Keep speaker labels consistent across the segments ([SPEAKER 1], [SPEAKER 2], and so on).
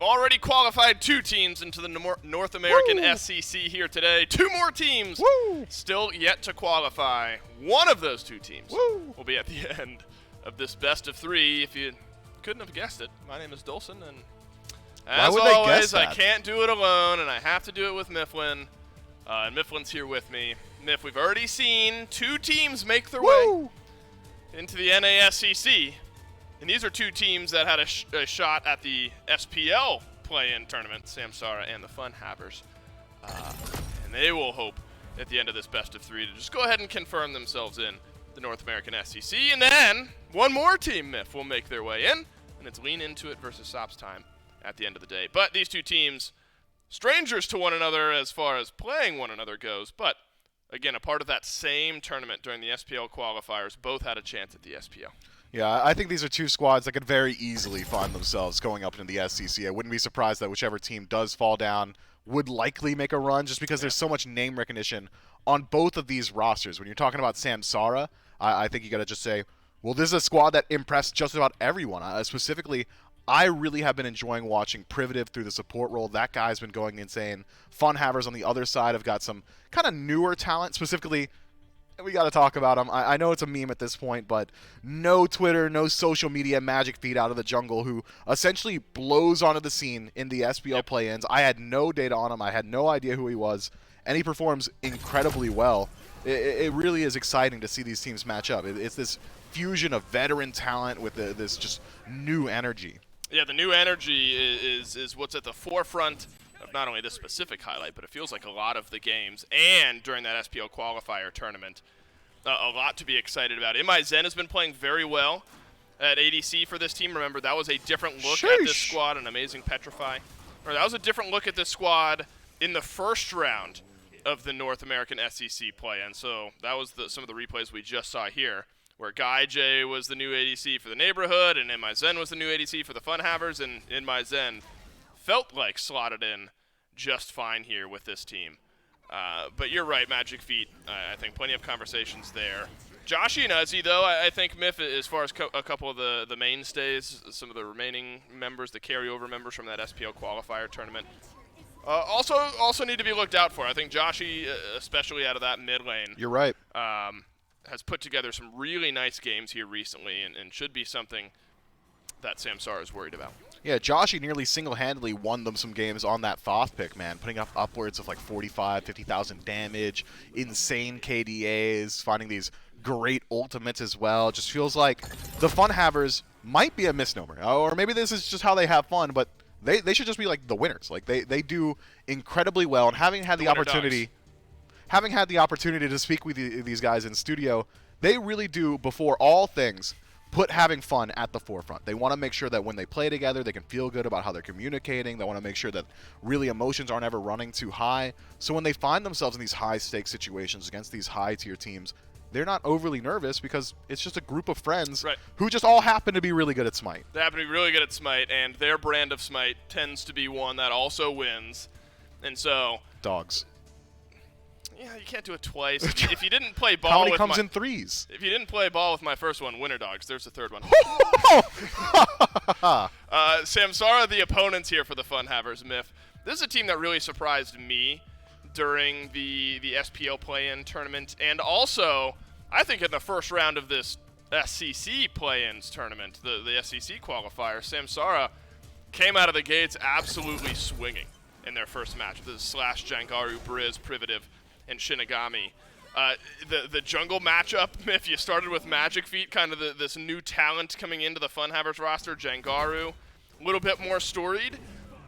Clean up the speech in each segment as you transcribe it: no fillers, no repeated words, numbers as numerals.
[SPEAKER 1] already qualified 2 teams into the North American SCC here today. 2 more teams still yet to qualify. One of those 2 teams will be at the end of this best of 3. If you couldn't have guessed it, my name is Dolson, and as always, I can't do it alone, and I have to do it with Mifflin. And Mifflin's here with me. Miff, we've already seen 2 teams make their way into the NASCC. And these are 2 teams that had a shot at the SPL play-in tournament, SAMSARA and the FUNHAVERS. And they will hope at the end of this best of 3 to just go ahead and confirm themselves in the North American SCC. And then one more team, Miff, will make their way in, and it's Lean Into It versus Sops time at the end of the day. But these 2 teams, strangers to one another as far as playing one another goes, but again, a part of that same tournament during the SPL qualifiers, both had a chance at the SPL.
[SPEAKER 2] Yeah, I think these are 2 squads that could very easily find themselves going up into the SCC. I wouldn't be surprised that whichever team does fall down would likely make a run, just because there's so much name recognition on both of these rosters. When you're talking about SAMSARA, I think you got to just say, well, this is a squad that impressed just about everyone. Specifically, I really have been enjoying watching Privative through the support role. That guy's been going insane. FUNHAVERS on the other side have got some kind of newer talent. Specifically, we got to talk about him. I know it's a meme at this point, but no Twitter, no social media magic feed out of the jungle, who essentially blows onto the scene in the SPL play-ins. I had no data on him. I had no idea who he was, and he performs incredibly well. It really is exciting to see these teams match up. It's this fusion of veteran talent with this just new energy.
[SPEAKER 1] Yeah, the new energy is what's at the forefront of not only this specific highlight, but it feels like a lot of the games and during that SPL qualifier tournament. A lot to be excited about. itemization has been playing very well at ADC for this team. Remember, that was a different look at this squad, an amazing Petrify. Or that was a different look at this squad in the first round of the North American SCC play. And so that was some of the replays we just saw here, where Guy J was the new ADC for the neighborhood, and itemization was the new ADC for the FUNHAVERS, and itemization felt like slotted in just fine here with this team. But you're right, Magic Feet. I think plenty of conversations there. Joshy and Uzzy, though, I think Miff, as far as a couple of the mainstays, some of the remaining members, the carryover members from that SPL qualifier tournament, also need to be looked out for. I think Joshy, especially out of that mid lane.
[SPEAKER 2] You're right.
[SPEAKER 1] Has put together some really nice games here recently and should be something that SAMSARA is worried about.
[SPEAKER 2] Yeah, Joshy nearly single-handedly won them some games on that Thoth pick, man. Putting up upwards of like 45, 50,000 damage, insane KDAs, finding these great ultimates as well. Just feels like the FUNHAVERS might be a misnomer. Or maybe this is just how they have fun, but they should just be like the winners. Like they do incredibly well, and having had the opportunity to speak with these guys in studio, they really do, before all things, put having fun at the forefront. They want to make sure that when they play together, they can feel good about how they're communicating. They want to make sure that really emotions aren't ever running too high. So when they find themselves in these high-stakes situations against these high-tier teams, they're not overly nervous because it's just a group of friends who just all happen to be really good at Smite.
[SPEAKER 1] They happen to be really good at Smite, and their brand of Smite tends to be one that also wins. And so...
[SPEAKER 2] Dogs.
[SPEAKER 1] Yeah, you can't do it twice. If you didn't play ball,
[SPEAKER 2] how many comes in threes?
[SPEAKER 1] If you didn't play ball with my first one, Winter Dogs. There's the third one. SAMSARA, the opponents here for the FUNHAVERS, Miff. This is a team that really surprised me during the SPL play-in tournament, and also I think in the first round of this SCC play-ins tournament, the SCC qualifier, SAMSARA came out of the gates absolutely swinging in their first match. This is Slash, Jangaru, Briz, Privative, and Shinigami. The jungle matchup, if you started with Magic Feet, kind of this new talent coming into the FUNHAVERS roster, Jangaru, a little bit more storied,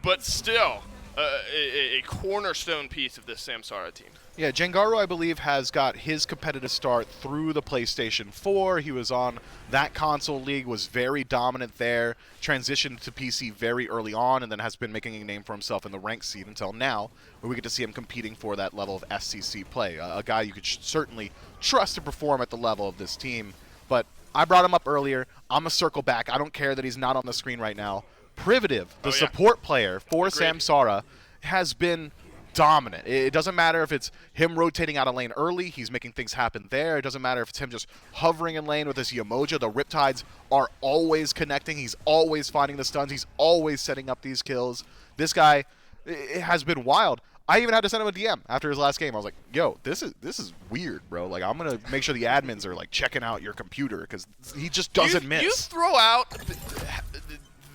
[SPEAKER 1] but still a cornerstone piece of this SAMSARA team.
[SPEAKER 2] Yeah, Jangaru, I believe, has got his competitive start through the PlayStation 4. He was on that console league, was very dominant there, transitioned to PC very early on, and then has been making a name for himself in the ranked scene until now, where we get to see him competing for that level of SCC play. A guy you could certainly trust to perform at the level of this team. But I brought him up earlier. I'm going to circle back. I don't care that he's not on the screen right now. Privative, the support player for SAMSARA, has been dominant. It doesn't matter if it's him rotating out of lane early. He's making things happen there. It doesn't matter if it's him just hovering in lane with his Yamoja. The Riptides are always connecting. He's always finding the stuns. He's always setting up these kills. This guy, it has been wild. I even had to send him a DM after his last game. I was like, yo, this is weird, bro. Like, I'm going to make sure the admins are, like, checking out your computer because he just doesn't miss.
[SPEAKER 1] You throw out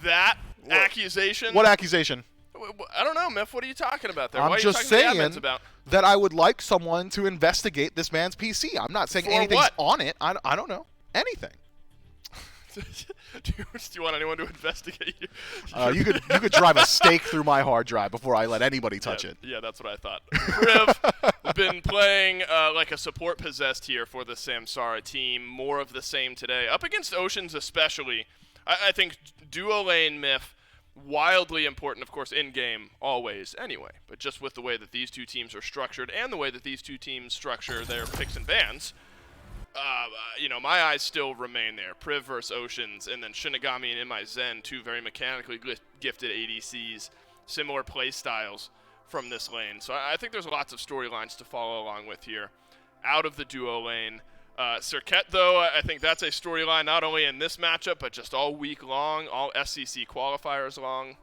[SPEAKER 1] that accusation.
[SPEAKER 2] What accusation?
[SPEAKER 1] I don't know, Miff. What are you talking about there?
[SPEAKER 2] I'm
[SPEAKER 1] What are
[SPEAKER 2] just
[SPEAKER 1] you talking to the
[SPEAKER 2] saying
[SPEAKER 1] admins about?
[SPEAKER 2] that I would like someone to investigate this man's PC. I'm not saying
[SPEAKER 1] For
[SPEAKER 2] anything's
[SPEAKER 1] what?
[SPEAKER 2] on it. I don't know. Anything.
[SPEAKER 1] Do you want anyone to investigate you?
[SPEAKER 2] You could drive a stake through my hard drive before I let anybody touch it.
[SPEAKER 1] Yeah, that's what I thought. Priv been playing like a support possessed here for the Samsara team. More of the same today. Up against Oceans especially. I think duo lane Miff, wildly important, of course, in-game, always, anyway. But just with the way that these two teams are structured and the way that these two teams structure their picks and bans, you know, my eyes still remain there. Priv versus Oceans, and then Shinigami and itemization, two very mechanically gifted ADCs, similar play styles from this lane. So I think there's lots of storylines to follow along with here. Out of the duo lane, Circuit, though, I think that's a storyline not only in this matchup, but just all week long, all SCC qualifiers long.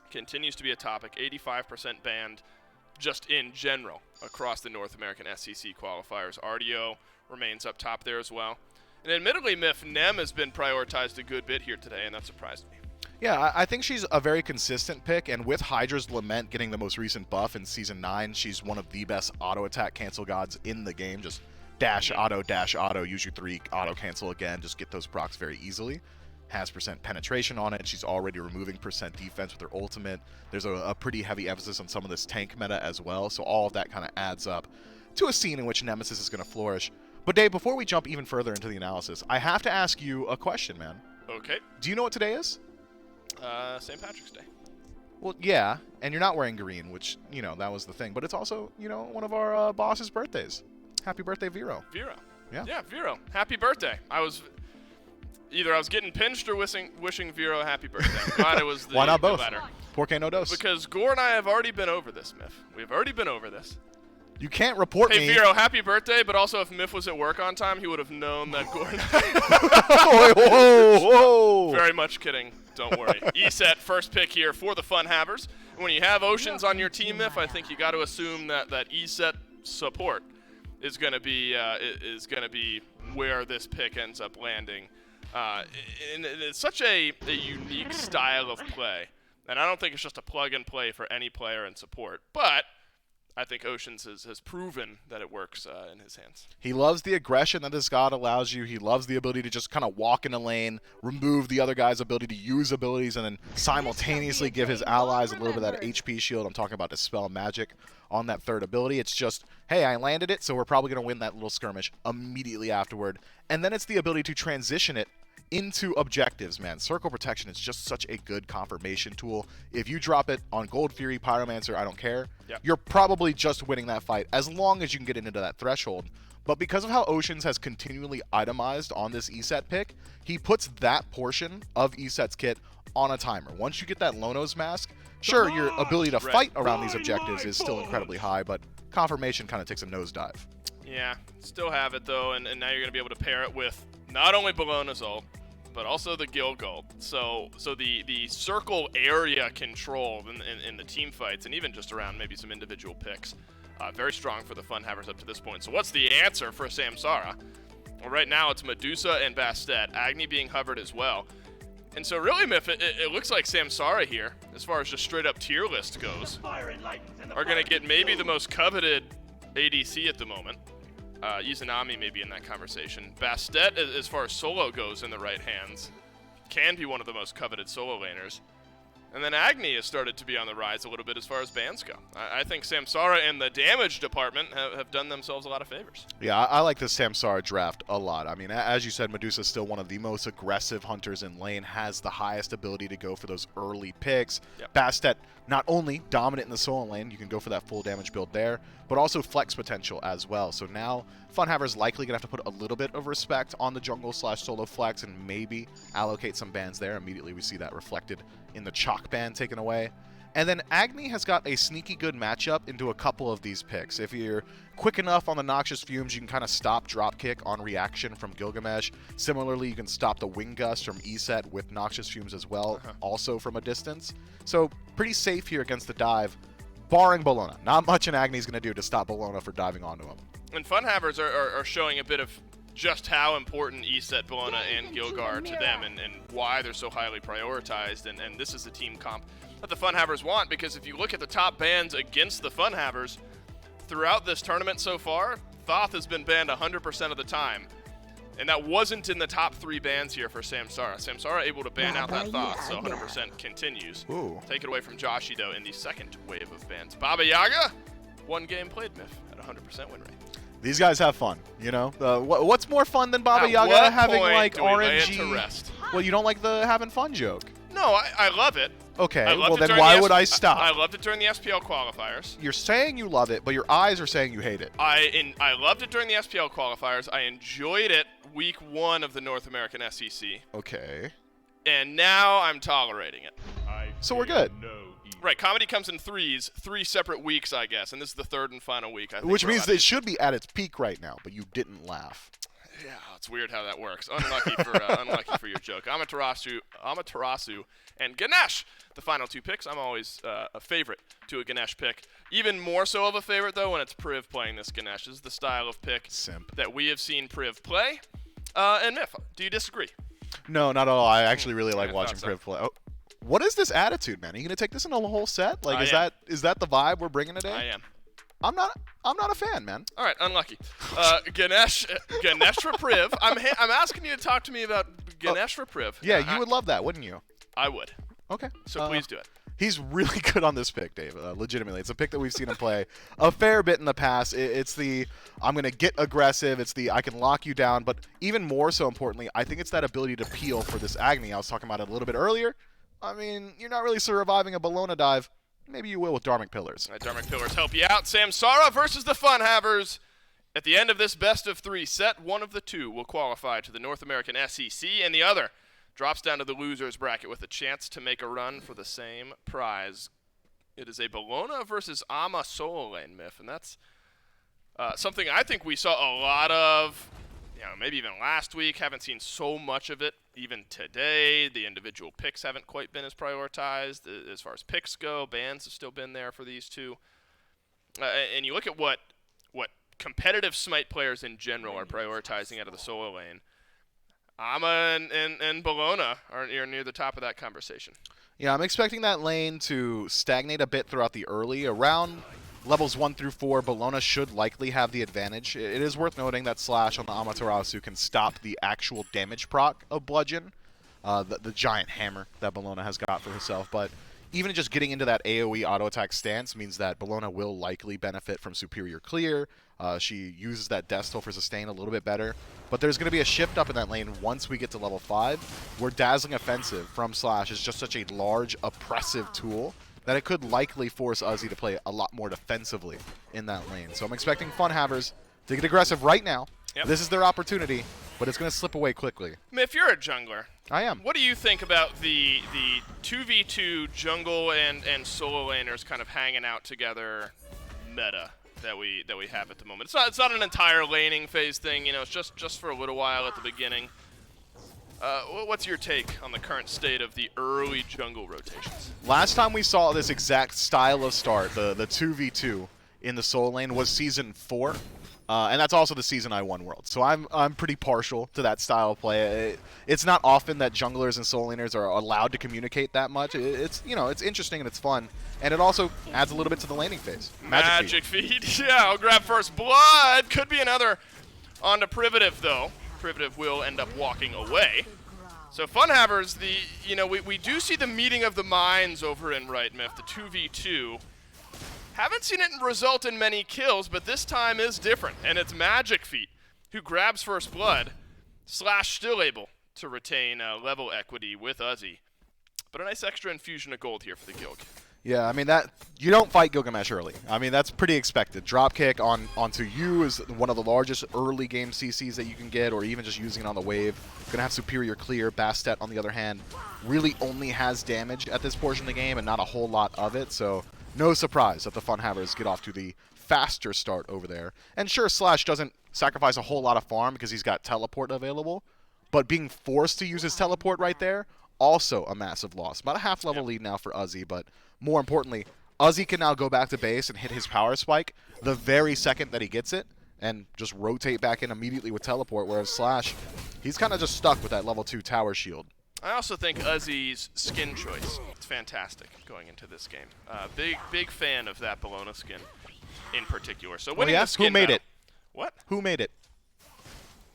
[SPEAKER 1] Continues to be a topic, 85% banned just in general across the North American SCC qualifiers. RDO remains up top there as well. And admittedly, Miff, Nem has been prioritized a good bit here today, and that surprised me.
[SPEAKER 2] Yeah, I think she's a very consistent pick, and with Hydra's Lament getting the most recent buff in Season 9, she's one of the best auto-attack cancel gods in the game. Just dash, auto, use your 3, auto-cancel again, just get those procs very easily. Has percent penetration on it. She's already removing percent defense with her ultimate. There's a pretty heavy emphasis on some of this tank meta as well, so all of that kind of adds up to a scene in which Nemesis is going to flourish. But Dave, before we jump even further into the analysis, I have to ask you a question, man.
[SPEAKER 1] Okay.
[SPEAKER 2] Do you know what today is?
[SPEAKER 1] St. Patrick's Day.
[SPEAKER 2] Well, yeah, and you're not wearing green, which, you know, that was the thing. But it's also, you know, one of our boss's birthdays. Happy birthday, Vero.
[SPEAKER 1] Vero.
[SPEAKER 2] Yeah.
[SPEAKER 1] Yeah, Vero. Happy birthday. I was getting pinched or wishing Vero happy birthday. I'm glad it was the
[SPEAKER 2] Why not both?
[SPEAKER 1] latter.
[SPEAKER 2] Por qué no dos?
[SPEAKER 1] Because Gore and I have already been over this, Miff. We've already been over this.
[SPEAKER 2] You can't report me.
[SPEAKER 1] Hey, Vero, happy birthday, but also if Miff was at work on time, he would have known that Gore and
[SPEAKER 2] whoa.
[SPEAKER 1] Very much kidding. Don't worry. Eset, first pick here for the FUNHAVERS. When you have Oceans on your team, Miff, I think you got to assume that Eset support is going to be where this pick ends up landing. And it's such a unique style of play, and I don't think it's just a plug-and-play for any player in support, but I think Oceans has proven that it works in his hands.
[SPEAKER 2] He loves the aggression that this god allows you. He loves the ability to just kind of walk in a lane, remove the other guy's ability to use abilities, and then simultaneously give his allies a little bit of that HP shield. I'm talking about Dispel Magic on that third ability. It's just, hey, I landed it, so we're probably going to win that little skirmish immediately afterward. And then it's the ability to transition it into objectives, man. Circle Protection is just such a good confirmation tool. If you drop it on Gold Fury, Pyromancer, I don't care.
[SPEAKER 1] Yep.
[SPEAKER 2] You're probably just winning that fight as long as you can get into that threshold. But because of how Oceans has continually itemized on this Eset pick, he puts that portion of Eset's kit on a timer. Once you get that Lono's mask, sure, your ability to fight around these objectives is still incredibly high, but confirmation kind of takes a nosedive.
[SPEAKER 1] Yeah, still have it though, and now you're going to be able to pair it with not only Bologna's ult, but also the Gil Gold. So the circle area control in the team fights, and even just around maybe some individual picks, very strong for the FUNHAVERS up to this point. So what's the answer for Samsara? Well, right now it's Medusa and Bastet, Agni being hovered as well. And so really, Miff, it looks like Samsara here, as far as just straight up tier list goes, are going to get maybe the most coveted ADC at the moment. Izanami may be in that conversation. Bastet, as far as solo goes in the right hands, can be one of the most coveted solo laners. And then Agni has started to be on the rise a little bit as far as bans go. I think Samsara and the damage department have done themselves a lot of favors.
[SPEAKER 2] Yeah, I like this Samsara draft a lot. I mean, as you said, Medusa's still one of the most aggressive hunters in lane, has the highest ability to go for those early picks.
[SPEAKER 1] Yep.
[SPEAKER 2] Bastet, not only dominant in the solo lane, you can go for that full damage build there, but also flex potential as well. So now FUNHAVERS likely going to have to put a little bit of respect on the jungle/solo flex and maybe allocate some bans there. Immediately we see that reflected in the chalk ban taken away. And then Agni has got a sneaky good matchup into a couple of these picks. If you're quick enough on the Noxious Fumes, you can kind of stop Dropkick on reaction from Gilgamesh. Similarly, you can stop the Wing Gust from Eset with Noxious Fumes as well, also from a distance. So pretty safe here against the dive, barring Bologna. Not much an Agni's going to do to stop Bologna for diving onto him.
[SPEAKER 1] And FUNHAVERS are showing a bit of just how important Eset, Bologna, and Gilgar are to them and why they're so highly prioritized. And this is the team comp that the FUNHAVERS want, because if you look at the top bans against the FUNHAVERS throughout this tournament so far, Thoth has been banned 100% of the time. And that wasn't in the top 3 bans here for Samsara. Samsara able to ban out that Thoth, so 100% continues.
[SPEAKER 2] Ooh.
[SPEAKER 1] Take it away from Joshi, though, in the second wave of bans. Baba Yaga, 1 game played, Myth, at 100% win rate.
[SPEAKER 2] These guys have fun, you know? What's more fun than Baba Yaga having, like, RNG? Well, you don't like the having fun joke.
[SPEAKER 1] No, I love it.
[SPEAKER 2] Okay, well then why would I stop?
[SPEAKER 1] I loved it during the SPL qualifiers.
[SPEAKER 2] You're saying you love it, but your eyes are saying you hate it.
[SPEAKER 1] I loved it during the SPL qualifiers. I enjoyed it week 1 of the North American SEC.
[SPEAKER 2] Okay.
[SPEAKER 1] And now I'm tolerating it.
[SPEAKER 2] So we're good.
[SPEAKER 1] Right, comedy comes in 3s, 3 separate weeks, I guess, and this is the 3rd and final week, I think.
[SPEAKER 2] Which means it should be at its peak right now, but you didn't laugh.
[SPEAKER 1] Yeah, it's weird how that works. Unlucky for your joke. Amaterasu and Ganesh, the final 2 picks. I'm always a favorite to a Ganesh pick. Even more so of a favorite, though, when it's Priv playing this Ganesh. This is the style of pick that we have seen Priv play. And Myth, do you disagree?
[SPEAKER 2] No, not at all. I actually really like watching Priv play. Oh, what is this attitude, man? Are you going to take this in a whole set? Like, is that the vibe we're bringing today?
[SPEAKER 1] I am.
[SPEAKER 2] I'm not a fan, man.
[SPEAKER 1] All right, unlucky. Ganesh for Priv. I'm asking you to talk to me about Ganesh for Priv.
[SPEAKER 2] Yeah, you would love that, wouldn't you?
[SPEAKER 1] I would.
[SPEAKER 2] Okay.
[SPEAKER 1] So please do it.
[SPEAKER 2] He's really good on this pick, Dave. Legitimately, it's a pick that we've seen him play a fair bit in the past. It's the I'm going to get aggressive. It's the I can lock you down. But even more so importantly, I think it's that ability to peel for this Agni. I was talking about it a little bit earlier. I mean, you're not really surviving a Bologna dive. Maybe you will with Dharmic Pillars.
[SPEAKER 1] All right, Dharmic Pillars help you out. Samsara versus the FUNHAVERS. At the end of this best-of-3 set, one of the 2 will qualify to the North American SEC, and the other drops down to the losers bracket with a chance to make a run for the same prize. It is a Bologna versus Ama solo lane, Myth, and that's something I think we saw a lot of, maybe even last week. Haven't seen so much of it even today. The individual picks haven't quite been as prioritized as far as picks go. Bans have still been there for these 2. And you look at what competitive Smite players in general are prioritizing out of the solo lane. Ama and Bologna are near the top of that conversation.
[SPEAKER 2] Yeah, I'm expecting that lane to stagnate a bit throughout the early. Around levels 1 through 4, Bologna should likely have the advantage. It is worth noting that Slash on the Amaterasu can stop the actual damage proc of Bludgeon, the giant hammer that Bologna has got for herself. But even just getting into that AoE auto attack stance means that Bologna will likely benefit from superior clear. She uses that Death Toll for sustain a little bit better. But there's going to be a shift up in that lane once we get to level 5, where Dazzling Offensive from Slash is just such a large, oppressive tool that it could likely force Uzi to play a lot more defensively in that lane. So I'm expecting FUNHAVERS to get aggressive right now. Yep. This is their opportunity, but it's going to slip away quickly.
[SPEAKER 1] If you're a jungler,
[SPEAKER 2] I am.
[SPEAKER 1] What do you think about the 2v2 jungle and solo laners kind of hanging out together meta that we have at the moment? It's not an entire laning phase thing, it's just for a little while at the beginning. What's your take on the current state of the early jungle rotations?
[SPEAKER 2] Last time we saw this exact style of start, the 2v2 in the solo lane, was Season 4. And that's also the season I won Worlds. So I'm pretty partial to that style of play. It's not often that junglers and solo laners are allowed to communicate that much. It's interesting and it's fun. And it also adds a little bit to the laning phase.
[SPEAKER 1] Magic feed. Yeah, I'll grab first blood. Could be another onto Privative, though. Privative will end up walking away. So FUNHAVERS, we do see the meeting of the minds over in Right Myth, the 2v2. Haven't seen it result in many kills, but this time is different, and it's Magic Feet who grabs first blood. Slash still able to retain level equity with Uzi, but a nice extra infusion of gold here for the Gilg.
[SPEAKER 2] Yeah, I mean that you don't fight Gilgamesh early. I mean that's pretty expected. Dropkick onto you is one of the largest early game CCs that you can get, or even just using it on the wave. Gonna have superior clear. Bastet, on the other hand, really only has damage at this portion of the game and not a whole lot of it. So no surprise that the FUNHAVERS get off to the faster start over there. And sure, Slash doesn't sacrifice a whole lot of farm because he's got teleport available, but being forced to use his teleport right there, also a massive loss. About a half level lead now for Uzi, but more importantly, Uzi can now go back to base and hit his power spike the very second that he gets it and just rotate back in immediately with teleport, whereas Slash, he's kind of just stuck with that level 2 tower shield.
[SPEAKER 1] I also think Uzi's skin choice is fantastic going into this game. Big fan of that Bologna skin in particular. So winning the skin
[SPEAKER 2] Who made
[SPEAKER 1] battle,
[SPEAKER 2] it?
[SPEAKER 1] What?
[SPEAKER 2] Who made it?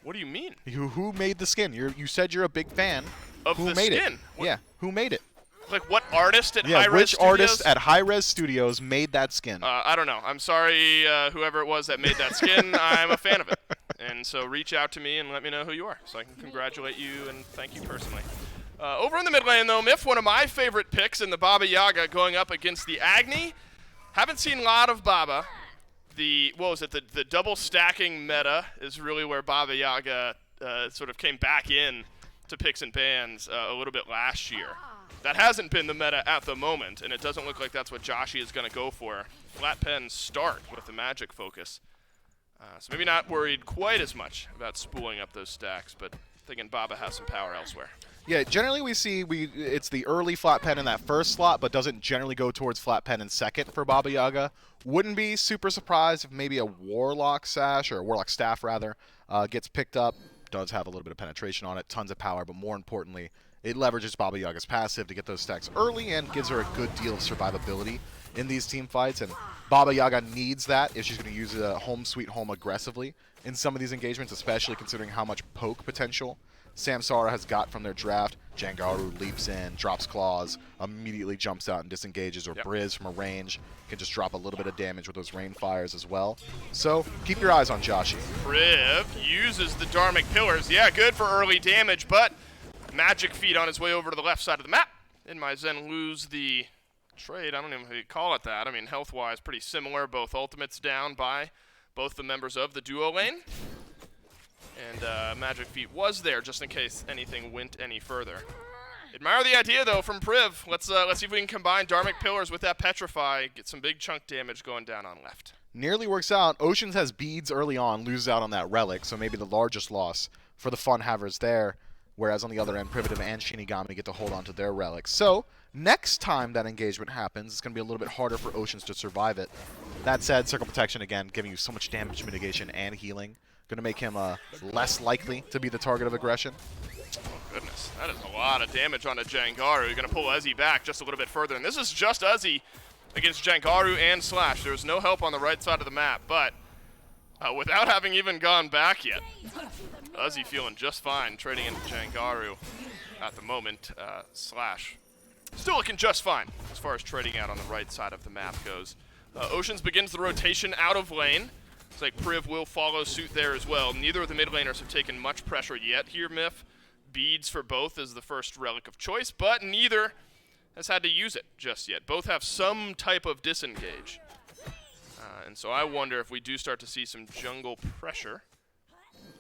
[SPEAKER 1] What do you mean?
[SPEAKER 2] Who made the skin? You said you're a big fan.
[SPEAKER 1] Of
[SPEAKER 2] who
[SPEAKER 1] the
[SPEAKER 2] made
[SPEAKER 1] skin?
[SPEAKER 2] It?
[SPEAKER 1] What?
[SPEAKER 2] Yeah, who made it?
[SPEAKER 1] Like what artist at
[SPEAKER 2] Yeah,
[SPEAKER 1] hi-rez
[SPEAKER 2] which
[SPEAKER 1] Studios?
[SPEAKER 2] artist at hi-rez Studios made that skin?
[SPEAKER 1] I don't know. I'm sorry, whoever it was that made that skin. I'm a fan of it. And so reach out to me and let me know who you are so I can congratulate you and thank you personally. Over in the mid lane, though, Miff, one of my favorite picks in the Baba Yaga going up against the Agni. Haven't seen a lot of Baba. The double stacking meta is really where Baba Yaga sort of came back in to picks and bans a little bit last year. That hasn't been the meta at the moment, and it doesn't look like that's what Joshi is going to go for. Flat pen start with the magic focus. So maybe not worried quite as much about spooling up those stacks, but thinking Baba has some power elsewhere.
[SPEAKER 2] Yeah, generally we see it's the early flat pen in that first slot, but doesn't generally go towards flat pen in second for Baba Yaga. Wouldn't be super surprised if maybe a Warlock Sash, or a Warlock Staff rather, gets picked up. Does have a little bit of penetration on it, tons of power, but more importantly, it leverages Baba Yaga's passive to get those stacks early and gives her a good deal of survivability in these team fights. And Baba Yaga needs that if she's going to use a home sweet home aggressively in some of these engagements, especially considering how much poke potential SAMSARA has got from their draft. Jangaru leaps in, drops claws, immediately jumps out and disengages, or Briz from a range can just drop a little bit of damage with those rain fires as well. So keep your eyes on Joshi.
[SPEAKER 1] Priv uses the Dharmic Pillars. Yeah, good for early damage, but Magic Feet on his way over to the left side of the map. And my Zen lose the trade. I don't even know if you call it that. I mean, health-wise, pretty similar. Both ultimates down by both the members of the duo lane. And Magic Feet was there just in case anything went any further. Admire the idea, though, from Priv. Let's see if we can combine Dharmic Pillars with that Petrify, get some big chunk damage going down on left.
[SPEAKER 2] Nearly works out. Oceans has beads early on, loses out on that relic, so maybe the largest loss for the FUNHAVERS there. Whereas on the other end, Primitive and Shinigami get to hold on to their relics. So next time that engagement happens, it's going to be a little bit harder for Oceans to survive it. That said, Circle Protection, again, giving you so much damage mitigation and healing. Going to make him less likely to be the target of aggression.
[SPEAKER 1] Oh, goodness. That is a lot of damage on a Jangaru. You're going to pull Uzi back just a little bit further. And this is just Uzi against Jangaru and Slash. There's no help on the right side of the map, but without having even gone back yet, Uzi feeling just fine trading into Jangaru at the moment. Slash still looking just fine as far as trading out on the right side of the map goes. Oceans begins the rotation out of lane. Looks like Priv will follow suit there as well. Neither of the mid laners have taken much pressure yet here, Miff. Beads for both is the first relic of choice, but neither has had to use it just yet. Both have some type of disengage. And so I wonder if we do start to see some jungle pressure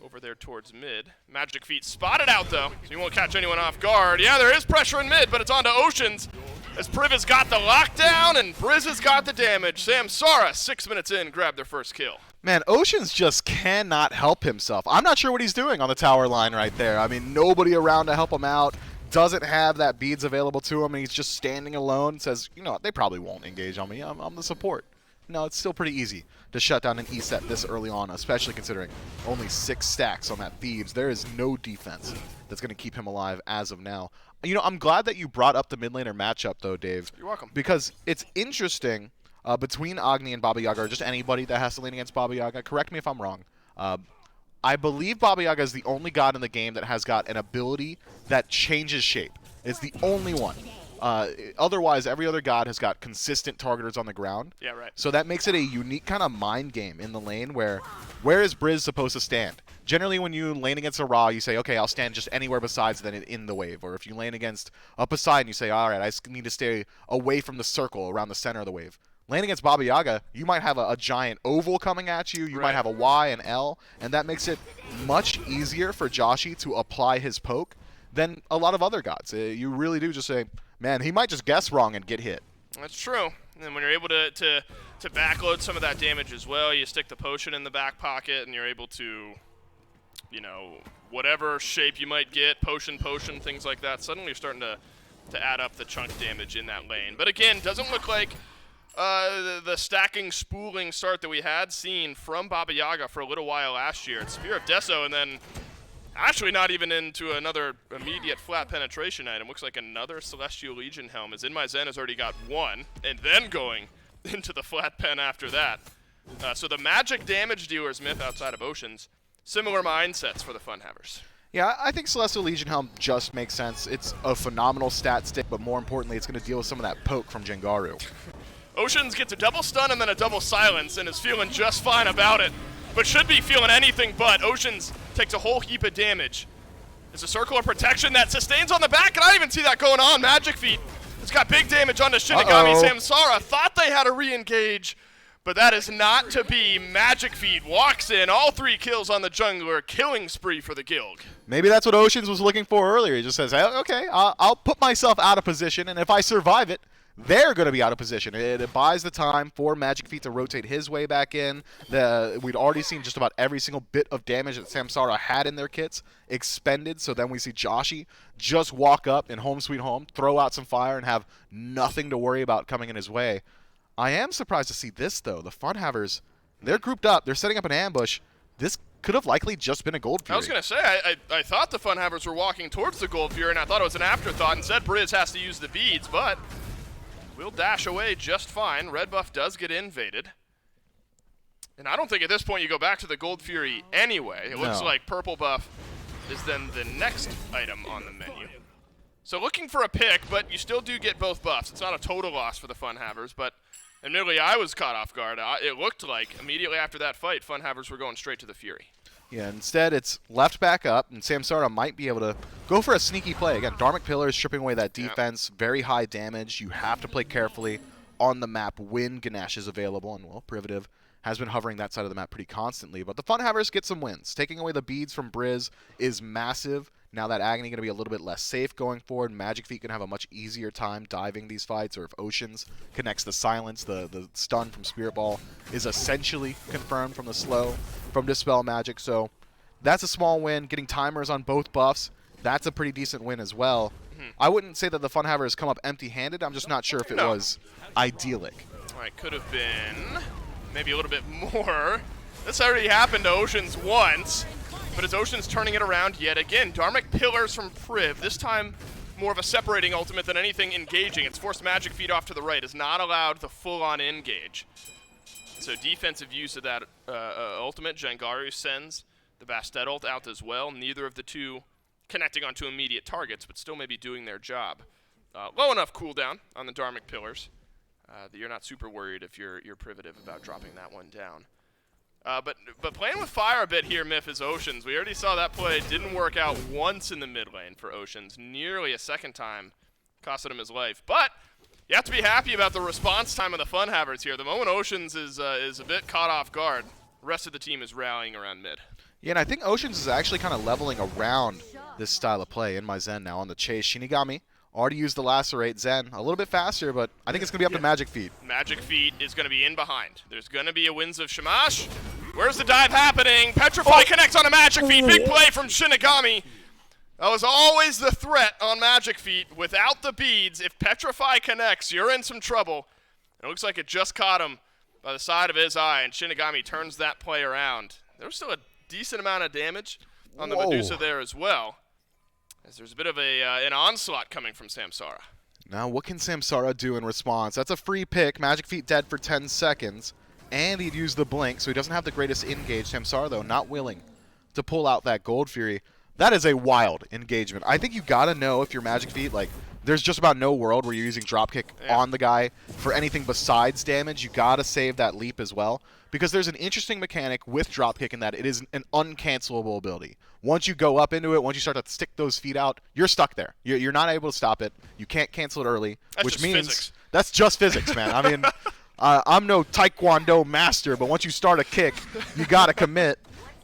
[SPEAKER 1] over there towards mid. Magic Feet spotted out, though, so you won't catch anyone off guard. Yeah, there is pressure in mid, but it's on to Oceans as Priv has got the lockdown and Briz has got the damage. SAMSARA, 6 minutes in, grabbed their first kill.
[SPEAKER 2] Man, Oceans just cannot help himself. I'm not sure what he's doing on the tower line right there. I mean, nobody around to help him out. Doesn't have that beads available to him, and he's just standing alone. Says, you know what, they probably won't engage on me. I'm the support. No, it's still pretty easy to shut down an Eset this early on, especially considering only 6 stacks on that Thieves. There is no defense that's going to keep him alive as of now. You know, I'm glad that you brought up the mid laner matchup, though, Dave.
[SPEAKER 1] You're welcome.
[SPEAKER 2] Because it's interesting between Agni and Baba Yaga, or just anybody that has to lane against Baba Yaga. Correct me if I'm wrong. I believe Baba Yaga is the only god in the game that has got an ability that changes shape. It's the only one. Otherwise, every other god has got consistent targeters on the ground.
[SPEAKER 1] Yeah, right.
[SPEAKER 2] So that makes it a unique kind of mind game in the lane where is Briz supposed to stand? Generally, when you lane against a Ra, you say, okay, I'll stand just anywhere besides than in the wave. Or if you lane against a Poseidon, you say, all right, I just need to stay away from the circle around the center of the wave. Lane against Baba Yaga, you might have a giant oval coming at you. You might have a Y and L, and that makes it much easier for Joshi to apply his poke than a lot of other gods. You really do just say, man, he might just guess wrong and get hit.
[SPEAKER 1] That's true. And when you're able to backload some of that damage as well, you stick the potion in the back pocket, and you're able to, you know, whatever shape you might get, potion, things like that, suddenly you're starting to add up the chunk damage in that lane. But again, doesn't look like the stacking, spooling start that we had seen from Baba Yaga for a little while last year. It's Spear of Deso, and then actually not even into another immediate flat penetration item. Looks like another Celestial Legion helm, as InMyZen has already got one, and then going into the flat pen after that. So the magic damage dealers, Myth, outside of Oceans, similar mindsets for the FUNHAVERS.
[SPEAKER 2] Yeah, I think Celestial Legion Helm just makes sense. It's a phenomenal stat stick, but more importantly, it's going to deal with some of that poke from Jengaru.
[SPEAKER 1] Oceans gets a double stun and then a double silence and is feeling just fine about it, but should be feeling anything but. Oceans takes a whole heap of damage. There's a circle of protection that sustains on the back, and I didn't even see that going on. Magic Feet. It's got big damage onto Shinigami. Samsara thought they had a re-engage, but that is not to be. Magic Feet walks in, all 3 kills on the jungler, killing spree for the guild.
[SPEAKER 2] Maybe that's what Oceans was looking for earlier. He just says, hey, okay, I'll put myself out of position, and if I survive it, they're going to be out of position. It buys the time for Magic Feet to rotate his way back in. We'd already seen just about every single bit of damage that Samsara had in their kits expended, so then we see Joshi just walk up in Home Sweet Home, throw out some fire, and have nothing to worry about coming in his way. I am surprised to see this, though. The FUNHAVERS, they're grouped up. They're setting up an ambush. This could have likely just been a Gold Fury.
[SPEAKER 1] I was going to say, I thought the FUNHAVERS were walking towards the Gold Fury, and I thought it was an afterthought. Instead, Briz has to use the beads, but will dash away just fine. Red buff does get invaded. And I don't think at this point you go back to the Gold Fury anyway. It looks like purple buff is then the next item on the menu. So looking for a pick, but you still do get both buffs. It's not a total loss for the FUNHAVERS, but admittedly I was caught off guard. It looked like immediately after that fight, FUNHAVERS were going straight to the Fury.
[SPEAKER 2] Yeah, instead it's left back up, and Samsara might be able to go for a sneaky play. Again, Dharmic Pillar is stripping away that defense, very high damage. You have to play carefully on the map when Ganesh is available, and well, Privative has been hovering that side of the map pretty constantly. But the FUNHAVERS get some wins. Taking away the beads from Briz is massive. Now that Agony going to be a little bit less safe going forward. Magic Feet can have a much easier time diving these fights, or if Oceans connects the silence, the stun from Spirit Ball is essentially confirmed from the slow from Dispel Magic. So that's a small win. Getting timers on both buffs, that's a pretty decent win as well. I wouldn't say that the FUNHAVERS come up empty-handed. I'm just not sure if it was idyllic.
[SPEAKER 1] All right, could have been maybe a little bit more. This already happened to Oceans once, but it's Oceans turning it around yet again. Dharmic Pillars from Priv, this time more of a separating ultimate than anything engaging. It's forced Magic Feet off to the right, is not allowed the full-on engage. So defensive use of that ultimate, Jengaru sends the Bastet ult out as well. Neither of the two connecting onto immediate targets, but still maybe doing their job. Low enough cooldown on the Dharmic Pillars that you're not super worried if you're Privative about dropping that one down. But playing with fire a bit here, Myth, is Oceans. We already saw that play didn't work out once in the mid lane for Oceans. Nearly a second time costed him his life. But you have to be happy about the response time of the FUNHAVERS here. The moment Oceans is a bit caught off guard, the rest of the team is rallying around mid.
[SPEAKER 2] Yeah, and I think Oceans is actually kind of leveling around this style of play. InMyZen now on the chase. Shinigami already used the Lacerate. Zen a little bit faster, but I think it's going to be up to Magic Feet.
[SPEAKER 1] Magic Feet is going to be in behind. There's going to be a Winds of Shamash. Where's the dive happening? Petrify connects on a Magic Feet. Big play from Shinigami. That was always the threat on Magic Feet. Without the beads, if Petrify connects, you're in some trouble. It looks like it just caught him by the side of his eye, and Shinigami turns that play around. There was still a decent amount of damage on the Medusa there as well, as there's a bit of an onslaught coming from Samsara.
[SPEAKER 2] Now, what can Samsara do in response? That's a free pick. Magic Feet dead for 10 seconds, and he'd use the blink, so he doesn't have the greatest engage. Samsara, though, not willing to pull out that Gold Fury. That is a wild engagement. I think you got to know if you're Magic Feet, like, there's just about no world where you're using dropkick on the guy for anything besides damage. You gotta save that leap as well, because there's an interesting mechanic with dropkick in that it is an uncancelable ability. Once you go up into it, once you start to stick those feet out, you're stuck there. You're not able to stop it. You can't cancel it early, which means
[SPEAKER 1] physics.
[SPEAKER 2] That's just physics, man. I mean, I'm no taekwondo master, but once you start a kick, you gotta commit.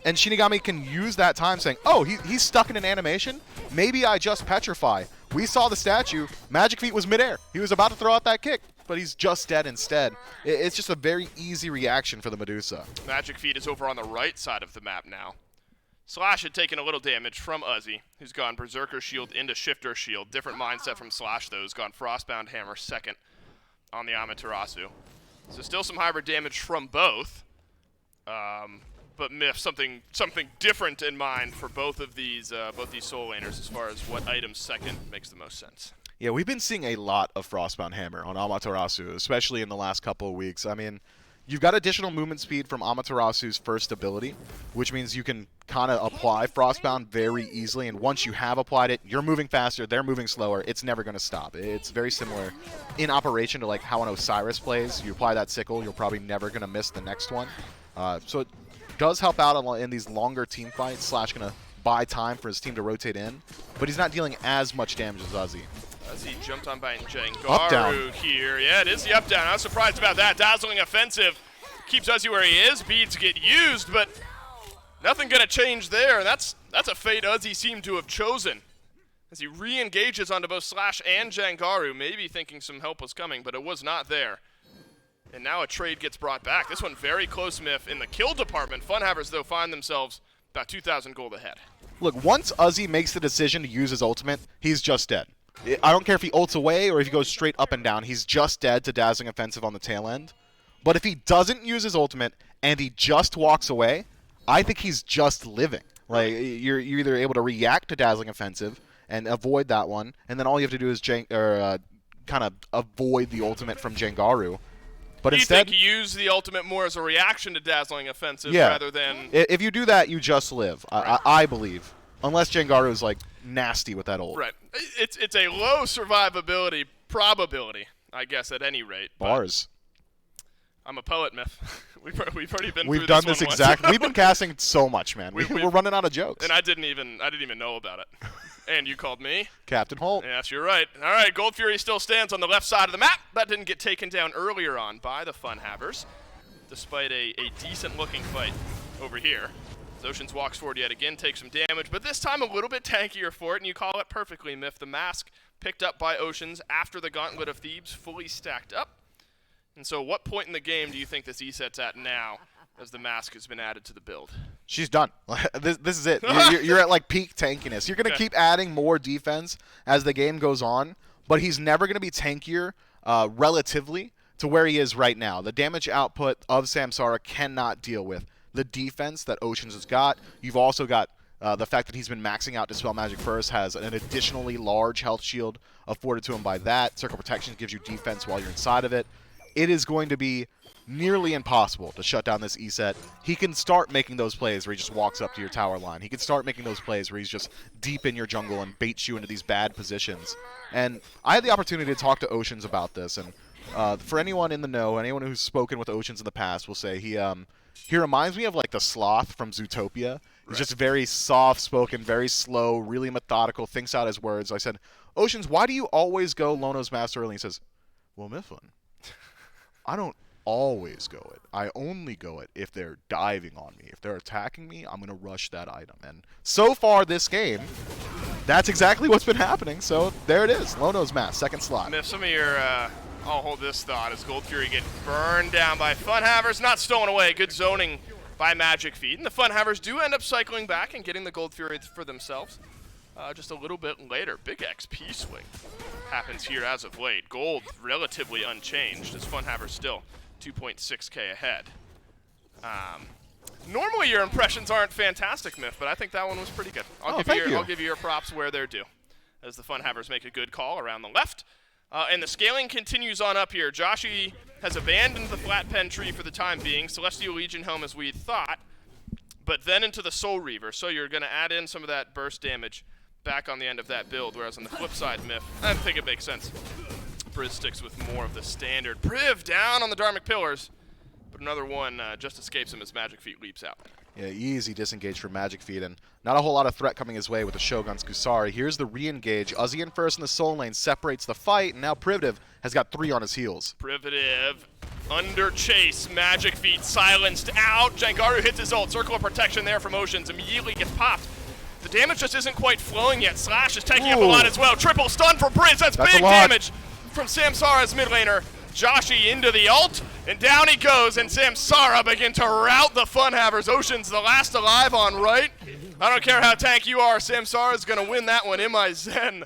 [SPEAKER 2] And Shinigami can use that time saying, oh, he's stuck in an animation? Maybe I just petrify. We saw the statue. Magic Feet was midair. He was about to throw out that kick, but he's just dead instead. It's just a very easy reaction for the Medusa.
[SPEAKER 1] Magic Feet is over on the right side of the map now. Slash had taken a little damage from Uzi, who's gone Berserker Shield into Shifter Shield. Different mindset from Slash, though, who's gone Frostbound Hammer second on the Amaterasu. So still some hybrid damage from both. But Myth, something different in mind for both these soul laners as far as what item second makes the most sense.
[SPEAKER 2] Yeah, we've been seeing a lot of Frostbound Hammer on Amaterasu, especially in the last couple of weeks. I mean, you've got additional movement speed from Amaterasu's first ability, which means you can kind of apply Frostbound very easily, and once you have applied it, you're moving faster, they're moving slower, it's never going to stop. It's very similar in operation to like how an Osiris plays. You apply that sickle, you're probably never going to miss the next one. So it does help out in these longer team fights. Slash going to buy time for his team to rotate in, but he's not dealing as much damage as Uzi.
[SPEAKER 1] Uzi jumped on by Jangaru here. Yeah, it is the up-down. I was surprised about that. Dazzling offensive keeps Uzi where he is. Beads get used, but nothing going to change there. That's a fate Uzi seemed to have chosen as he re-engages onto both Slash and Jangaru, maybe thinking some help was coming, but it was not there. And now a trade gets brought back. This one very close, Myth. In the kill department, FUNHAVERS, though, find themselves about 2,000 gold ahead.
[SPEAKER 2] Look, once Uzi makes the decision to use his ultimate, he's just dead. I don't care if he ults away or if he goes straight up and down. He's just dead to Dazzling Offensive on the tail end. But if he doesn't use his ultimate and he just walks away, I think he's just living. Like, you're either able to react to Dazzling Offensive and avoid that one, and then all you have to do is kind of avoid the ultimate from Jangaru. But instead,
[SPEAKER 1] you think you use the ultimate more as a reaction to Dazzling Offensive rather than...
[SPEAKER 2] If you do that, you just live, right. I believe. Unless Jangaru is, like, nasty with that ult.
[SPEAKER 1] Right. It's a low survivability probability, I guess, at any rate.
[SPEAKER 2] Bars.
[SPEAKER 1] I'm a poet, Myth. We've already been
[SPEAKER 2] We've
[SPEAKER 1] through
[SPEAKER 2] done
[SPEAKER 1] this
[SPEAKER 2] this
[SPEAKER 1] one
[SPEAKER 2] exactly.
[SPEAKER 1] once.
[SPEAKER 2] We've been casting so much, man. We're running out of jokes.
[SPEAKER 1] And I didn't even know about it. And you called me?
[SPEAKER 2] Captain Holt.
[SPEAKER 1] Yes, you're right. All right, Gold Fury still stands on the left side of the map. That didn't get taken down earlier on by the FUNHAVERS, despite a decent-looking fight over here. As Oceans walks forward yet again, takes some damage, but this time a little bit tankier for it, and you call it perfectly, Myth. The mask picked up by Oceans after the Gauntlet of Thebes fully stacked up. And so what point in the game do you think this Eset's at now as the mask has been added to the build?
[SPEAKER 2] She's done. This is it. You're at like peak tankiness. You're going to keep adding more defense as the game goes on, but he's never going to be tankier relatively to where he is right now. The damage output of Samsara cannot deal with the defense that Oceans has got. You've also got the fact that he's been maxing out Dispel Magic first, has an additionally large health shield afforded to him by that. Circle Protection gives you defense while you're inside of it. It is going to be nearly impossible to shut down this Eset. He can start making those plays where he just walks up to your tower line. He can start making those plays where he's just deep in your jungle and baits you into these bad positions. And I had the opportunity to talk to Oceans about this, and for anyone in the know, anyone who's spoken with Oceans in the past will say he reminds me of like the sloth from Zootopia. He's just very soft-spoken, very slow, really methodical, thinks out his words. I said, Oceans, why do you always go Lono's Master early? And he says, well, Mifflin, I don't always go it. I only go it if they're diving on me. If they're attacking me, I'm going to rush that item. And so far this game, that's exactly what's been happening. So there it is. Lono's Mask, second slot.
[SPEAKER 1] And if some of your, I'll hold this thought, as Gold Fury get burned down by FUNHAVERS, not stolen away. Good zoning by Magic Feet. And the FUNHAVERS do end up cycling back and getting the Gold Fury for themselves just a little bit later. Big XP swing happens here as of late. Gold relatively unchanged as FUNHAVERS still 2.6k ahead. Normally your impressions aren't fantastic, Myth, but I think that one was pretty good. I'll give you your props where they're due, as the FUNHAVERS make a good call around the left. And the scaling continues on up here. Joshi has abandoned the flat pen tree for the time being. Celestial Legion home as we thought, but then into the Soul Reaver. So you're going to add in some of that burst damage back on the end of that build, whereas on the flip side, Myth, I think it makes sense. Briz sticks with more of the standard. Priv down on the Dharmic Pillars, but another one just escapes him as Magic Feet leaps out.
[SPEAKER 2] Yeah, easy disengage for Magic Feet, and not a whole lot of threat coming his way with the Shogun's Kusari. Here's the re-engage. Uzi in first in the Soul Lane separates the fight, and now Privative has got 3 on his heels.
[SPEAKER 1] Privative under chase. Magic Feet silenced out. Jangaru hits his ult. Circle of protection there from Oceans. Immediately gets popped. The damage just isn't quite flowing yet. Slash is taking up a lot as well. Triple stun for Briz. That's big damage from Samsara's mid laner. Joshi into the ult, and down he goes, and Samsara begin to rout the FUNHAVERS. Ocean's the last alive on right. I don't care how tank you are, Samsara's going to win that one. itemization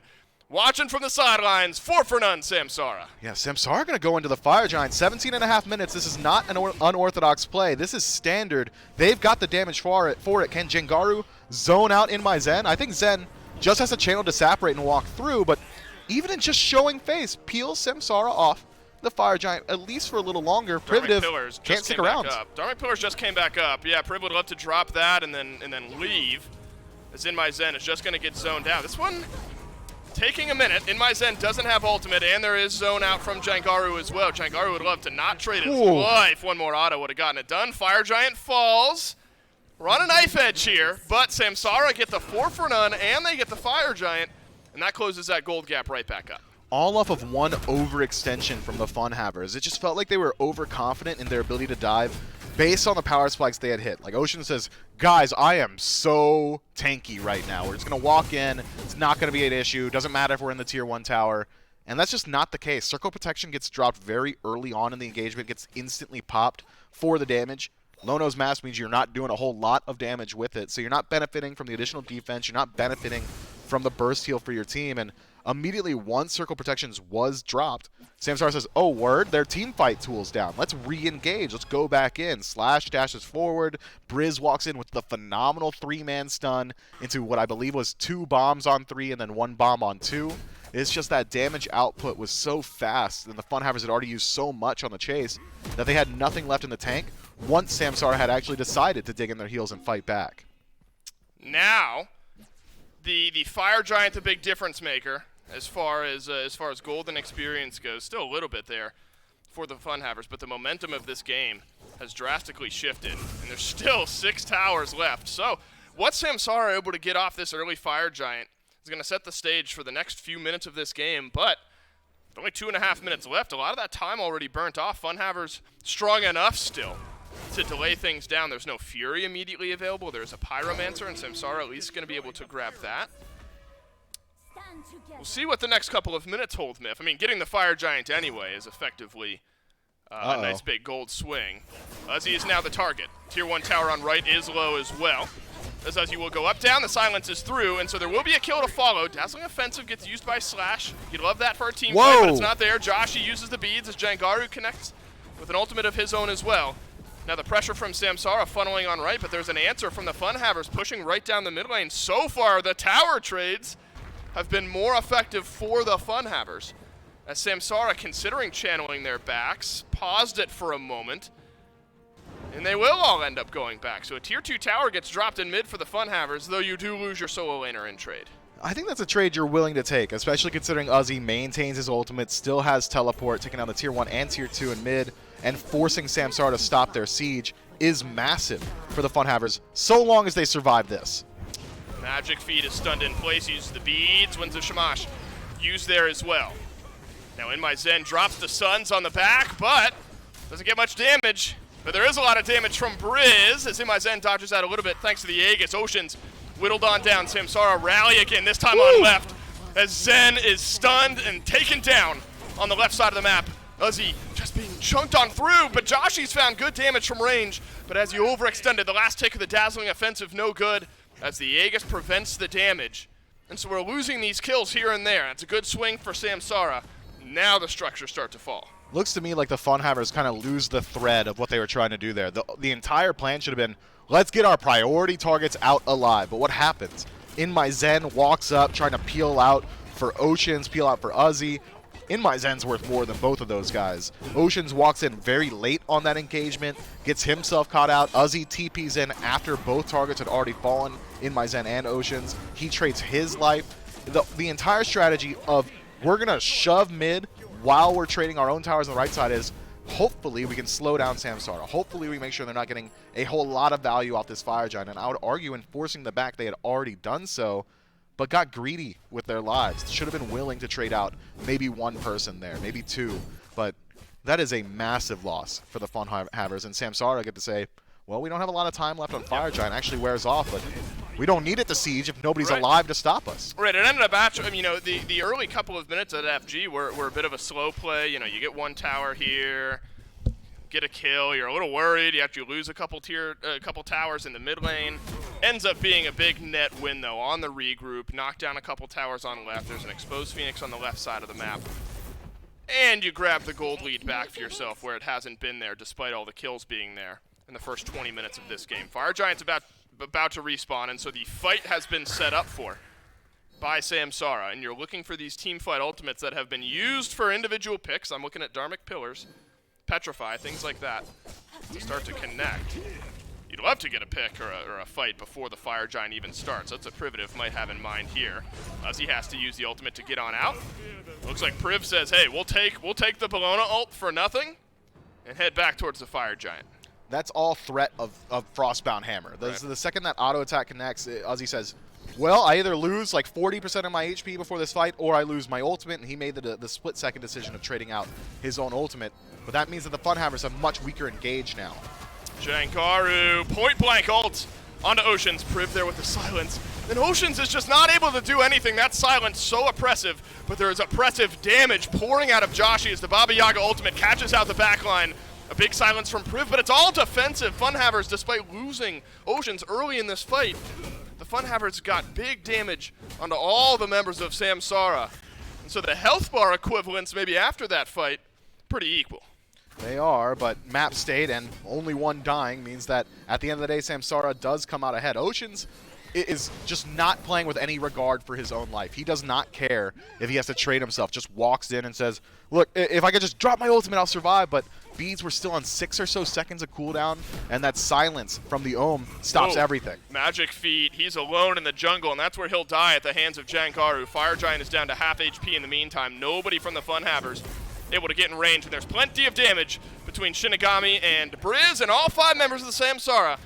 [SPEAKER 1] watching from the sidelines. 4 for none, Samsara.
[SPEAKER 2] Yeah, Samsara going to go into the Fire Giant. 17.5 minutes. This is not an unorthodox play. This is standard. They've got the damage for it. Can Jangaru zone out itemization? I think Zen just has a channel to separate and walk through, but even in just showing face, peels Samsara off the Fire Giant, at least for a little longer. Privative can't stick around.
[SPEAKER 1] Dharmic Pillars just came back up. Yeah, Priv would love to drop that and then leave. As itemization is just going to get zoned out. This one taking a minute. itemization doesn't have ultimate, and there is zone out from Jangaru as well. Jangaru would love to not trade his life. One more auto would have gotten it done. Fire Giant falls. We're on a knife edge here, but Samsara get the 4 for none, and they get the Fire Giant, and that closes that gold gap right back up.
[SPEAKER 2] All off of one overextension from the FUNHAVERS. It just felt like they were overconfident in their ability to dive based on the power spikes they had hit. Like Ocean says, guys, I am so tanky right now. We're just going to walk in. It's not going to be an issue. Doesn't matter if we're in the tier 1 tower. And that's just not the case. Circle protection gets dropped very early on in the engagement, gets instantly popped for the damage. Lono's Mask means you're not doing a whole lot of damage with it, so you're not benefiting from the additional defense. You're not benefiting from the burst heal for your team. And immediately once Circle Protections was dropped, Samsara says, oh, word, their team fight tool's down. Let's re-engage. Let's go back in. Slash dashes forward. Briz walks in with the phenomenal 3-man stun into what I believe was 2 bombs on 3 and then 1 bomb on 2. It's just that damage output was so fast, and the FUNHAVERS had already used so much on the chase that they had nothing left in the tank once Samsara had actually decided to dig in their heels and fight back.
[SPEAKER 1] Now, the Fire Giant, the big difference maker, as far as golden experience goes, still a little bit there for the FUNHAVERS, but the momentum of this game has drastically shifted, and there's still 6 towers left. So, what Samsara are able to get off this early Fire Giant is going to set the stage for the next few minutes of this game, but with only 2.5 minutes left. A lot of that time already burnt off. FUNHAVERS strong enough still to delay things down. There's no Fury immediately available. There's a Pyromancer, and Samsara at least going to be able to grab that. We'll see what the next couple of minutes hold, Myth. I mean, getting the Fire Giant anyway is effectively a nice big gold swing. Uzi is now the target. Tier 1 tower on right is low as well. As Uzi will go up, down, the silence is through, and so there will be a kill to follow. Dazzling Offensive gets used by Slash. You'd love that for a team fight, but it's not there. Joshi uses the beads as Jangaru connects with an ultimate of his own as well. Now the pressure from Samsara funneling on right, but there's an answer from the FUNHAVERS pushing right down the mid lane. So far, the tower trades have been more effective for the FUNHAVERS, as Samsara, considering channeling their backs, paused it for a moment, and they will all end up going back. So a tier 2 tower gets dropped in mid for the FUNHAVERS, though you do lose your solo laner in trade.
[SPEAKER 2] I think that's a trade you're willing to take, especially considering Uzi maintains his ultimate, still has teleport, taking down the tier 1 and tier 2 in mid, and forcing Samsara to stop their siege is massive for the FUNHAVERS, so long as they survive this.
[SPEAKER 1] Magic Feet is stunned in place, uses the beads, Winds of Shamash used there as well. Now itemization drops the Suns on the back, but doesn't get much damage. But there is a lot of damage from Briz, as itemization dodges out a little bit thanks to the Aegis. Oceans whittled on down. Samsara rally again, this time on left, as Zen is stunned and taken down on the left side of the map. Uzi just being chunked on through, but Joshi's found good damage from range. But as he overextended, the last tick of the Dazzling Offensive, no good, as the Aegis prevents the damage. And so we're losing these kills here and there. It's a good swing for Samsara. Now the structures start to fall.
[SPEAKER 2] Looks to me like the FUNHAVERS kind of lose the thread of what they were trying to do there. The entire plan should have been, let's get our priority targets out alive. But what happens? itemization walks up, trying to peel out for Oceans, peel out for Uzi. In My Zen's worth more than both of those guys. Oceans walks in very late on that engagement, gets himself caught out. Uzi TP's in after both targets had already fallen, In My Zen and Oceans. He trades his life. The entire strategy of we're going to shove mid while we're trading our own towers on the right side is hopefully we can slow down SAMSARA. Hopefully we make sure they're not getting a whole lot of value off this Fire Giant. And I would argue in forcing the back they had already done so, but got greedy with their lives. Should have been willing to trade out maybe one person there, maybe two. But that is a massive loss for the FUNHAVERS. And SAMSARA get to say, well, we don't have a lot of time left on Fire Giant. Actually wears off, but we don't need it to siege if nobody's alive to stop us.
[SPEAKER 1] Right, it ended up actually, I mean, you know, the early couple of minutes at FG were a bit of a slow play. You know, you get one tower here, get a kill, you're a little worried, you have to lose a couple towers in the mid lane. Ends up being a big net win though on the regroup, knock down a couple towers on left, there's an exposed Phoenix on the left side of the map. And you grab the gold lead back for yourself where it hasn't been there despite all the kills being there in the first 20 minutes of this game. Fire Giant's about to respawn, and so the fight has been set up for by SAMSARA, and you're looking for these team fight ultimates that have been used for individual picks. I'm looking at Dharmic Pillars, Petrify, things like that, to start to connect. You'd love to get a pick or a fight before the Fire Giant even starts. That's what Privative might have in mind here, as he has to use the ultimate to get on out. Looks like Priv says, hey, we'll take the Bellona ult for nothing, and head back towards the Fire Giant.
[SPEAKER 2] That's all threat of Frostbound Hammer. The second that auto attack connects, Uzi says, well, I either lose like 40% of my HP before this fight, or I lose my ultimate, and he made the split-second decision of trading out his own ultimate. But that means that the FUNHAVERS have much weaker engage now.
[SPEAKER 1] Jankaru, point-blank ult onto Oceans. Priv there with the silence. And Oceans is just not able to do anything. That silence so oppressive, but there is oppressive damage pouring out of Joshi as the Baba Yaga ultimate catches out the backline. A big silence from Priv, but it's all defensive. FUNHAVERS, despite losing Oceans early in this fight, the FUNHAVERS got big damage onto all the members of SAMSARA. And so the health bar equivalents maybe after that fight, pretty equal.
[SPEAKER 2] They are, but map state and only one dying means that at the end of the day, SAMSARA does come out ahead. Oceans is just not playing with any regard for his own life. He does not care if he has to trade himself. Just walks in and says, look, if I could just drop my ultimate, I'll survive. But beads were still on 6 or so seconds of cooldown, and that silence from the Ohm stops everything.
[SPEAKER 1] Magic feet. He's alone in the jungle, and that's where he'll die at the hands of Jankaru. Fire Giant is down to half HP in the meantime. Nobody from the FUNHAVERS able to get in range, and there's plenty of damage between Shinigami and Briz, and all 5 members of the SAMSARA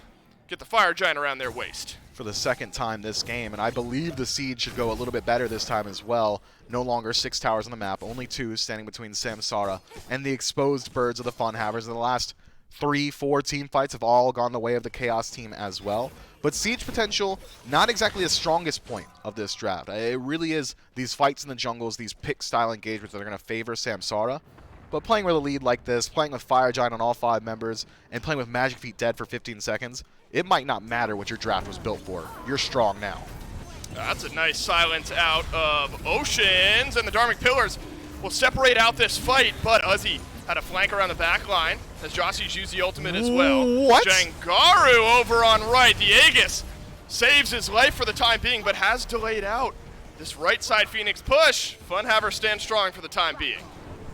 [SPEAKER 1] get the Fire Giant around their waist.
[SPEAKER 2] For the second time this game, and I believe the siege should go a little bit better this time as well. No longer 6 towers on the map, only 2 standing between SAMSARA and the exposed birds of the FUNHAVERS. The last 3-4 team fights have all gone the way of the Chaos team as well. But siege potential, not exactly the strongest point of this draft. It really is these fights in the jungles, these pick-style engagements that are going to favor SAMSARA. But playing with a lead like this, playing with Fire Giant on all 5 members, and playing with Magic Feet dead for 15 seconds, it might not matter what your draft was built for. You're strong now.
[SPEAKER 1] That's a nice silence out of Oceans, and the Dharmic Pillars will separate out this fight, but Uzi had a flank around the back line as Jossi's used the ultimate as well.
[SPEAKER 2] What?
[SPEAKER 1] Jankaru over on right. The Aegis saves his life for the time being, but has delayed out this right side Phoenix push. FUNHAVERS stand strong for the time being.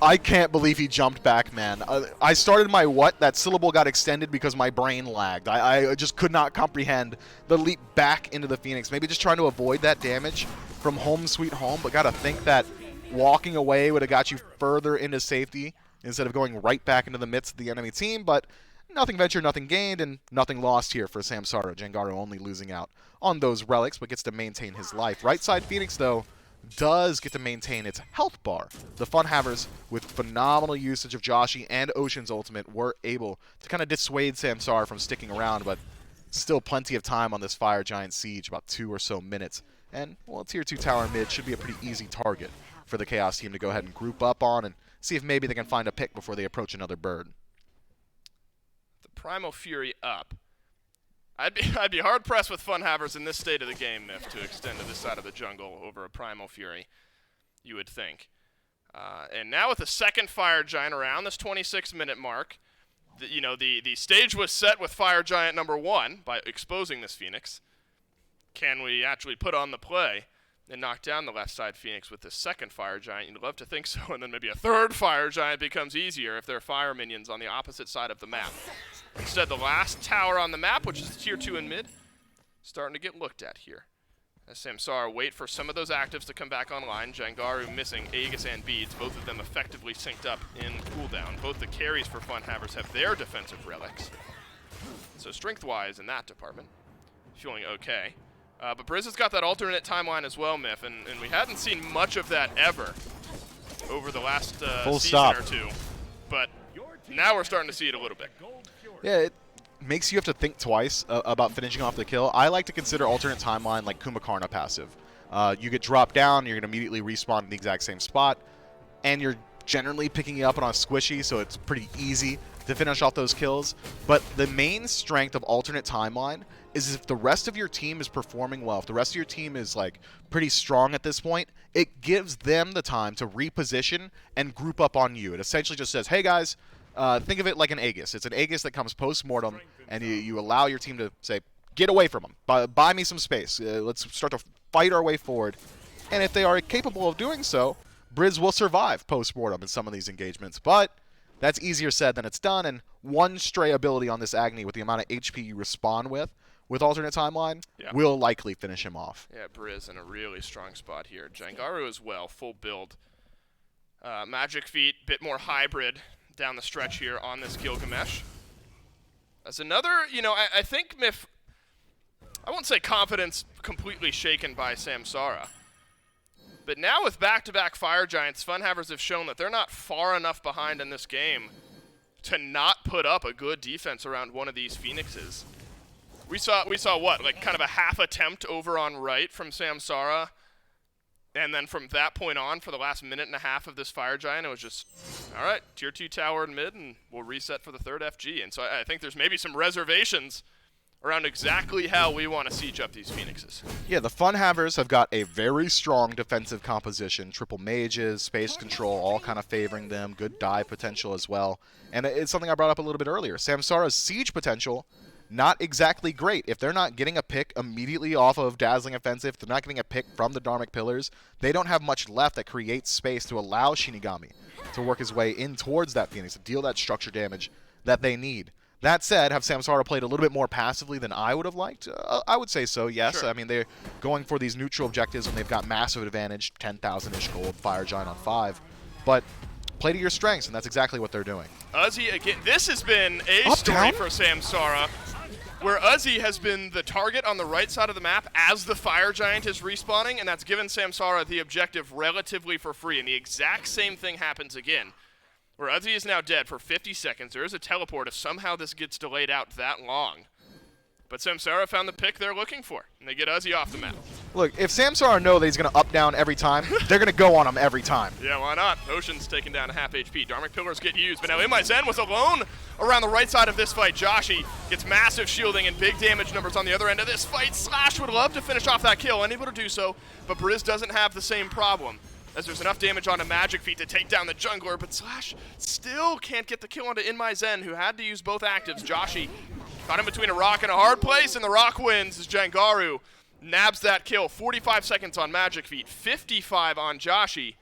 [SPEAKER 2] I can't believe he jumped back, man. I started my what? That syllable got extended because my brain lagged. I just could not comprehend the leap back into the Phoenix. Maybe just trying to avoid that damage from home sweet home, but gotta think that walking away would have got you further into safety instead of going right back into the midst of the enemy team. But nothing ventured, nothing gained, and nothing lost here for SAMSARA. Jankaru only losing out on those relics, but gets to maintain his life. Right side Phoenix, though, does get to maintain its health bar. The FUNHAVERS, with phenomenal usage of Joshi and Ocean's ultimate, were able to kind of dissuade SAMSARA from sticking around, but still plenty of time on this Fire Giant siege, about 2 or so minutes. And, well, tier 2 tower mid should be a pretty easy target for the Chaos team to go ahead and group up on and see if maybe they can find a pick before they approach another bird.
[SPEAKER 1] The Primal Fury up. I'd be hard pressed with FUNHAVERS in this state of the game, Nif, to extend to this side of the jungle over a Primal Fury, you would think. And now with the second Fire Giant around this 26-minute mark, the stage was set with Fire Giant number 1 by exposing this Phoenix. Can we actually put on the play and knock down the left side Phoenix with the second Fire Giant. You'd love to think so, and then maybe a third Fire Giant becomes easier if there are fire minions on the opposite side of the map. Instead, the last tower on the map, which is tier 2 in mid, starting to get looked at here. As SAMSARA wait for some of those actives to come back online. Jangaru missing Aegis and Beads, both of them effectively synced up in cooldown. Both the carries for FUNHAVERS have their defensive relics. So strength-wise in that department, feeling okay. But Briz has got that alternate timeline as well, Myth, and we hadn't seen much of that ever over the last season or two. But now we're starting to see it a little bit.
[SPEAKER 2] Yeah, it makes you have to think twice about finishing off the kill. I like to consider alternate timeline like Kumakarna passive. You get dropped down, you're going to immediately respawn in the exact same spot, and you're generally picking it up on a squishy, so it's pretty easy to finish off those kills. But the main strength of alternate timeline is if the rest of your team is performing well, if the rest of your team is like pretty strong at this point, it gives them the time to reposition and group up on you. It essentially just says, hey guys, think of it like an Aegis. It's an Aegis that comes post-mortem, and you allow your team to say, get away from them, buy me some space, let's start to fight our way forward. And if they are capable of doing so, Briz will survive post-mortem in some of these engagements. But that's easier said than it's done, and one stray ability on this Agni with the amount of HP you respawn with alternate timeline, will likely finish him off.
[SPEAKER 1] Yeah, Briz in a really strong spot here. Jangaru as well, full build. Magic Feet, bit more hybrid down the stretch here on this Gilgamesh. As another, you know, I think Myth, I won't say confidence completely shaken by SAMSARA, but now with back-to-back Fire Giants, FUNHAVERS have shown that they're not far enough behind in this game to not put up a good defense around one of these Phoenixes. We saw what, like kind of a half attempt over on right from SAMSARA, and then from that point on, for the last minute and a half of this Fire Giant, it was just, all right, tier 2 tower in mid, and we'll reset for the third FG. And so I think there's maybe some reservations around exactly how we want to siege up these Phoenixes.
[SPEAKER 2] Yeah, the FUNHAVERS have got a very strong defensive composition. Triple mages, space control, all kind of favoring them. Good dive potential as well. And it's something I brought up a little bit earlier. SAMSARA's siege potential, not exactly great. If they're not getting a pick immediately off of Dazzling Offensive, if they're not getting a pick from the Dharmic Pillars, they don't have much left that creates space to allow Shinigami to work his way in towards that Phoenix, to deal that structure damage that they need. That said, have SAMSARA played a little bit more passively than I would have liked? I would say so, yes.
[SPEAKER 1] Sure.
[SPEAKER 2] I mean, they're going for these neutral objectives when they've got massive advantage, 10,000-ish gold, Fire Giant on 5. But play to your strengths, and that's exactly what they're doing.
[SPEAKER 1] Uzi, again, this has been a story for SAMSARA, where Uzi has been the target on the right side of the map as the Fire Giant is respawning, and that's given SAMSARA the objective relatively for free. And the exact same thing happens again, where Uzi is now dead for 50 seconds. There is a teleport if somehow this gets delayed out that long. But SAMSARA found the pick they're looking for, and they get Uzi off the map.
[SPEAKER 2] Look, if SAMSARA know that he's going to up down every time, they're going to go on him every time.
[SPEAKER 1] Yeah, why not? Ocean's taking down a half HP. Dharmic Pillars get used, but now itemization was alone around the right side of this fight. Joshi gets massive shielding and big damage numbers on the other end of this fight. Slash would love to finish off that kill, unable to do so, but Briz doesn't have the same problem, as there's enough damage on a Magic Feet to take down the jungler, but Slash still can't get the kill onto itemization, who had to use both actives. Joshi caught him between a rock and a hard place, and the rock wins as Jangaru nabs that kill. 45 seconds on Magic Feet, 55 on Joshi.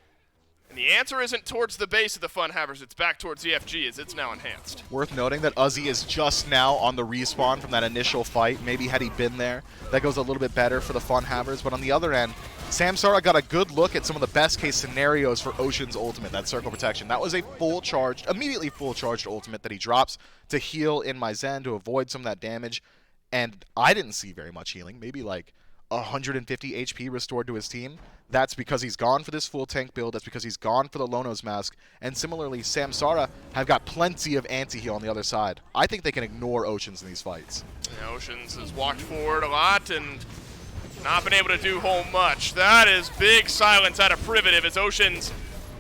[SPEAKER 1] And the answer isn't towards the base of the FUNHAVERS, it's back towards the FG as it's now enhanced.
[SPEAKER 2] Worth noting that Uzi is just now on the respawn from that initial fight. Maybe had he been there, that goes a little bit better for the FUNHAVERS. But on the other end, SAMSARA got a good look at some of the best case scenarios for Ocean's ultimate, that circle protection. That was a full charged, immediately full charged ultimate that he drops to heal in itemization to avoid some of that damage. And I didn't see very much healing, maybe like 150 HP restored to his team. That's because he's gone for this full tank build. That's because he's gone for the Lono's Mask. And similarly, SAMSARA have got plenty of anti-heal on the other side. I think they can ignore Oceans in these fights.
[SPEAKER 1] Yeah, Oceans has walked forward a lot and not been able to do whole much. That is big silence out of Privative as Oceans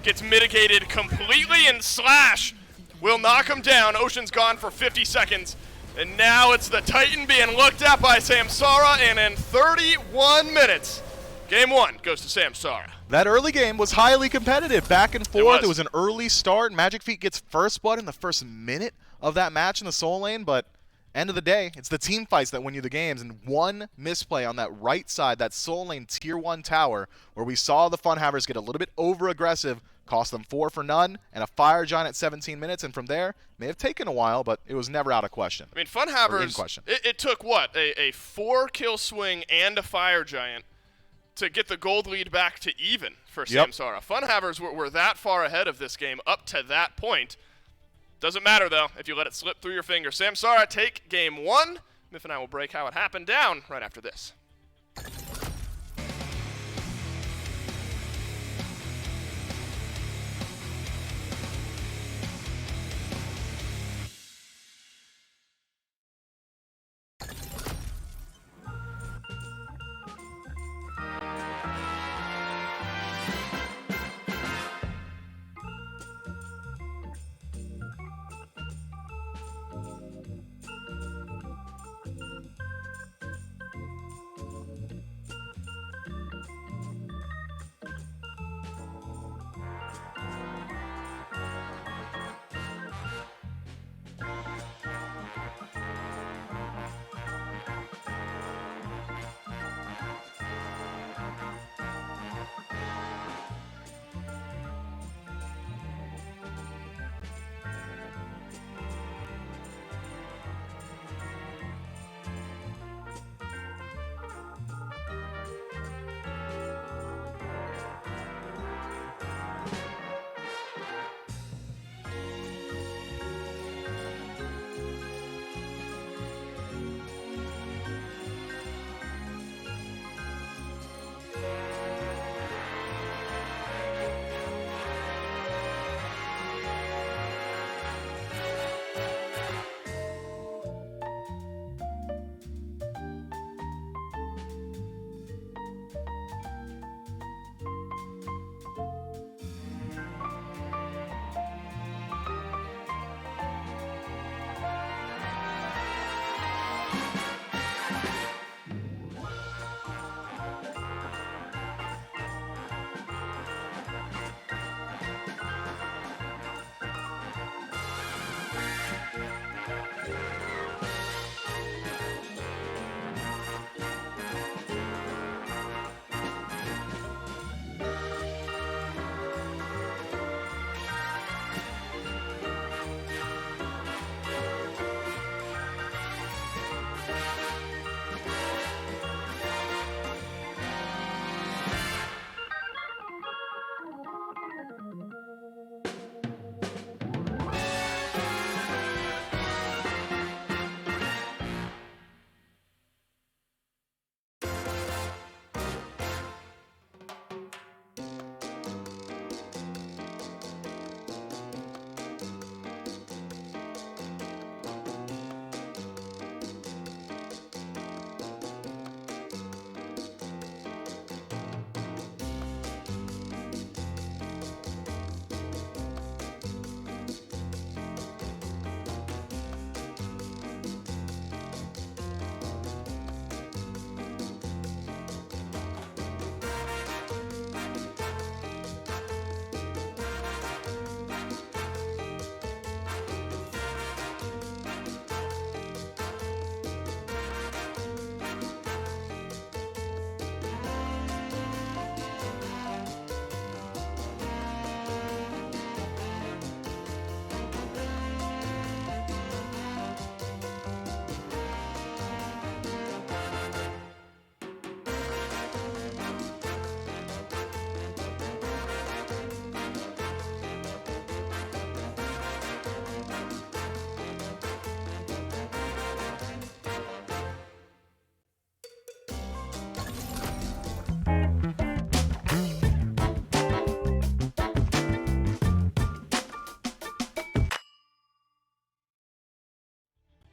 [SPEAKER 1] gets mitigated completely, and Slash will knock him down. Ocean's gone for 50 seconds. And now it's the Titan being looked at by SAMSARA, and in 31 minutes, Game 1 goes to SAMSARA.
[SPEAKER 2] That early game was highly competitive, back and forth. It was an early start. Magic Feet gets first blood in the first minute of that match in the soul lane, but end of the day, it's the team fights that win you the games, and one misplay on that right side, that Soul Lane Tier 1 tower, where we saw the FUNHAVERS get a little bit over-aggressive, cost them 4 for none, and a Fire Giant at 17 minutes, and from there, may have taken a while, but it was never out of question.
[SPEAKER 1] I mean, FUNHAVERS, it took what? A 4-kill swing and a Fire Giant to get the gold lead back to even for SAMSARA. FUNHAVERS were that far ahead of this game up to that point. Doesn't matter, though, if you let it slip through your fingers. SAMSARA take game 1. Miff and I will break how it happened down right after this.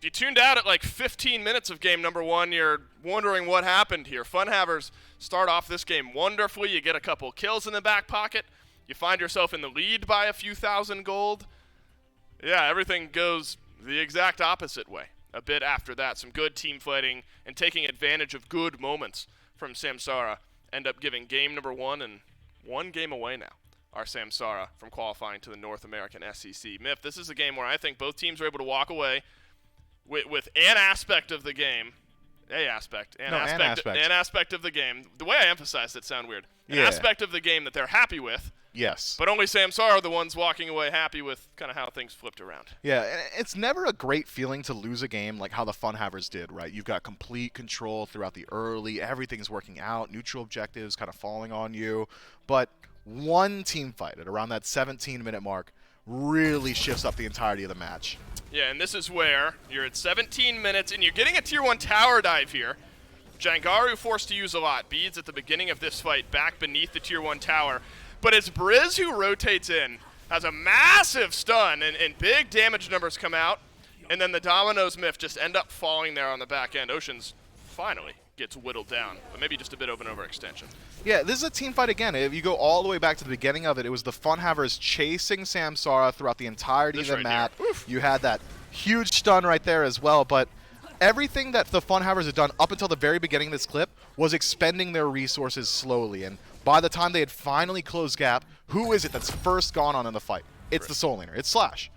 [SPEAKER 1] If you tuned out at like 15 minutes of game number 1, you're wondering what happened here. FUNHAVERS start off this game wonderfully. You get a couple kills in the back pocket. You find yourself in the lead by a few thousand gold. Yeah, everything goes the exact opposite way. A bit after that, some good team fighting and taking advantage of good moments from SAMSARA end up giving game number 1 and 1 game away now. Our SAMSARA from qualifying to the North American SEC. Miff, this is a game where I think both teams are able to walk away with an aspect of the game. An aspect of the game. The way I emphasized it sound weird. An aspect of the game that they're happy with.
[SPEAKER 2] Yes.
[SPEAKER 1] But only SAMSARA are the ones walking away happy with kind of how things flipped around.
[SPEAKER 2] Yeah, and it's never a great feeling to lose a game like how the FUNHAVERS did, right? You've got complete control throughout the early, everything's working out, neutral objectives kind of falling on you. But one team fight at around that 17-minute mark really shifts up the entirety of the match.
[SPEAKER 1] Yeah, and this is where you're at 17 minutes and you're getting a tier 1 tower dive here. Jangaru forced to use a lot. Beads at the beginning of this fight back beneath the tier 1 tower. But it's Briz who rotates in, has a massive stun, and big damage numbers come out. And then the Dominoes Myth just end up falling there on the back end. Oceans finally gets whittled down, but maybe just a bit of an overextension.
[SPEAKER 2] Yeah, this is a team fight again. If you go all the way back to the beginning of it, it was the FUNHAVERS chasing SAMSARA throughout the entirety of the map. You had that huge stun right there as well, but everything that the FUNHAVERS had done up until the very beginning of this clip was expending their resources slowly, and by the time they had finally closed gap, who is it that's first gone on in the fight? It's the Soul Laner. It's Slash.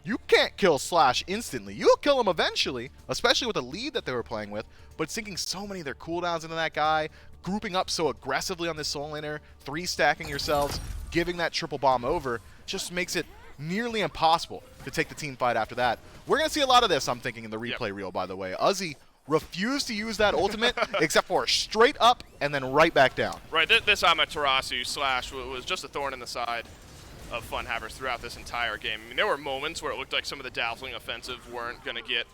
[SPEAKER 2] You can't kill Slash instantly. You'll kill him eventually, especially with the lead that they were playing with, but sinking so many of their cooldowns into that guy, grouping up so aggressively on this Soul Laner, 3-stacking yourselves, giving that triple bomb over, just makes it nearly impossible to take the team fight after that. We're going to see a lot of this, I'm thinking, in the replay reel, by the way. Uzi refused to use that ultimate except for straight up and then right back down.
[SPEAKER 1] Right, this Amaterasu Slash was just a thorn in the side of FUNHAVERS throughout this entire game. I mean, there were moments where it looked like some of the dazzling offensive weren't going to get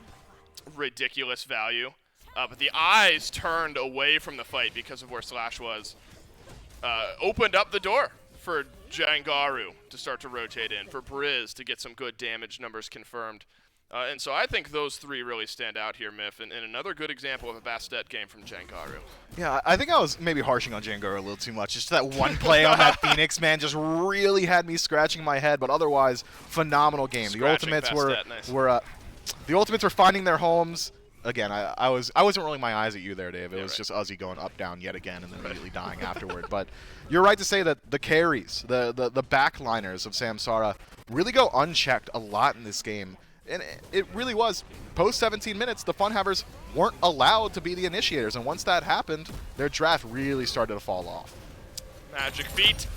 [SPEAKER 1] ridiculous value, but the eyes turned away from the fight because of where Slash was. Opened up the door for Jangaru to start to rotate in, for Briz to get some good damage numbers confirmed. And so I think those three really stand out here, Miff, and another good example of a Bastet game from Jangaru.
[SPEAKER 2] Yeah, I think I was maybe harshing on Jangaru a little too much. Just that one play on that Phoenix, man, just really had me scratching my head, but otherwise, phenomenal game. The ultimates the ultimates were finding their homes. Again, I wasn't rolling my eyes at you there, Dave. It was just Uzi going up, down yet again, and then immediately dying afterward. But you're right to say that the carries, the backliners of SAMSARA really go unchecked a lot in this game. And it really was, post 17 minutes, the FUNHAVERS weren't allowed to be the initiators. And once that happened, their draft really started to fall off.
[SPEAKER 1] Magic feet.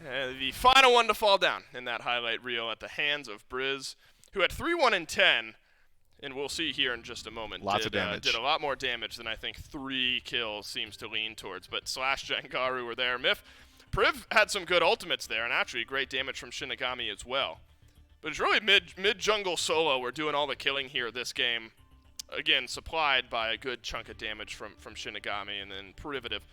[SPEAKER 1] The final one to fall down in that highlight reel at the hands of Briz, who had 3-1 and 10. And we'll see here in just a moment.
[SPEAKER 2] Lots of damage.
[SPEAKER 1] Did a lot more damage than I think 3 kills seems to lean towards. But Slash Jangaru were there. Miff, Priv had some good ultimates there, and actually great damage from Shinigami as well. But it's really mid-jungle solo. We're doing all the killing here this game. Again, supplied by a good chunk of damage from Shinigami, and then Privative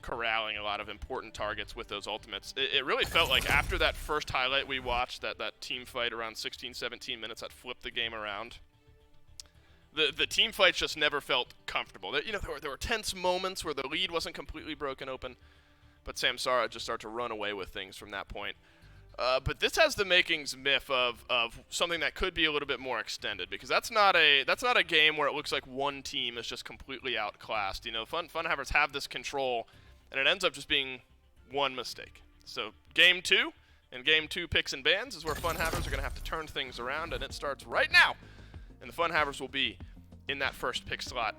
[SPEAKER 1] corralling a lot of important targets with those ultimates. It really felt like after that first highlight we watched, that team fight around 16, 17 minutes that flipped the game around, the team fights just never felt comfortable. There were tense moments where the lead wasn't completely broken open, but SAMSARA just started to run away with things from that point. But this has the makings, Miff, of something that could be a little bit more extended, because that's not a game where it looks like one team is just completely outclassed. You know, FUNHAVERS have this control, and it ends up just being one mistake. So game 2 and game 2 picks and bans is where FUNHAVERS are going to have to turn things around, and it starts right now. And the FUNHAVERS will be in that first pick slot.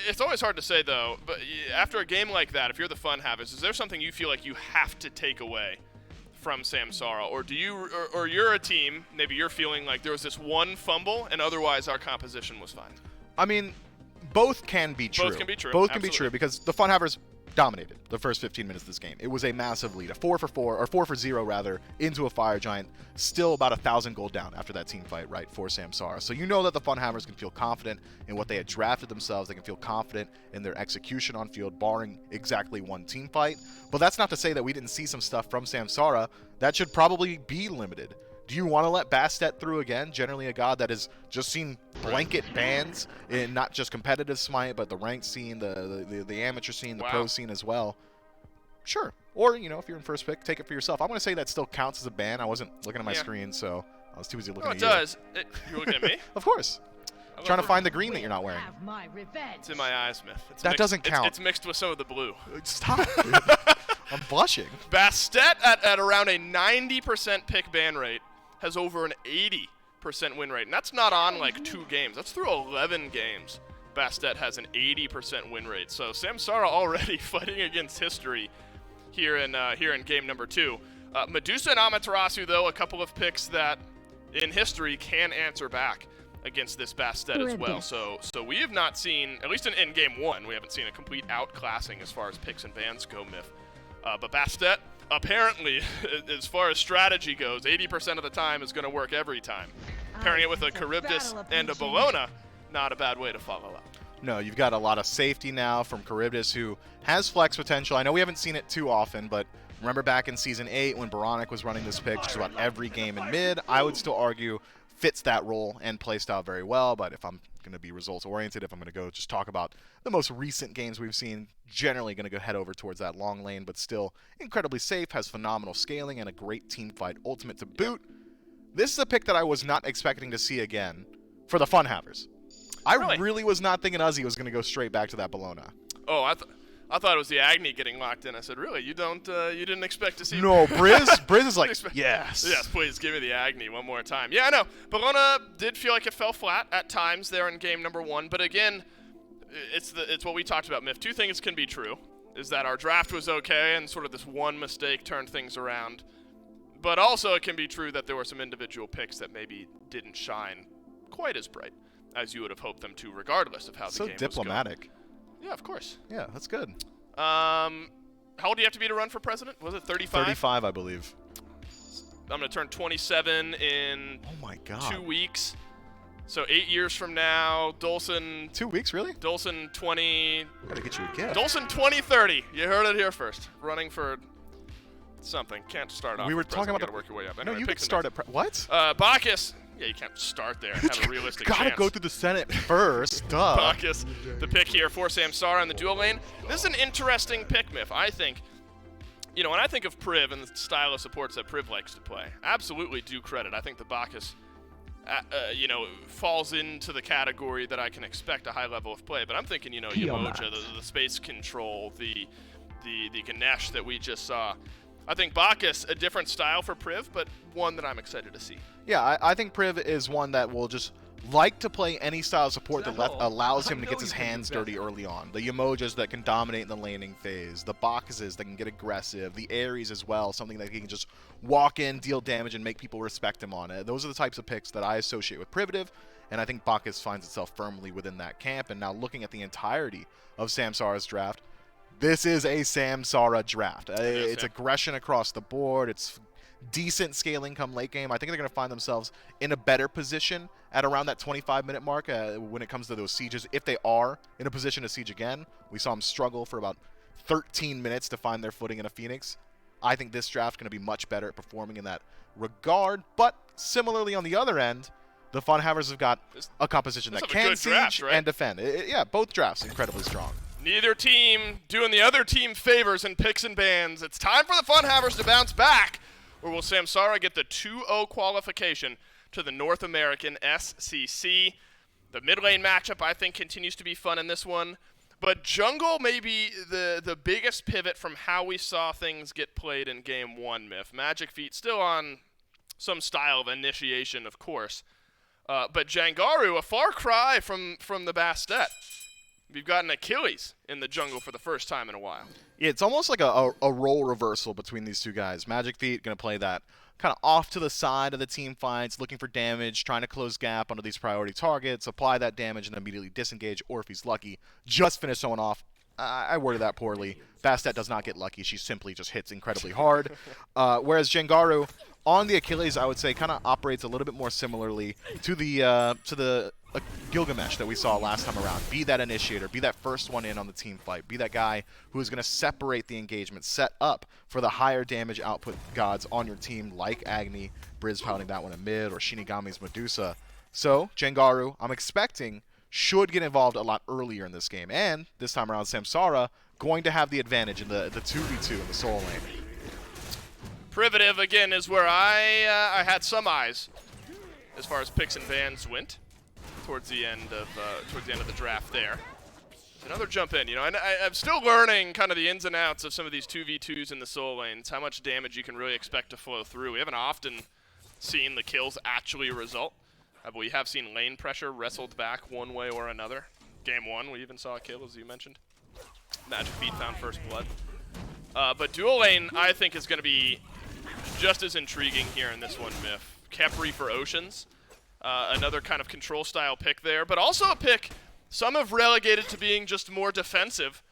[SPEAKER 1] It's always hard to say, though, but after a game like that, if you're the FUNHAVERS, is there something you feel like you have to take away from SAMSARA, or do you, or you're a team, maybe you're feeling like there was this one fumble and otherwise our composition was fine?
[SPEAKER 2] I mean, both can be true.
[SPEAKER 1] Both can be true.
[SPEAKER 2] Both can be true, because the FUNHAVERS dominated the first 15 minutes of this game. It was a massive lead, a 4-for-0 rather, into a Fire Giant, still about 1,000 gold down after that team fight, right, for SAMSARA. So you know that the FUNHAVERS can feel confident in what they had drafted themselves. They can feel confident in their execution on field, barring exactly one team fight. But that's not to say that we didn't see some stuff from SAMSARA that should probably be limited. Do you want to let Bastet through again? Generally a god that has just seen blanket bans in not just competitive Smite, but the ranked scene, the amateur scene, the pro scene as well. Sure. Or, you know, if you're in first pick, take it for yourself. I'm going to say that still counts as a ban. I wasn't looking at my screen, so I was too busy looking at you.
[SPEAKER 1] It does. You're looking at me?
[SPEAKER 2] Of course. Trying to find the green that you're not wearing.
[SPEAKER 1] It's in my eyes, Smith.
[SPEAKER 2] That doesn't count.
[SPEAKER 1] It's mixed with some of the blue.
[SPEAKER 2] Stop. I'm blushing.
[SPEAKER 1] Bastet at around a 90% pick ban rate has over an 80% win rate. And that's not on like 2 games. That's through 11 games. Bastet has an 80% win rate. So SAMSARA already fighting against history here in game number 2. Medusa and Amaterasu, though, a couple of picks that in history can answer back against this Bastet as well. So we have not seen, at least in game 1, we haven't seen a complete outclassing as far as picks and bans go, Myth. But Bastet, apparently, as far as strategy goes, 80% of the time is going to work every time. Pairing it with a Charybdis and a Bologna, not a bad way to follow up.
[SPEAKER 2] No, you've got a lot of safety now from Charybdis, who has flex potential. I know we haven't seen it too often, but remember back in Season 8 when Baronic was running this pick just about every game in mid, I would still argue fits that role and playstyle very well. But if I'm going to be results-oriented, if I'm going to go just talk about the most recent games we've seen, generally going to go head over towards that long lane, but still incredibly safe, has phenomenal scaling, and a great team fight ultimate to boot. This is a pick that I was not expecting to see again for the FUNHAVERS. I really was not thinking Uzi was going to go straight back to that Bologna.
[SPEAKER 1] Oh, I thought it was the Agni getting locked in. I said, really? You didn't expect to see?
[SPEAKER 2] No, Briz is like, yes.
[SPEAKER 1] Yes, please give me the Agni one more time. Yeah, I know. Bologna did feel like it fell flat at times there in game number 1, but again, it's what we talked about, Myth. 2 things can be true, is that our draft was okay and sort of this one mistake turned things around. But also it can be true that there were some individual picks that maybe didn't shine quite as bright as you would have hoped them to, regardless of how the game was going.
[SPEAKER 2] So diplomatic.
[SPEAKER 1] Yeah, of course.
[SPEAKER 2] Yeah, that's good.
[SPEAKER 1] How old do you have to be to run for president? Was it 35?
[SPEAKER 2] 35, I believe.
[SPEAKER 1] I'm going to turn 27 in 2 weeks. So 8 years from now, Dolson...
[SPEAKER 2] 2 weeks, really?
[SPEAKER 1] Dolson 20...
[SPEAKER 2] Gotta get you a gift.
[SPEAKER 1] Dolson 2030. You heard it here first. Running for something. Can't start off.
[SPEAKER 2] We were talking about
[SPEAKER 1] to work your way up.
[SPEAKER 2] Anyway, no, you
[SPEAKER 1] can
[SPEAKER 2] start at... What?
[SPEAKER 1] Bacchus... Yeah, you can't start there and have a realistic chance.
[SPEAKER 2] Gotta go through the Senate first, duh.
[SPEAKER 1] Bacchus, the pick here for SAMSARA in the dual lane. This is an interesting pick, Myth. I think, when I think of Priv and the style of supports that Priv likes to play, absolutely due credit. I think the Bacchus, falls into the category that I can expect a high level of play. But I'm thinking, Yamoja, the space control, the Ganesh that we just saw. I think Bacchus, a different style for Priv, but one that I'm excited to see.
[SPEAKER 2] Yeah, I think Priv is one that will just like to play any style of support that allows him to get his hands dirty early on. The Yamojas that can dominate in the laning phase, the Bacchuses that can get aggressive, the Ares as well, something that he can just walk in, deal damage, and make people respect him on it. Those are the types of picks that I associate with Privative, and I think Bacchus finds itself firmly within that camp. And now looking at the entirety of SAMSARA's draft, this is a SAMSARA draft. It's aggression across the board. It's decent scaling come late game. I think they're going to find themselves in a better position at around that 25-minute mark when it comes to those sieges. If they are in a position to siege again, we saw them struggle for about 13 minutes to find their footing in a Phoenix. I think this draft is going to be much better at performing in that regard. But similarly on the other end, the FUNHAVERS have got a composition that can siege draft, right? And defend. Yeah, both drafts incredibly strong.
[SPEAKER 1] Neither team doing the other team favors in picks and bans. It's time for the FUNHAVERS to bounce back, or will SAMSARA get the 2-0 qualification to the North American SCC? The mid lane matchup, I think, continues to be fun in this one. But jungle may be the biggest pivot from how we saw things get played in Game 1, Myth. Magic Feet still on some style of initiation, of course. But Jangaru, a far cry from the Bastet. We've got an Achilles in the jungle for the first time in a while.
[SPEAKER 2] Yeah, it's almost like a role reversal between these two guys. Magic Feet going to play that kind of off to the side of the team fights, looking for damage, trying to close gap onto these priority targets, apply that damage, and immediately disengage, or if he's lucky, just finish someone off. I worded that poorly. Bastet does not get lucky. She simply just hits incredibly hard. Whereas Jangaru, on the Achilles, I would say, kind of operates a little bit more similarly to the Gilgamesh that we saw last time around. Be that initiator, be that first one in on the team fight, be that guy who is going to separate the engagement, set up for the higher damage output gods on your team, like Agni, Briz pounding that one in mid, or Shinigami's Medusa. So, Jangaru, I'm expecting, should get involved a lot earlier in this game. And this time around, SAMSARA going to have the advantage in the 2v2 in the soul lane.
[SPEAKER 1] Privative, again, is where I had some eyes as far as picks and bans went towards the end of the draft there. Another jump in, and I'm still learning kind of the ins and outs of some of these 2v2s in the soul lanes, how much damage you can really expect to flow through. We haven't often seen the kills actually result But we have seen lane pressure wrestled back one way or another. Game 1, we even saw a kill, as you mentioned. Magic Feet found first blood. But dual lane, I think, is going to be just as intriguing here in this one, Myth. Khepri for Oceans. Another kind of control style pick there, but also a pick some have relegated to being just more defensive.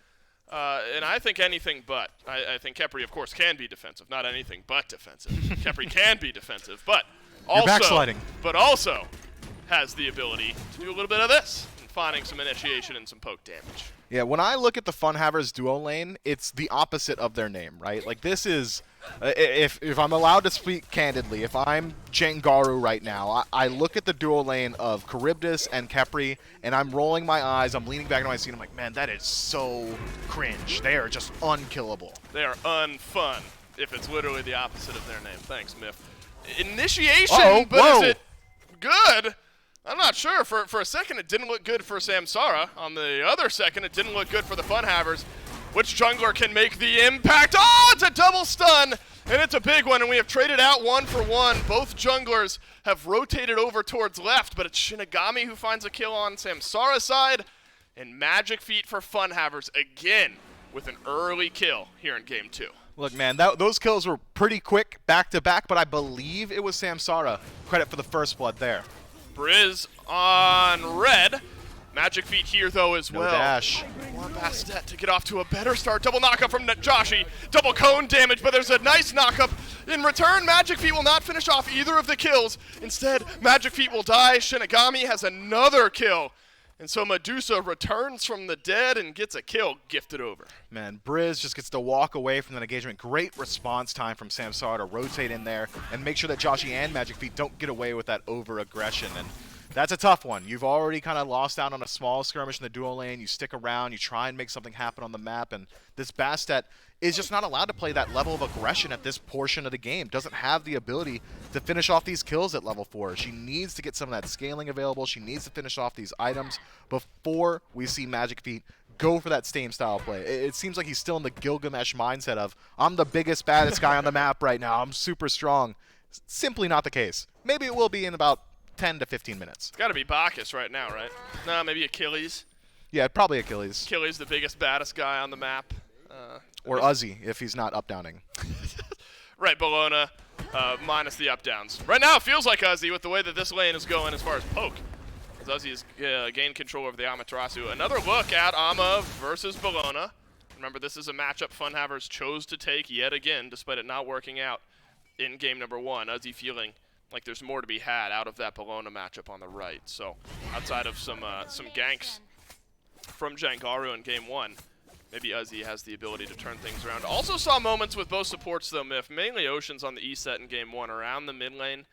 [SPEAKER 1] And I think anything but. I think Khepri, of course, can be defensive. Not anything but defensive. Khepri can be defensive, but
[SPEAKER 2] You're backsliding.
[SPEAKER 1] But also has the ability to do a little bit of this, and finding some initiation and some poke damage.
[SPEAKER 2] Yeah, when I look at the FUNHAVERS duo lane, it's the opposite of their name, right? Like, this is, if I'm allowed to speak candidly, if I'm Jangaru right now, I look at the duo lane of Charybdis and Khepri, and I'm rolling my eyes, I'm leaning back into my seat, I'm like, man, that is so cringe. They are just unkillable.
[SPEAKER 1] They are unfun, if it's literally the opposite of their name. Thanks, Myth. Initiation, but
[SPEAKER 2] whoa.
[SPEAKER 1] Is it good? I'm not sure. For a second, it didn't look good for SAMSARA. On the other second, it didn't look good for the FUNHAVERS. Which jungler can make the impact? Oh, it's a double stun, and it's a big one, and we have traded out 1 for 1. Both junglers have rotated over towards left, but it's Shinigami who finds a kill on SAMSARA's side, and Magic Feet for FUNHAVERS again with an early kill here in Game 2.
[SPEAKER 2] Look, man, those kills were pretty quick, back-to-back, but I believe it was SAMSARA. Credit for the first blood there.
[SPEAKER 1] Briz on red. Magic Feet here, though, as well.
[SPEAKER 2] No dash.
[SPEAKER 1] More Bastet to get off to a better start. Double knockup from Joshi. Double cone damage, but there's a nice knockup. In return, Magic Feet will not finish off either of the kills. Instead, Magic Feet will die. Shinigami has another kill. And so Medusa returns from the dead and gets a kill gifted over.
[SPEAKER 2] Man, Briz just gets to walk away from that engagement. Great response time from SAMSARA to rotate in there and make sure that Joshi and Magic Feet don't get away with that over-aggression. And that's a tough one. You've already kind of lost out on a small skirmish in the duo lane. You stick around, you try and make something happen on the map, and this Bastet is just not allowed to play that level of aggression at this portion of the game. Doesn't have the ability to finish off these kills at level 4. She needs to get some of that scaling available. She needs to finish off these items before we see Magic Feet go for that same style play. It seems like he's still in the Gilgamesh mindset of, I'm the biggest, baddest guy on the map right now. I'm super strong. Simply not the case. Maybe it will be in about 10 to 15 minutes.
[SPEAKER 1] It's got to be Bacchus right now, right? No, maybe Achilles.
[SPEAKER 2] Yeah, probably Achilles.
[SPEAKER 1] Achilles, the biggest, baddest guy on the map.
[SPEAKER 2] Or Uzi, if he's not up-downing.
[SPEAKER 1] Right, Bologna, minus the up-downs. Right now, it feels like Uzi with the way that this lane is going as far as poke. As Uzi has gained control over the Amaterasu. Another look at Ama versus Bologna. Remember, this is a matchup FUNHAVERS chose to take yet again, despite it not working out in game number 1. Uzi feeling like there's more to be had out of that Bologna matchup on the right. So, outside of some ganks from Jangaru in game 1, maybe Uzi has the ability to turn things around. Also saw moments with both supports, though, Myth. Mainly Oceans on the Eset in game 1 around the mid lane,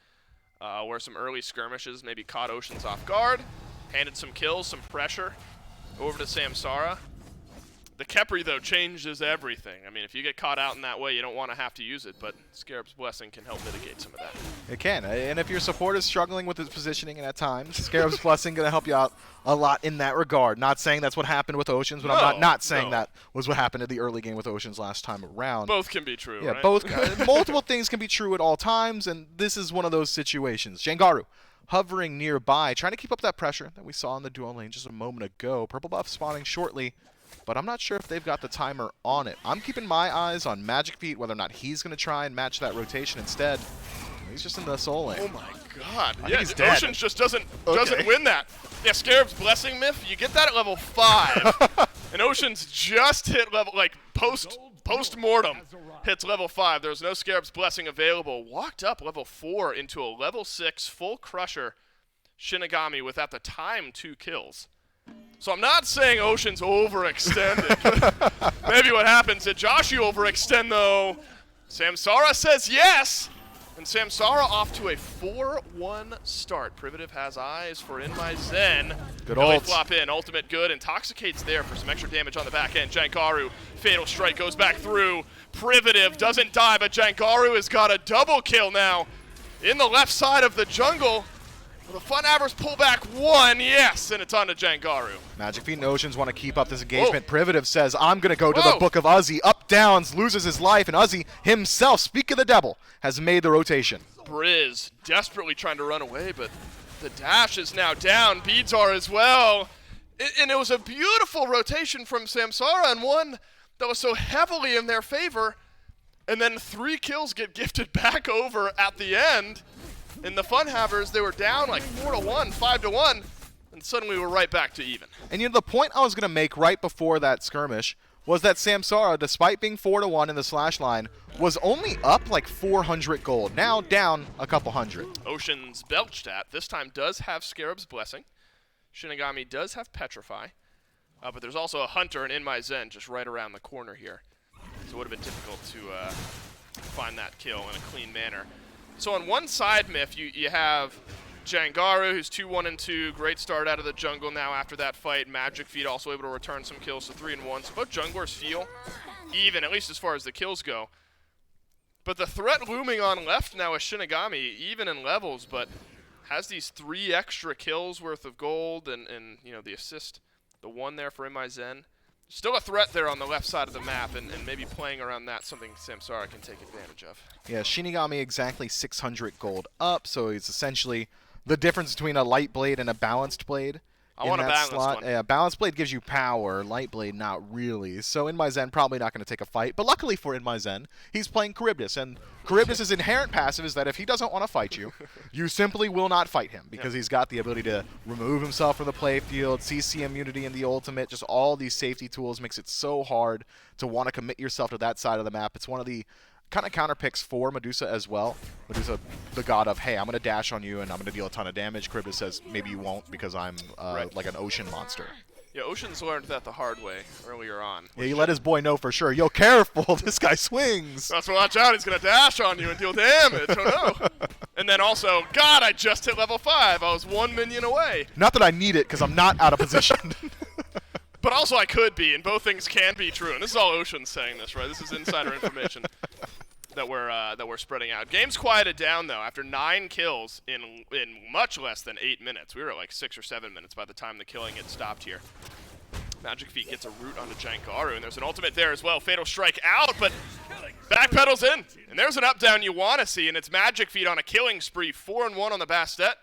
[SPEAKER 1] where some early skirmishes maybe caught Oceans off guard, handed some kills, some pressure over to SAMSARA. The Khepri, though, changes everything. I mean, if you get caught out in that way, you don't want to have to use it, but Scarab's Blessing can help mitigate some of that.
[SPEAKER 2] It can, and if your support is struggling with his positioning at times, Scarab's Blessing going to help you out a lot in that regard. Not saying that's what happened with Oceans, but I'm not saying that was what happened in the early game with Oceans last time around.
[SPEAKER 1] Both can be true,
[SPEAKER 2] yeah,
[SPEAKER 1] right?
[SPEAKER 2] Both. Multiple things can be true at all times, and this is one of those situations. Jangaru hovering nearby, trying to keep up that pressure that we saw in the duo lane just a moment ago. Purple buff spawning shortly, but I'm not sure if they've got the timer on it. I'm keeping my eyes on Magic Feet, whether or not he's going to try and match that rotation instead. He's just in the soul lane.
[SPEAKER 1] Oh my god.
[SPEAKER 2] I think he's dead.
[SPEAKER 1] Oceans just doesn't win that. Yeah, Scarab's Blessing, Myth, you get that at level 5. And Oceans just hit level, like, post-mortem hits level 5. There's no Scarab's Blessing available. Walked up level 4 into a level 6 full crusher Shinigami with, at the time, 2 kills. So I'm not saying Ocean's overextended. Maybe what happens is Joshi overextend, though. SAMSARA says yes. And SAMSARA off to a 4-1 start. Privative has eyes for In My Zen.
[SPEAKER 2] Good
[SPEAKER 1] Really
[SPEAKER 2] ult.
[SPEAKER 1] flop in. Ultimate good. Intoxicates there for some extra damage on the back end. Jangaru, Fatal Strike goes back through. Privative doesn't die, but Jangaru has got a double kill now in the left side of the jungle. The FUNHAVERS pull back 1, yes, and it's on to Jangaru.
[SPEAKER 2] Magic Feet and Oceans want to keep up this engagement. Privative says, I'm going to go to the Book of Uzi. Up downs, loses his life, and Uzi himself, speak of the devil, has made the rotation.
[SPEAKER 1] Briz desperately trying to run away, but The dash is now down. Beads are as well. And it was a beautiful rotation from SAMSARA, and one that was so heavily in their favor. And then 3 kills get gifted back over at the end. In the FUNHAVERS, they were down like 4-1, 5-1, and suddenly we're right back to even.
[SPEAKER 2] And the point I was going to make right before that skirmish was that SAMSARA, despite being 4-1 in the slash line, was only up like 400 gold. Now down a couple hundred.
[SPEAKER 1] Ocean's Belchstat this time does have Scarab's Blessing. Shinigami does have Petrify. But there's also a Hunter and In My Zen just right around the corner here. So it would have been difficult to find that kill in a clean manner. So on one side, Myth, you have Jangaru, who's 2-1-2. Great start out of the jungle now after that fight. Magic Feet also able to return some kills to 3-1. So both junglers feel even, at least as far as the kills go. But the threat looming on left now is Shinigami, even in levels, but has these 3 extra kills worth of gold and the assist, the 1 there for In My Zen. Still a threat there on the left side of the map, and maybe playing around that, something SAMSARA can take advantage of.
[SPEAKER 2] Yeah, Shinigami exactly 600 gold up, so it's essentially the difference between a light blade and a balanced blade.
[SPEAKER 1] I want a balanced one.
[SPEAKER 2] Yeah, balanced blade gives you power, light blade not really. So In My Zen probably not going to take a fight, but luckily for In My Zen, he's playing Charybdis, and Charybdis' inherent passive is that if he doesn't want to fight you, you simply will not fight him, because he's got the ability to remove himself from the playfield, CC immunity in the ultimate, just all these safety tools makes it so hard to want to commit yourself to that side of the map. It's one of the kind of counter picks for Medusa as well. Medusa, the god of, hey, I'm going to dash on you and I'm going to deal a ton of damage. Charybdis says, maybe you won't because I'm like an ocean monster.
[SPEAKER 1] Yeah, Ocean's learned that the hard way earlier on.
[SPEAKER 2] Yeah, he let his boy know for sure. Yo, careful, this guy swings.
[SPEAKER 1] That's watch out, he's going to dash on you and deal damage. Oh no. And then also, God, I just hit level 5. I was 1 minion away.
[SPEAKER 2] Not that I need it because I'm not out of position.
[SPEAKER 1] But also I could be, and both things can be true. And this is all Ocean saying this, right? This is insider information that we're spreading out. Game's quieted down though after 9 kills in much less than 8 minutes. We were at like 6 or 7 minutes by the time the killing had stopped here. Magic Feet gets a root onto Jangaru, and there's an ultimate there as well. Fatal Strike out, but backpedals in. And there's an up down you want to see, and it's Magic Feet on a killing spree, 4-1 on the Bastet.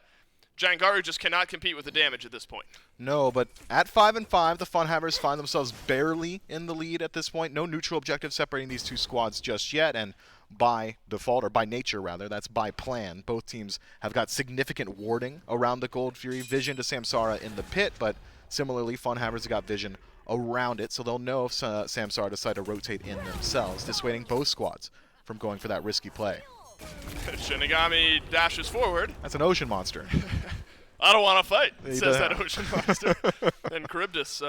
[SPEAKER 1] Jangaru just cannot compete with the damage at this point.
[SPEAKER 2] No, but at 5-5, the FUNHAVERS find themselves barely in the lead at this point. No neutral objective separating these two squads just yet, and by default, or by nature rather, that's by plan. Both teams have got significant warding around the Gold Fury. Vision to SAMSARA in the pit, but similarly, FUNHAVERS have got vision around it, so they'll know if SAMSARA decide to rotate in themselves, dissuading both squads from going for that risky play.
[SPEAKER 1] Shinigami dashes forward.
[SPEAKER 2] That's an ocean monster.
[SPEAKER 1] I don't want to fight, says that ocean monster. And Charybdis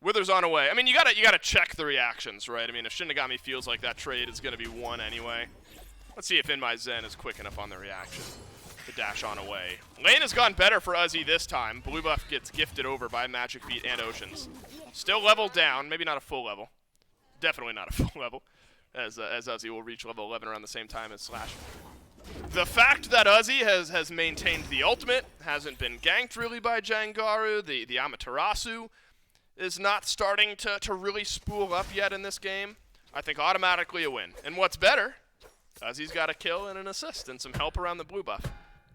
[SPEAKER 1] withers on away. I mean, you gotta check the reactions, right? I mean, if Shinigami feels like that trade is going to be won anyway. Let's see if In My Zen is quick enough on the reaction to dash on away. Lane has gone better for Uzi this time. Blue buff gets gifted over by Magic Feet and Oceans. Still level down, maybe not a full level. Definitely not a full level, as Uzi will reach level 11 around the same time as Slash. The fact that Uzi has maintained the ultimate, hasn't been ganked really by Jangaru, the Amaterasu is not starting to really spool up yet in this game, I think automatically a win. And what's better, Uzi's got a kill and an assist and some help around the blue buff.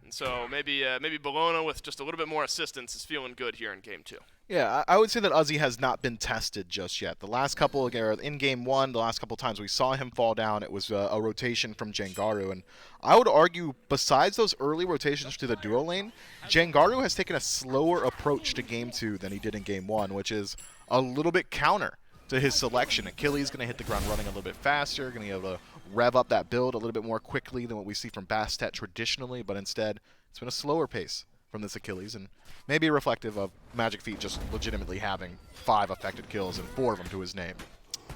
[SPEAKER 1] And so maybe Bologna with just a little bit more assistance is feeling good here in Game 2.
[SPEAKER 2] Yeah, I would say that Uzi has not been tested just yet. The last couple, in Game 1, the last couple times we saw him fall down, it was a rotation from Jangaru. And I would argue, besides those early rotations to the duo lane, Jangaru has taken a slower approach to Game 2 than he did in Game 1, which is a little bit counter to his selection. Achilles going to hit the ground running a little bit faster, going to be able to rev up that build a little bit more quickly than what we see from Bastet traditionally, but instead it's been a slower pace from this Achilles, and maybe reflective of Magic Feet just legitimately having 5 affected kills and 4 of them to his name.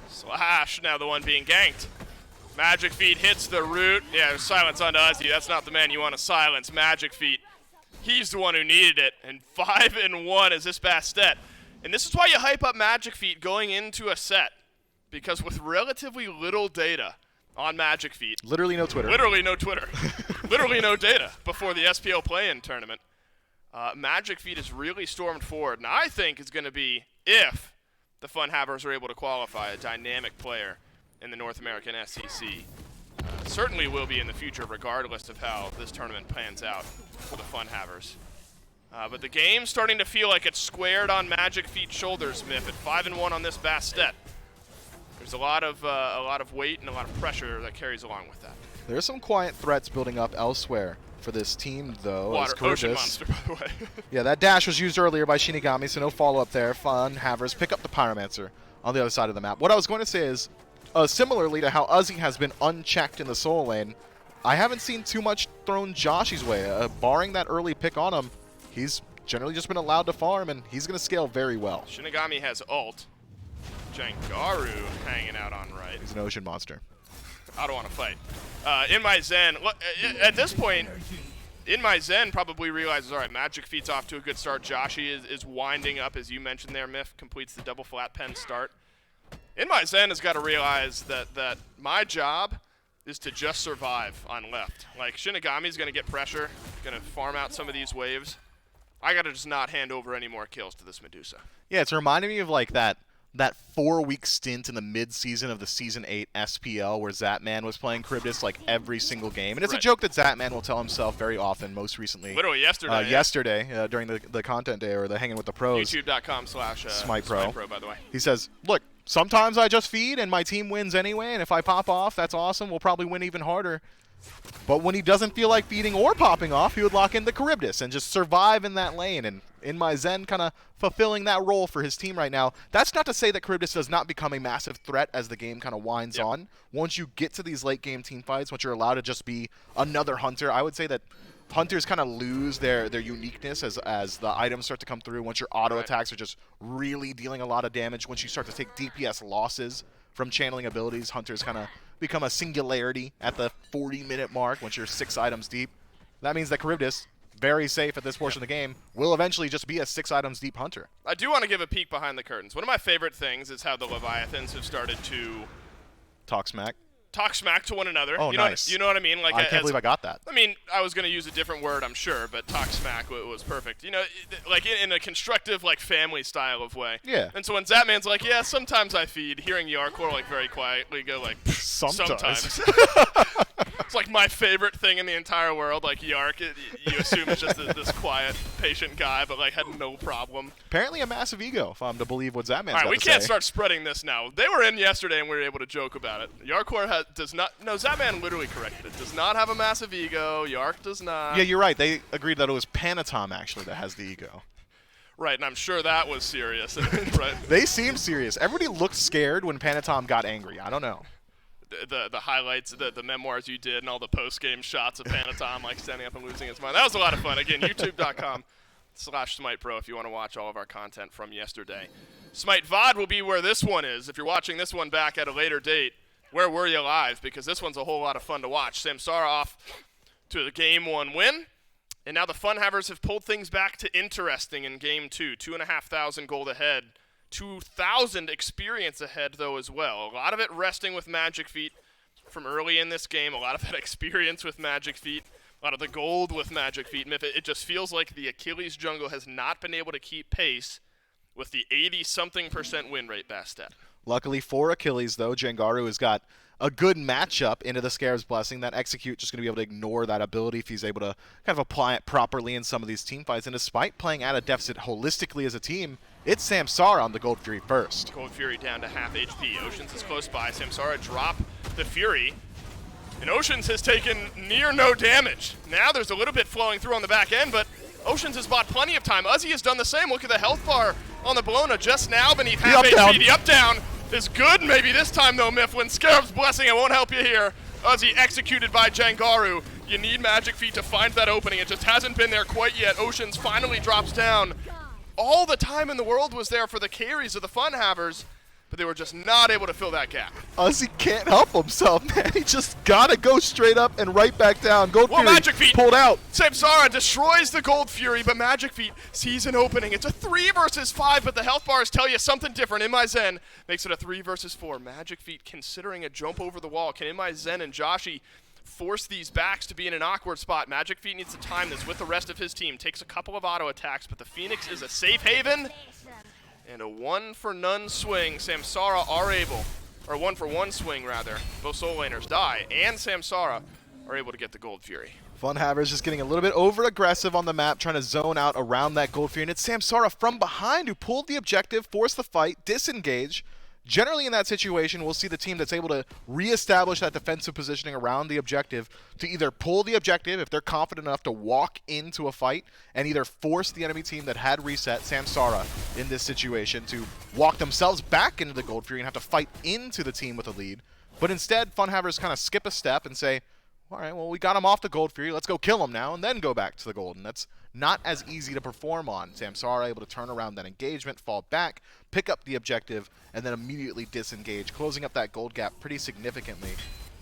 [SPEAKER 1] Slash, now the one being ganked. Magic Feet hits the root. Yeah, silence onto Uzi. That's not the man you want to silence. Magic Feet, he's the one who needed it, and 5-1 is this Bastet. And this is why you hype up Magic Feet going into a set, because with relatively little data on Magic Feet.
[SPEAKER 2] Literally no Twitter.
[SPEAKER 1] Literally no Twitter. Literally no data before the SPL play-in tournament. Magic Feet has really stormed forward, and I think is going to be, if the FUNHAVERS are able to qualify, a dynamic player in the North American SEC. certainly will be in the future, regardless of how this tournament pans out for the FUNHAVERS. But the game's starting to feel like it's squared on Magic Feet's shoulders, Myth, at 5-1 on this Bastet. There's a lot of weight and a lot of pressure that carries along with that.
[SPEAKER 2] There are some quiet threats building up elsewhere for this team, though.
[SPEAKER 1] Ocean Monster, by the way.
[SPEAKER 2] Yeah, that dash was used earlier by Shinigami, so no follow-up there. FUNHAVERS pick up the Pyromancer on the other side of the map. What I was going to say is, similarly to how Uzi has been unchecked in the solo lane, I haven't seen too much thrown Joshy's way. Barring that early pick on him, he's generally just been allowed to farm, and he's going to scale very well.
[SPEAKER 1] Shinigami has ult. Jangaru hanging out on right.
[SPEAKER 2] He's an ocean monster.
[SPEAKER 1] I don't want to fight. itemization, at this point, itemization probably realizes, all right, Magic Feet's off to a good start. Joshy is winding up, as you mentioned there, Myth, completes the double flat pen start. itemization has got to realize that my job is to just survive on left. Like, Shinigami's going to get pressure, going to farm out some of these waves. I got to just not hand over any more kills to this Medusa.
[SPEAKER 2] Yeah, it's reminding me of like that 4-week stint in the mid-season of the Season 8 SPL where Zatman was playing Charybdis like every single game. And it's a joke that Zatman will tell himself very often, most recently.
[SPEAKER 1] Literally yesterday.
[SPEAKER 2] Yesterday, during the content day or the Hanging with the Pros.
[SPEAKER 1] YouTube.com/Smite Pro, by the way.
[SPEAKER 2] He says, look, sometimes I just feed and my team wins anyway, and if I pop off, that's awesome. We'll probably win even harder. But when he doesn't feel like feeding or popping off, he would lock in the Charybdis and just survive in that lane. And itemization kind of fulfilling that role for his team right now. That's not to say that Charybdis does not become a massive threat as the game kind of winds on. Once you get to these late game team fights, once you're allowed to just be another hunter, I would say that hunters kind of lose their uniqueness as the items start to come through. Once your auto attacks are just really dealing a lot of damage, once you start to take DPS losses from channeling abilities, hunters kind of become a singularity at the 40-minute mark once you're 6 items deep. That means that Charybdis, very safe at this portion of the game, will eventually just be a 6 items deep hunter.
[SPEAKER 1] I do want to give a peek behind the curtains. One of my favorite things is how the Leviathans have started to
[SPEAKER 2] talk smack
[SPEAKER 1] to one another.
[SPEAKER 2] Oh, nice.
[SPEAKER 1] You know what I mean? Like,
[SPEAKER 2] I can't believe I got that.
[SPEAKER 1] I mean, I was going to use a different word, I'm sure, but talk smack was perfect. You know, like in a constructive, like family style of way.
[SPEAKER 2] Yeah.
[SPEAKER 1] And so when Zatman's like, yeah, sometimes I feed, hearing Yarkor like very quietly go like, sometimes. It's like my favorite thing in the entire world. Like Yark, you assume it's just this quiet, patient guy, but like had no problem.
[SPEAKER 2] Apparently a massive ego, if I'm to believe what Zatman's got to say.
[SPEAKER 1] All right, we can't start spreading this now. They were in yesterday and we were able to joke about it. Yarkor does not. No, Zatman literally corrected it. Does not have a massive ego. Yark does not.
[SPEAKER 2] Yeah, you're right. They agreed that it was Panatom actually that has the ego.
[SPEAKER 1] Right, and I'm sure that was serious. Right.
[SPEAKER 2] They seemed serious. Everybody looked scared when Panatom got angry. I don't know.
[SPEAKER 1] The highlights, the memoirs you did, and all the post-game shots of Panatom like standing up and losing his mind. That was a lot of fun. Again, youtube.com/Smite Pro if you want to watch all of our content from yesterday. Smite VOD will be where this one is. If you're watching this one back at a later date, where were you live? Because this one's a whole lot of fun to watch. SAMSARA off to the Game 1 win. And now the FUNHAVERS have pulled things back to interesting in Game 2. 2,500 gold ahead. 2,000 experience ahead, though, as well. A lot of it resting with Magic Feet from early in this game. A lot of that experience with Magic Feet. A lot of the gold with Magic Feet. And it just feels like the Achilles jungle has not been able to keep pace with the 80-something% win rate Bastet.
[SPEAKER 2] Luckily for Achilles, though, Jangaru has got a good matchup into the Scarab's Blessing. That Execute just going to be able to ignore that ability if he's able to kind of apply it properly in some of these team fights. And despite playing at a deficit holistically as a team, it's SAMSARA on the Gold Fury first.
[SPEAKER 1] Gold Fury down to half HP. Oceans is close by. SAMSARA drop the Fury. And Oceans has taken near no damage. Now there's a little bit flowing through on the back end, but Oceans has bought plenty of time. Uzi has done the same. Look at the health bar on the Bologna just now beneath half HP. The up-down is good maybe this time, though, Mifflin. Scarab's Blessing, it won't help you here. Uzi executed by Jangaru. You need Magic Feet to find that opening. It just hasn't been there quite yet. Oceans finally drops down. All the time in the world was there for the carries of the FUNHAVERS, but they were just not able to fill that gap.
[SPEAKER 2] Uzi can't help himself, man. He just gotta go straight up and right back down. Gold Fury
[SPEAKER 1] Magic Feet
[SPEAKER 2] pulled out.
[SPEAKER 1] SAMSARA destroys the Gold Fury, but Magic Feet sees an opening. It's a 3 versus 5, but the health bars tell you something different. itemization makes it a 3 versus 4. Magic Feet considering a jump over the wall. Can itemization and Joshy force these backs to be in an awkward spot? Magic Feet needs to time this with the rest of his team. Takes a couple of auto attacks, but the Phoenix is a safe haven. And a 1-for-none swing. SAMSARA are able or 1-for-1 swing rather. Both soul laners die, and SAMSARA are able to get the Gold Fury.
[SPEAKER 2] FUNHAVERS just getting a little bit over-aggressive on the map, trying to zone out around that Gold Fury. And it's SAMSARA from behind who pulled the objective, forced the fight, disengage. Generally in that situation, we'll see the team that's able to reestablish that defensive positioning around the objective to either pull the objective if they're confident enough to walk into a fight and either force the enemy team that had reset, SAMSARA in this situation, to walk themselves back into the Gold Fury and have to fight into the team with a lead. But instead, FUNHAVERS kind of skip a step and say, all right, well, we got him off the Gold Fury. Let's go kill him now and then go back to the Gold. And that's not as easy to perform on. SAMSARA able to turn around that engagement, fall back, pick up the objective, and then immediately disengage, closing up that gold gap pretty significantly.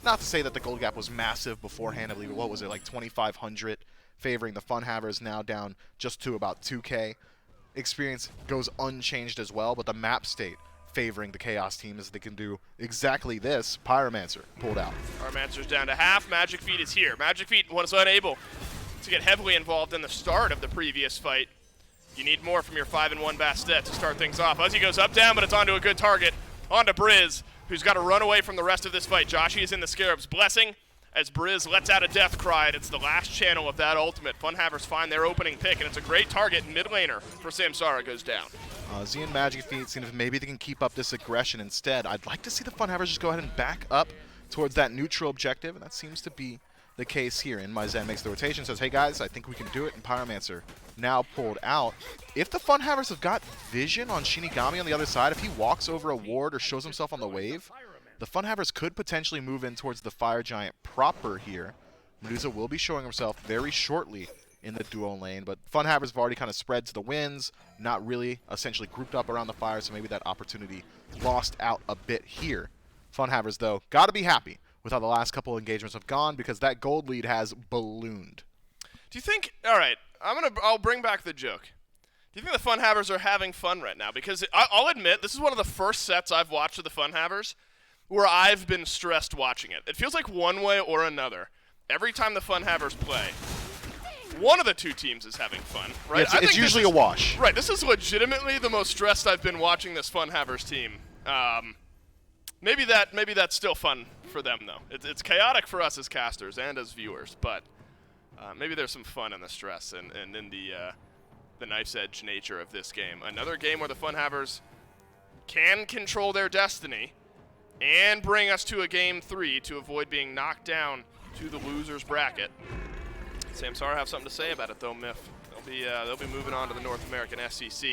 [SPEAKER 2] Not to say that the gold gap was massive beforehand. I believe, what was it, like 2,500, favoring the FUNHAVERS, now down just to about 2K. Experience goes unchanged as well, but the map state favoring the Chaos team as they can do exactly this. Pyromancer pulled out.
[SPEAKER 1] Pyromancer's down to half. Magic Feet is here. Magic Feet was unable to get heavily involved in the start of the previous fight. You need more from your 5-1 Bastet to start things off. Uzzy goes up, down, but it's onto a good target. Onto Briz, who's got to run away from the rest of this fight. Joshi is in the Scarab's blessing as Briz lets out a death cry, and it's the last channel of that ultimate. FUNHAVERS find their opening pick, and it's a great target. Mid laner for SAMSARA goes down.
[SPEAKER 2] Uzzy and Magic Feet seeing if maybe they can keep up this aggression instead. I'd like to see the FUNHAVERS just go ahead and back up towards that neutral objective, and that seems to be the case here. And itemization makes the rotation, says, hey guys, I think we can do it, and Pyromancer now pulled out. If the FUNHAVERS have got vision on Shinigami on the other side, if he walks over a ward or shows himself on the wave, the FUNHAVERS could potentially move in towards the Fire Giant proper here. Medusa will be showing himself very shortly in the duo lane, but FUNHAVERS have already kind of spread to the winds, not really essentially grouped up around the fire, so maybe that opportunity lost out a bit here. FUNHAVERS, though, got to be happy with how the last couple engagements have gone because that gold lead has ballooned.
[SPEAKER 1] Do you think, all right, I'll bring back the joke. Do you think the FUNHAVERS are having fun right now? Because I'll admit, this is one of the first sets I've watched of the FUNHAVERS where I've been stressed watching it. It feels like one way or another. Every time the FUNHAVERS play, one of the two teams is having fun, right?
[SPEAKER 2] Yeah, it's usually a wash.
[SPEAKER 1] Right, this is legitimately the most stressed I've been watching this FUNHAVERS team. Maybe that's still fun for them, though. It's chaotic for us as casters and as viewers, but maybe there's some fun in the stress and in the knife's edge nature of this game. Another game where the FUNHAVERS can control their destiny and bring us to a game 3 to avoid being knocked down to the loser's bracket. SAMSARA have something to say about it, though, Miff. They'll be moving on to the North American SEC.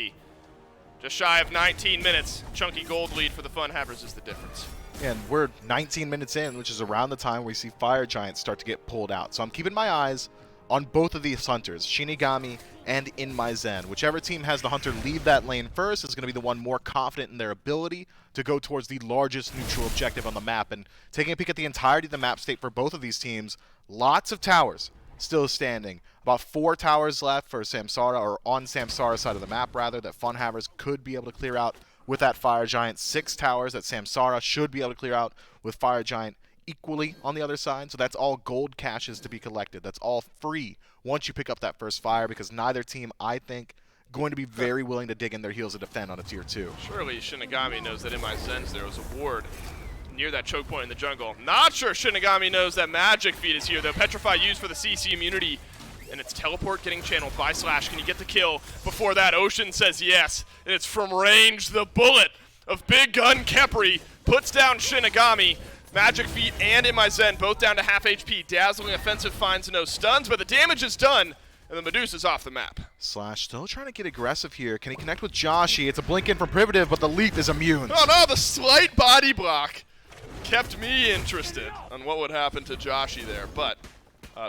[SPEAKER 1] Just shy of 19 minutes. Chunky gold lead for the FUNHAVERS is the difference.
[SPEAKER 2] And we're 19 minutes in, which is around the time we see Fire Giants start to get pulled out. So I'm keeping my eyes on both of these hunters, Shinigami and itemization. Whichever team has the hunter leave that lane first is going to be the one more confident in their ability to go towards the largest neutral objective on the map. And taking a peek at the entirety of the map state for both of these teams, lots of towers still standing. About 4 towers left for SAMSARA, or on SAMSARA's side of the map, rather, that FUNHAVERS could be able to clear out with that Fire Giant. 6 towers that SAMSARA should be able to clear out with Fire Giant equally on the other side. So that's all gold caches to be collected. That's all free once you pick up that first fire, because neither team, I think, going to be very willing to dig in their heels to defend on a tier 2.
[SPEAKER 1] Surely Shinigami knows that in my sense there was a ward near that choke point in the jungle. Not sure Shinigami knows that Magic Feet is here, though. Petrify used for the CC immunity, and it's teleport getting channeled by Slash. Can you get the kill? Before that, Ocean says yes, and it's from range. The bullet of Big Gun Kepri puts down Shinigami. Magic Feet and itemization both down to half HP. Dazzling offensive finds no stuns, but the damage is done, and the Medusa's off the map.
[SPEAKER 2] Slash still trying to get aggressive here. Can he connect with Joshi? It's a blink in from Primitive, but the Leap is immune.
[SPEAKER 1] Oh no, the slight body block kept me interested on what would happen to Joshi there, but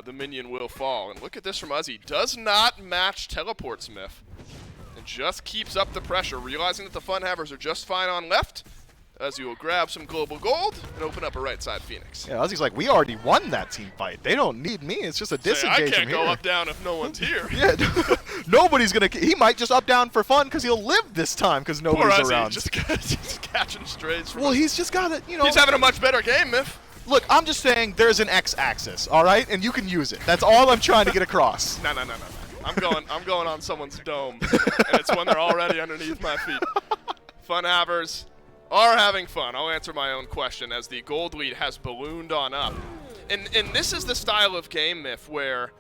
[SPEAKER 1] the minion will fall. And look at this from Uzzy. Does not match teleport Smith. And just keeps up the pressure, realizing that the FUNHAVERS are just fine on left. Uzzy will grab some global gold and open up a right side Phoenix.
[SPEAKER 2] Yeah, Uzzy's like, we already won that team fight. They don't need me. It's just a disengage.
[SPEAKER 1] I can't
[SPEAKER 2] go
[SPEAKER 1] up down if no one's here.
[SPEAKER 2] Yeah, nobody's gonna. He might just up down for fun because he'll live this time because nobody's
[SPEAKER 1] Poor Uzzy,
[SPEAKER 2] around.
[SPEAKER 1] just catching strays.
[SPEAKER 2] Well, he's just got it.
[SPEAKER 1] He's having a much better game, Miff.
[SPEAKER 2] Look, I'm just saying there's an X-axis, all right, and you can use it. That's all I'm trying to get across.
[SPEAKER 1] No. I'm going on someone's dome, and it's when they're already underneath my feet. FUNHAVERS are having fun. I'll answer my own question as the gold lead has ballooned on up. And this is the style of game, Myth, where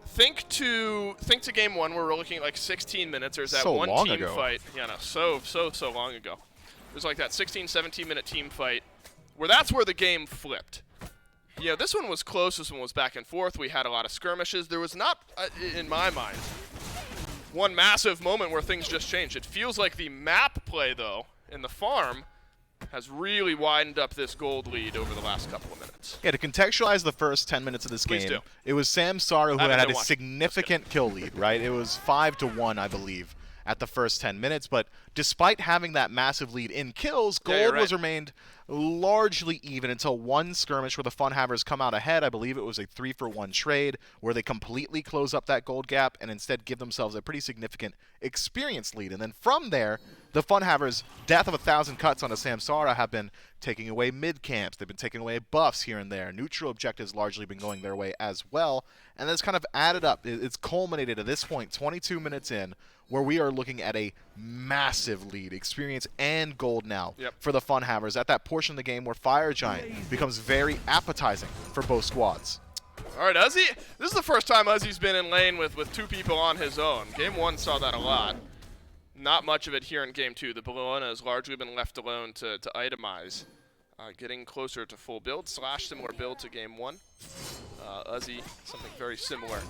[SPEAKER 1] think to game one where we're looking at like 16 minutes. There's that one team fight. Yeah, no, so long ago. There's like that 16, 17-minute team fight where that's where the game flipped. Yeah, this one was close. This one was back and forth. We had a lot of skirmishes. There was not, in my mind, one massive moment where things just changed. It feels like the map play, though, in the farm has really widened up this gold lead over the last couple of minutes.
[SPEAKER 2] Yeah, to contextualize the first 10 minutes of this game, it was SAMSARA who had a significant kill lead, right? It was 5-1, I believe, at the first 10 minutes. But despite having that massive lead in kills, gold was remained largely even until one skirmish where the FUNHAVERS come out ahead. I believe it was a 3-for-1 trade where they completely close up that gold gap and instead give themselves a pretty significant experience lead. And then from there, the FUNHAVERS' death of 1,000 cuts on a SAMSARA have been taking away mid camps. They've been taking away buffs here and there. Neutral objectives largely been going their way as well. And that's kind of added up. It's culminated at this point, 22 minutes in, where we are looking at a massive lead, experience and gold now for the FUNHAVERS at that portion of the game where Fire Giant becomes very appetizing for both squads.
[SPEAKER 1] All right, Uzzy, this is the first time Uzzy's been in lane with two people on his own. Game one saw that a lot. Not much of it here in game two. The Bologna has largely been left alone to itemize. Getting closer to full build, similar build to game one. Uzzy, something very similar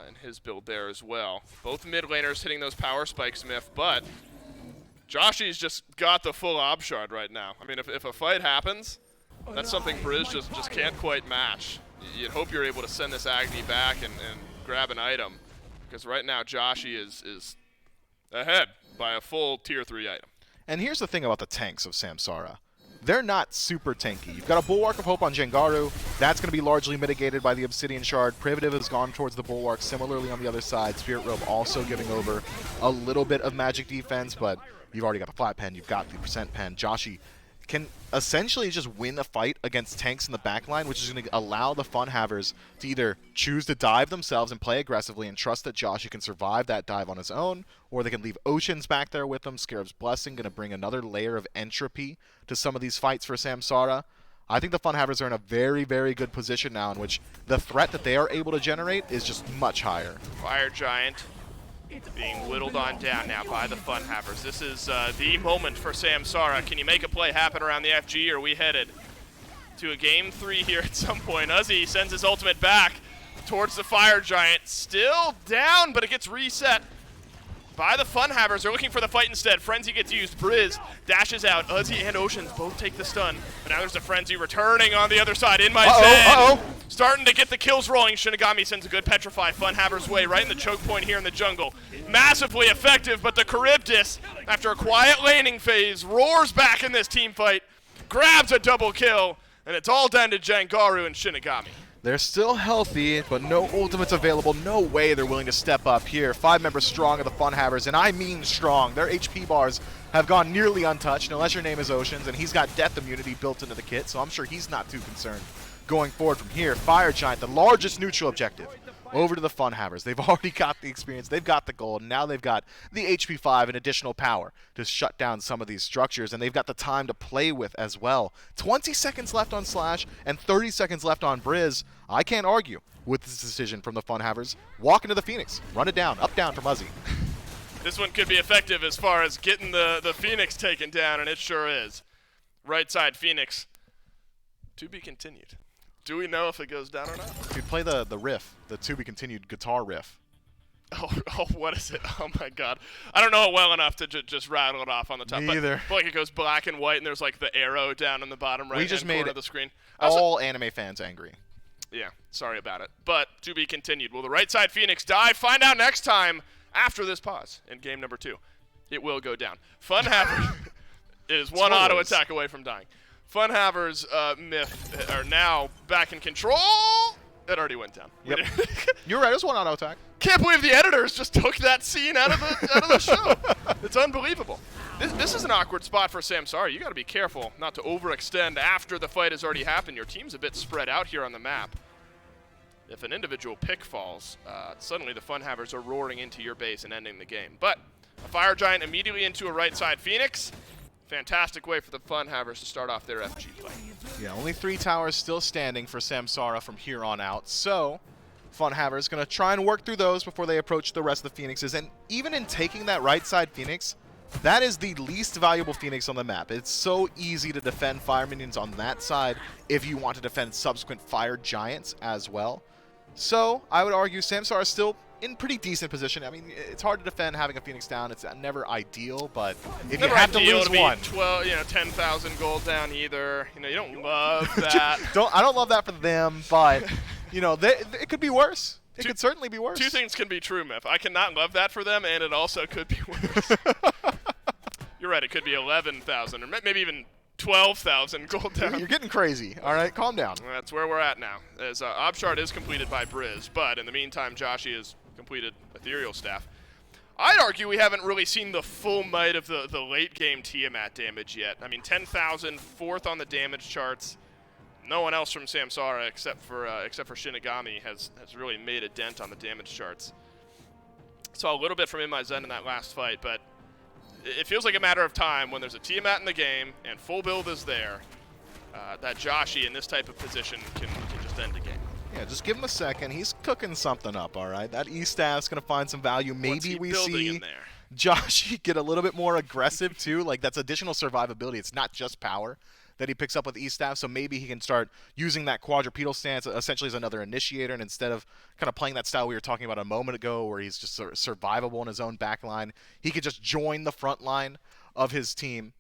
[SPEAKER 1] in his build there as well. Both mid laners hitting those power spikes, Myth, but Joshy's just got the full ob shard right now. I mean, if a fight happens, that's something Briz just can't quite match. You'd hope you're able to send this Agni back and grab an item, because right now Joshy is ahead by a full tier 3 item.
[SPEAKER 2] And here's the thing about the tanks of SAMSARA. They're not super tanky. You've got a Bulwark of Hope on Jengaru. That's going to be largely mitigated by the Obsidian Shard. Privative has gone towards the Bulwark. Similarly on the other side, Spirit Robe also giving over a little bit of magic defense, but you've already got the flat pen. You've got the percent pen. Joshy can essentially just win a fight against tanks in the backline, which is going to allow the FUNHAVERS to either choose to dive themselves and play aggressively and trust that Joshy can survive that dive on his own, or they can leave Oceans back there with them. Scarab's Blessing going to bring another layer of entropy to some of these fights for SAMSARA. I think the FUNHAVERS are in a very, very good position now in which the threat that they are able to generate is just much higher.
[SPEAKER 1] Fire Giant being whittled on down now by the FUNHAVERS. This is the moment for SAMSARA. Can you make a play happen around the FG, or are we headed to a game 3 here at some point? Uzzy sends his ultimate back towards the Fire Giant. Still down, but it gets reset by the FUNHAVERS. They're looking for the fight instead. Frenzy gets used. Briz dashes out. Uzzy and Oceans both take the stun. But now there's a Frenzy returning on the other side. In my Zen. Starting to get the kills rolling. Shinigami sends a good Petrify FUNHAVERS way right in the choke point here in the jungle. Massively effective, but the Charybdis, after a quiet laning phase, roars back in this team fight, grabs a double kill, and it's all down to Jengaru and Shinigami.
[SPEAKER 2] They're still healthy, but no ultimates available. No way they're willing to step up here. 5 members strong of the FUNHAVERS, and I mean strong. Their HP bars have gone nearly untouched, unless your name is Oceans, and he's got death immunity built into the kit, so I'm sure he's not too concerned going forward from here. Fire Giant, the largest neutral objective, over to the FUNHAVERS. They've already got the experience. They've got the gold. And now they've got the HP 5 and additional power to shut down some of these structures. And they've got the time to play with as well. 20 seconds left on Slash and 30 seconds left on Briz. I can't argue with this decision from the FUNHAVERS. Walk into the Phoenix. Run it down. Up, down from Uzzy.
[SPEAKER 1] This one could be effective as far as getting the Phoenix taken down, and it sure is. Right side Phoenix. To be continued. Do we know if it goes down or not?
[SPEAKER 2] Dude, play the riff, the to be continued guitar riff.
[SPEAKER 1] Oh, what is it? Oh my God, I don't know it well enough to just rattle it off on the top.
[SPEAKER 2] Me either.
[SPEAKER 1] But like it goes black and white, and there's like the arrow down in the bottom right hand corner of the screen.
[SPEAKER 2] All anime fans angry.
[SPEAKER 1] Yeah, sorry about it. But to be continued. Will the right side Phoenix die? Find out next time after this pause in game number 2. It will go down. FUNHAVERS is one auto attack away from dying. FUNHAVERS Myth are now back in control. It already went down.
[SPEAKER 2] Yep. You're right. It was one auto attack.
[SPEAKER 1] Can't believe the editors just took that scene out of the show. It's unbelievable. This is an awkward spot for SAMSARA. You got to be careful not to overextend after the fight has already happened. Your team's a bit spread out here on the map. If an individual pick falls, suddenly the FUNHAVERS are roaring into your base and ending the game. But a Fire Giant immediately into a right side Phoenix. fantastic way for the FUNHAVERS to start off their FG play.
[SPEAKER 2] Yeah, only 3 towers still standing for SAMSARA from here on out. So, FUNHAVERS going to try and work through those before they approach the rest of the Phoenixes. And even in taking that right side Phoenix, that is the least valuable Phoenix on the map. It's so easy to defend fire minions on that side if you want to defend subsequent fire giants as well. So, I would argue SAMSARA is still in pretty decent position. I mean, it's hard to defend having a Phoenix down. It's never ideal, but if you have to lose one,
[SPEAKER 1] 12, 10,000 gold down either. You don't love that.
[SPEAKER 2] I don't love that for them, but it could be worse. It could certainly be worse.
[SPEAKER 1] 2 things can be true, Myth. I cannot love that for them, and it also could be worse. You're right. It could be 11,000 or maybe even 12,000 gold down.
[SPEAKER 2] You're getting crazy. All right, calm down.
[SPEAKER 1] That's where we're at now. As Obshard is completed by Briz, but in the meantime, Joshi has completed Ethereal Staff. I'd argue we haven't really seen the full might of the late game Tiamat damage yet. I mean, 10,000, 4th on the damage charts. No one else from SAMSARA except for Shinigami has really made a dent on the damage charts. Saw a little bit from itemization in that last fight, but it feels like a matter of time when there's a Tiamat in the game and full build is there, that Joshi in this type of position can just end the game.
[SPEAKER 2] Yeah, just give him a second. He's cooking something up, all right? That E-Staff's going to find some value. Maybe we see Joshi get a little bit more aggressive, too. Like, that's additional survivability. It's not just power that he picks up with E-Staff, so maybe he can start using that quadrupedal stance essentially as another initiator, and instead of kind of playing that style we were talking about a moment ago where he's just sort of survivable in his own back line, he could just join the front line of his team.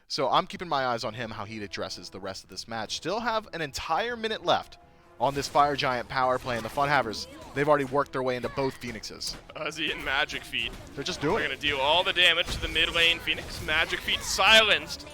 [SPEAKER 2] So I'm keeping my eyes on him, how he addresses the rest of this match. Still have an entire minute left on this Fire Giant power play, and the FUNHAVERS, they've already worked their way into both Phoenixes.
[SPEAKER 1] Uzzy and Magic Feet.
[SPEAKER 2] They're just doing it.
[SPEAKER 1] They're going to deal all the damage to the mid lane Phoenix. Magic Feet silenced.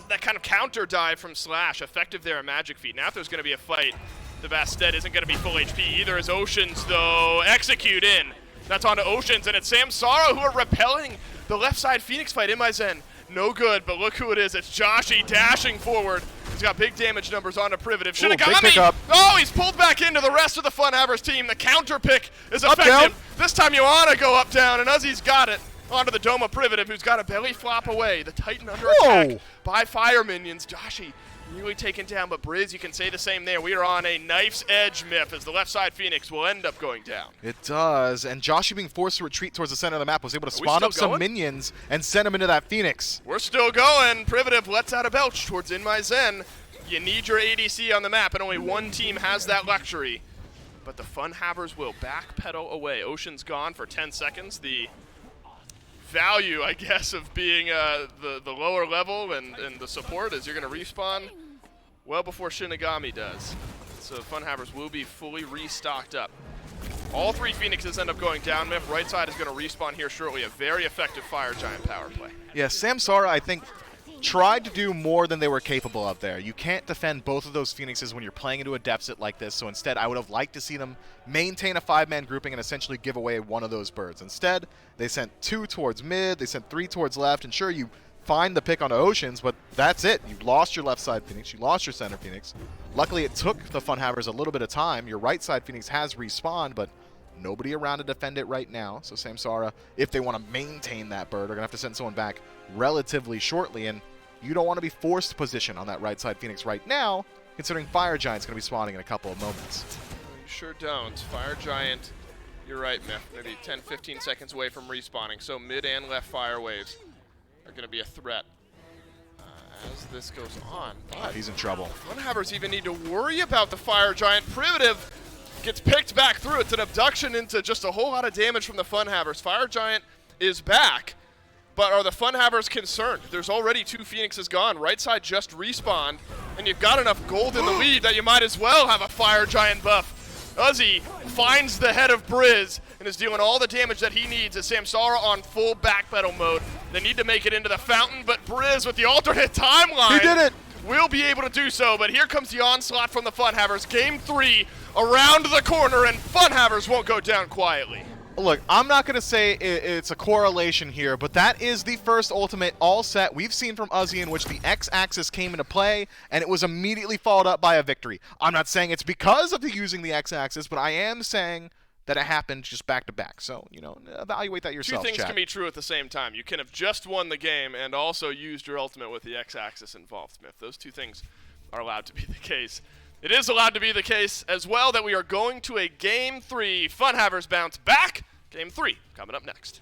[SPEAKER 1] That kind of counter dive from Slash, effective there at Magic Feet. Now if there's going to be a fight, the Bastet isn't going to be full HP. Either is Oceans, though. Execute in. That's on to Oceans, and it's SAMSARA who are repelling the left side Phoenix fight. itemization, no good, but look who it is. It's Joshi dashing forward. He's got big damage numbers on a Privative. Shinigami! Oh, he's pulled back into the rest of the FUNHAVERS team. The counter pick is effective. This time you want to go up down, and Uzzy's got it. Onto the Doma Privative, who's got a belly flop away. The Titan under attack by fire minions. Joshi really taken down, but Briz, you can say the same there. We are on a knife's edge, Myth, as the left side Phoenix will end up going down.
[SPEAKER 2] It does, and Joshi being forced to retreat towards the center of the map was able to spawn up some minions and send them into that Phoenix.
[SPEAKER 1] We're still going. Privative lets out a belch towards itemization. You need your ADC on the map, and only one team has that luxury. But the FUNHAVERS will backpedal away. Ocean's gone for 10 seconds. The value, I guess, of being the lower level and the support is you're going to respawn well before Shinigami does. So FUNHAVERS will be fully restocked up. All 3 Phoenixes end up going down. Myth, right side is going to respawn here shortly. A very effective Fire Giant power play.
[SPEAKER 2] Yeah, SAMSARA, I think, tried to do more than they were capable of there. You can't defend both of those Phoenixes when you're playing into a deficit like this, so instead I would have liked to see them maintain a 5-man grouping and essentially give away one of those birds. Instead, they sent 2 towards mid, they sent 3 towards left, and sure, you find the pick on Oceans, but that's it. You lost your left side Phoenix, you lost your center Phoenix. Luckily, it took the FUNHAVERS a little bit of time. Your right side Phoenix has respawned, but nobody around to defend it right now. So SAMSARA, if they want to maintain that bird, are going to have to send someone back relatively shortly, and you don't want to be forced to position on that right side Phoenix right now, considering Fire Giant's going to be spawning in a couple of moments.
[SPEAKER 1] You sure don't. Fire Giant, you're right, Myth, maybe 10-15 seconds away from respawning, so mid and left fire waves are going to be a threat as this goes on. But
[SPEAKER 2] he's in trouble.
[SPEAKER 1] FUNHAVERS even need to worry about the Fire Giant. Privative gets picked back through. It's an abduction into just a whole lot of damage from the FUNHAVERS. Fire Giant is back. But are the FUNHAVERS concerned? There's already 2 Phoenixes gone. Right side just respawned, and you've got enough gold in the lead that you might as well have a Fire Giant buff. Uzzy finds the head of Briz and is dealing all the damage that he needs as SAMSARA on full backpedal mode. They need to make it into the fountain, but Briz with the alternate timeline.
[SPEAKER 2] He did it!
[SPEAKER 1] Will be able to do so, but here comes the onslaught from the FUNHAVERS. Game 3 around the corner, and FUNHAVERS won't go down quietly.
[SPEAKER 2] Look, I'm not going to say it's a correlation here, but that is the first ultimate all set we've seen from Uzzy in which the X-axis came into play, and it was immediately followed up by a victory. I'm not saying it's because of using the X-axis, but I am saying that it happened just back to back. So, you know, evaluate that yourself.
[SPEAKER 1] Two things
[SPEAKER 2] chat.
[SPEAKER 1] can be true at the same time. You can have just won the game and also used your ultimate with the X-axis involved, Smith. Those two things are allowed to be the case. It is allowed to be the case as well that we are going to a Game 3. FUNHAVERS bounce back. Game 3 coming up next.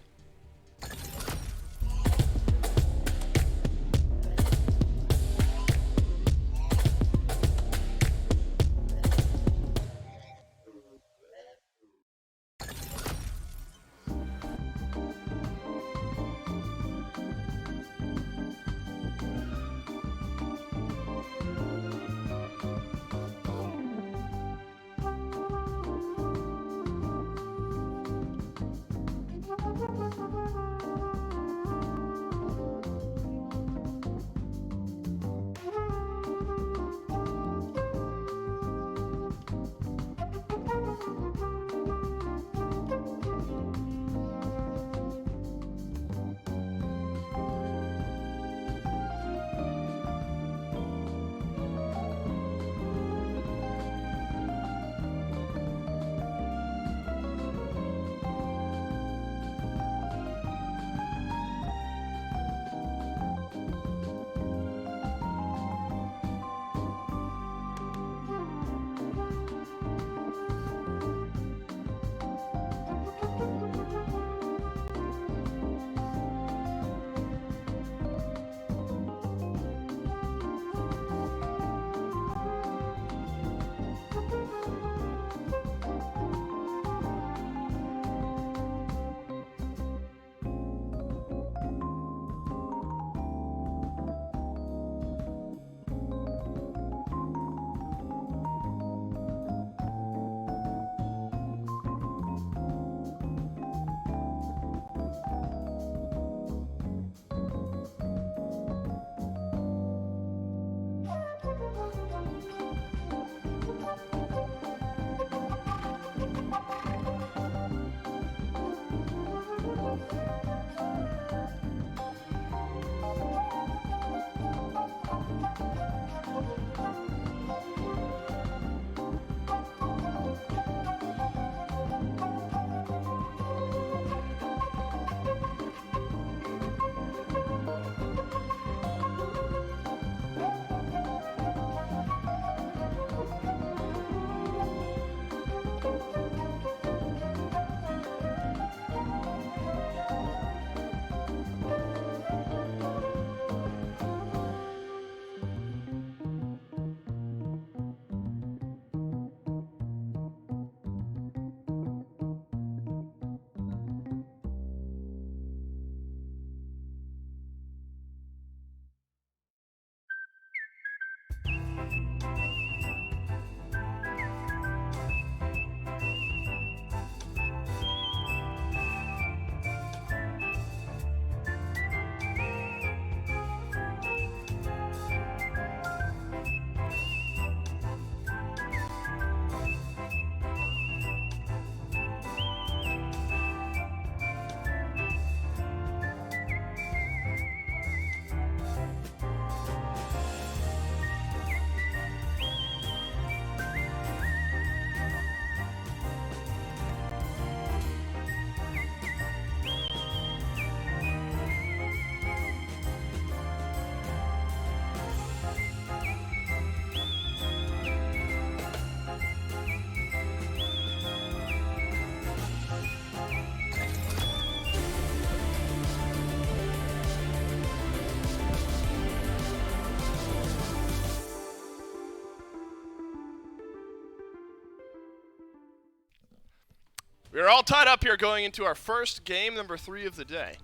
[SPEAKER 1] We are all tied up here going into our first game number 3 of the day.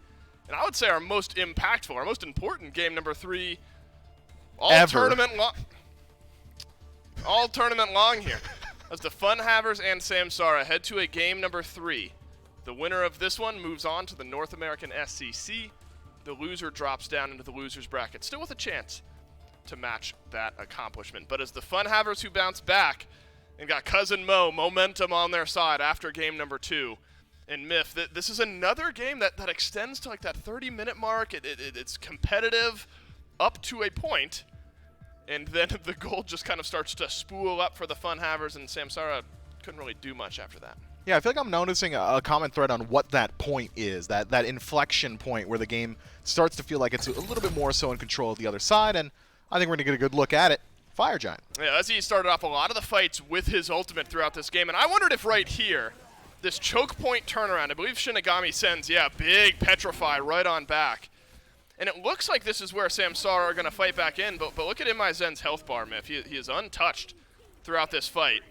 [SPEAKER 1] And I would say our most impactful, our most important game number 3 all tournament long here. As the FUNHAVERS and SAMSARA head to a game number 3. The winner of this one moves on to the North American SCC. The loser drops down into the loser's bracket, still with a chance to match that accomplishment. But as the FUNHAVERS who bounce back and got Cousin Mo momentum on their side after game number 2. And Myth, this is another game that extends to like that 30-minute mark. It's competitive up to a point, and then the goal just kind of starts to spool up for the FUNHAVERS, and SAMSARA couldn't really do much after that.
[SPEAKER 2] Yeah, I feel like I'm noticing a common thread on what that point is, that inflection point where the game starts to feel like it's a little bit more so in control of the other side, and I think we're going to get a good look at it. Fire Giant.
[SPEAKER 1] Yeah, Eset started off a lot of the fights with his ultimate throughout this game, and I wondered if right here, this choke point turnaround, I believe Shinigami sends, big Petrify right on back. And it looks like this is where SAMSARA are going to fight back in, but look at itemization health bar, Myth. He is untouched throughout this fight.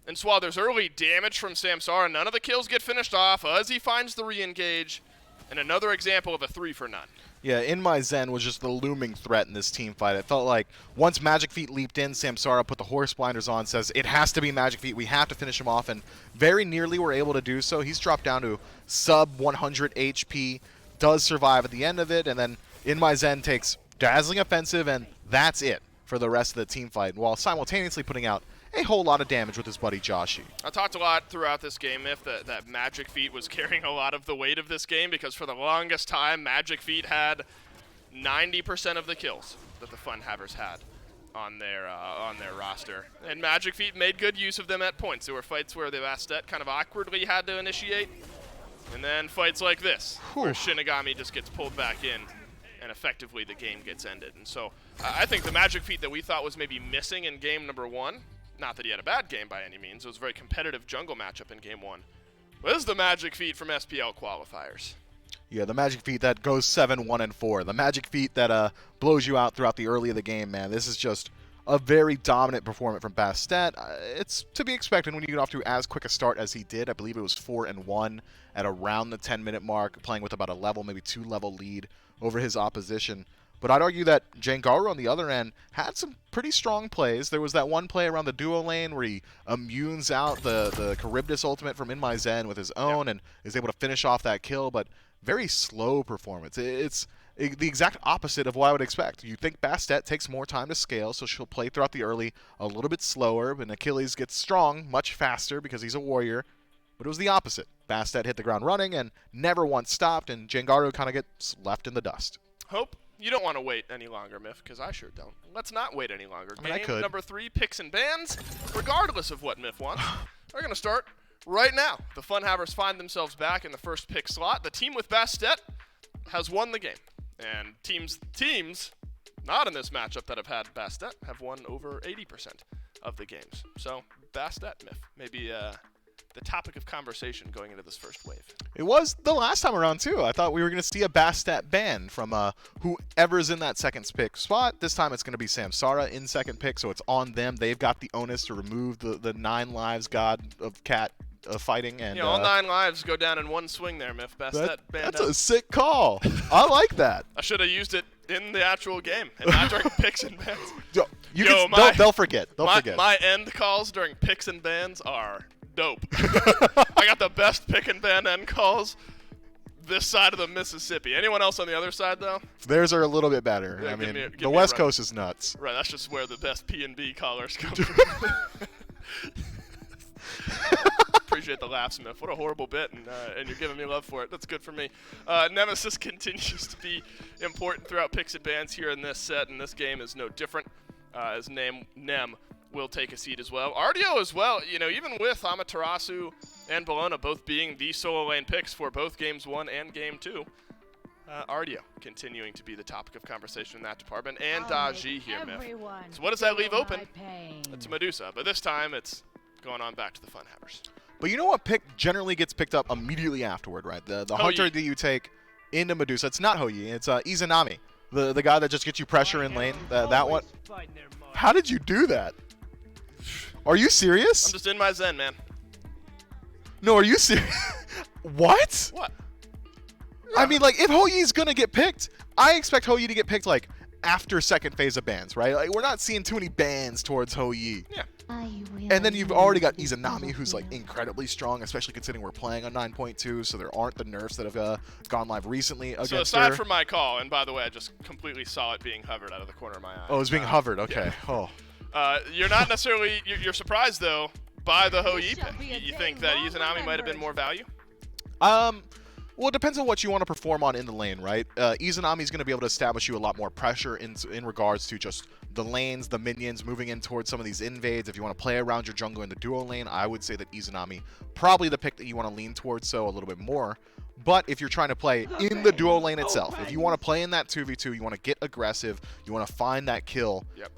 [SPEAKER 1] And so while there's early damage from SAMSARA, none of the kills get finished off. Uzi finds the re-engage, and another example of a 3 for none.
[SPEAKER 2] Yeah, In My Zen was just the looming threat in this team fight. It felt like once Magic Feet leaped in, SAMSARA put the horse blinders on, says it has to be Magic Feet, we have to finish him off, and very nearly were able to do so. He's dropped down to sub 100 HP, does survive at the end of it, and then In My Zen takes dazzling offensive, and that's it for the rest of the team fight, while simultaneously putting out a whole lot of damage with his buddy Joshi.
[SPEAKER 1] I talked a lot throughout this game, If that Magic Feet was carrying a lot of the weight of this game, because for the longest time, Magic Feet had 90% of the kills that the FUNHAVERS had on their roster. And Magic Feet made good use of them at points. There were fights where the Eset kind of awkwardly had to initiate, and then fights like this, where Shinigami just gets pulled back in, and effectively the game gets ended. And so I think the Magic Feet that we thought was maybe missing in game number 1, not that he had a bad game by any means, it was a very competitive jungle matchup in game 1, was the Magic Feet from SPL Qualifiers.
[SPEAKER 2] Yeah, the Magic Feet that goes 7-1-4. The Magic Feet that blows you out throughout the early of the game, man. This is just a very dominant performance from Bastet. It's to be expected when you get off to as quick a start as he did. I believe it was 4-1 at around the 10-minute mark, playing with about a level, maybe 2-level lead over his opposition. But I'd argue that Jangaru on the other end had some pretty strong plays. There was that one play around the duo lane where he immunes out the Charybdis ultimate from In My Zen with his own and is able to finish off that kill, but very slow performance. It's the exact opposite of what I would expect. You think Bastet takes more time to scale, so she'll play throughout the early a little bit slower, but Achilles gets strong much faster because he's a warrior. But it was the opposite. Bastet hit the ground running and never once stopped, and Jangaru kind of gets left in the dust.
[SPEAKER 1] Hope you don't want to wait any longer, Myth, because I sure don't. Let's not wait any longer.
[SPEAKER 2] I mean,
[SPEAKER 1] Game number 3, picks and bans, regardless of what Myth wants. We're going to start right now. The FUNHAVERS find themselves back in the first pick slot. The team with Bastet has won the game. And teams not in this matchup that have had Bastet have won over 80% of the games. So Bastet, Myth, maybe the topic of conversation going into this first wave.
[SPEAKER 2] It was the last time around, too. I thought we were going to see a Bastet ban from whoever's in that second pick spot. This time it's going to be SAMSARA in second pick, so it's on them. They've got the onus to remove the 9 lives god of cat fighting. And
[SPEAKER 1] all 9 lives go down in one swing there, Myth. Bastet banned
[SPEAKER 2] That's
[SPEAKER 1] out.
[SPEAKER 2] a sick call. I like that.
[SPEAKER 1] I should have used it in the actual game and not during picks and bans.
[SPEAKER 2] They'll forget. They'll forget.
[SPEAKER 1] My end calls during picks and bans are dope. I got the best pick and ban end calls this side of the Mississippi. Anyone else on the other side, though?
[SPEAKER 2] Theirs are a little bit better.
[SPEAKER 1] Yeah,
[SPEAKER 2] I mean,
[SPEAKER 1] give
[SPEAKER 2] the
[SPEAKER 1] me
[SPEAKER 2] West Coast is nuts.
[SPEAKER 1] Right, that's just where the best P&B callers come from. Appreciate the laugh, Smith. What a horrible bit, and you're giving me love for it. That's good for me. Nemesis continues to be important throughout picks and bans here in this set, and this game is no different, as Nem will take a seat as well. Ardio as well, even with Amaterasu and Bologna both being the solo lane picks for both games 1 and game 2. Ardio continuing to be the topic of conversation in that department, and Daji here, Myth. So what does that leave open? It's Medusa, but this time it's going on back to the FUNHAVERS.
[SPEAKER 2] But you know what pick generally gets picked up immediately afterward, right? The hunter that you take into Medusa. It's not Hoyi, it's Izanami, the guy that just gets you pressure in lane. That one. How did you do that? Are you serious?
[SPEAKER 1] I'm just in my zen, man.
[SPEAKER 2] No, are you serious? What?
[SPEAKER 1] What?
[SPEAKER 2] I mean, like, if Hoyi's going to get picked, I expect Hoyi to get picked, like, after second phase of bans, right? Like, we're not seeing too many bans towards Hoyi.
[SPEAKER 1] Yeah.
[SPEAKER 2] And then you've already got Izanami, who's, like, incredibly strong, especially considering we're playing on 9.2, so there aren't the nerfs that have gone live recently against her.
[SPEAKER 1] So aside from my call, and by the way, I just completely saw it being hovered out of the corner of my eye.
[SPEAKER 2] Oh, it was being hovered. Okay.
[SPEAKER 1] Yeah.
[SPEAKER 2] Oh.
[SPEAKER 1] You're not necessarily, you're surprised, though, by the Hoyi pick. You think that Izanami might have been more value?
[SPEAKER 2] Well, it depends on what you want to perform on in the lane, right? Izanami is going to be able to establish you a lot more pressure in regards to just the lanes, the minions, moving in towards some of these invades. If you want to play around your jungle in the duo lane, I would say that Izanami probably the pick that you want to lean towards, so a little bit more. But if you're trying to play in the duo lane itself, if you want to play in that 2v2, you want to get aggressive, you want to find that kill,
[SPEAKER 1] Yep.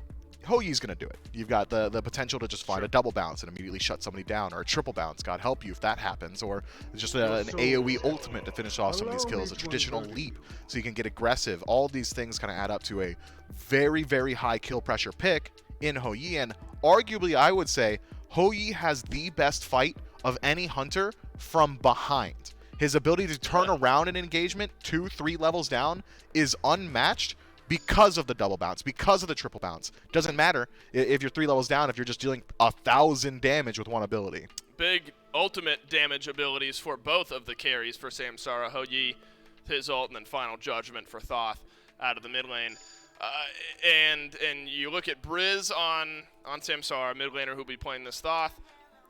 [SPEAKER 2] Houyi's going to do it. You've got the potential to just find a double bounce and immediately shut somebody down, or a triple bounce, God help you if that happens, or just an AoE ultimate to finish off some of these kills, a traditional leap so you can get aggressive. All these things kind of add up to a very, very high kill pressure pick in Houyi, and arguably I would say Houyi has the best fight of any hunter from behind. His ability to turn around an engagement 2-3 levels down is unmatched because of the double bounce, because of the triple bounce. Doesn't matter if you're 3 levels down if you're just dealing 1,000 damage with one ability.
[SPEAKER 1] Big ultimate damage abilities for both of the carries for Samsara. Houyi, his ult, and then Final Judgment for Thoth out of the mid lane. And you look at Briz on Samsara, mid laner who'll be playing this Thoth.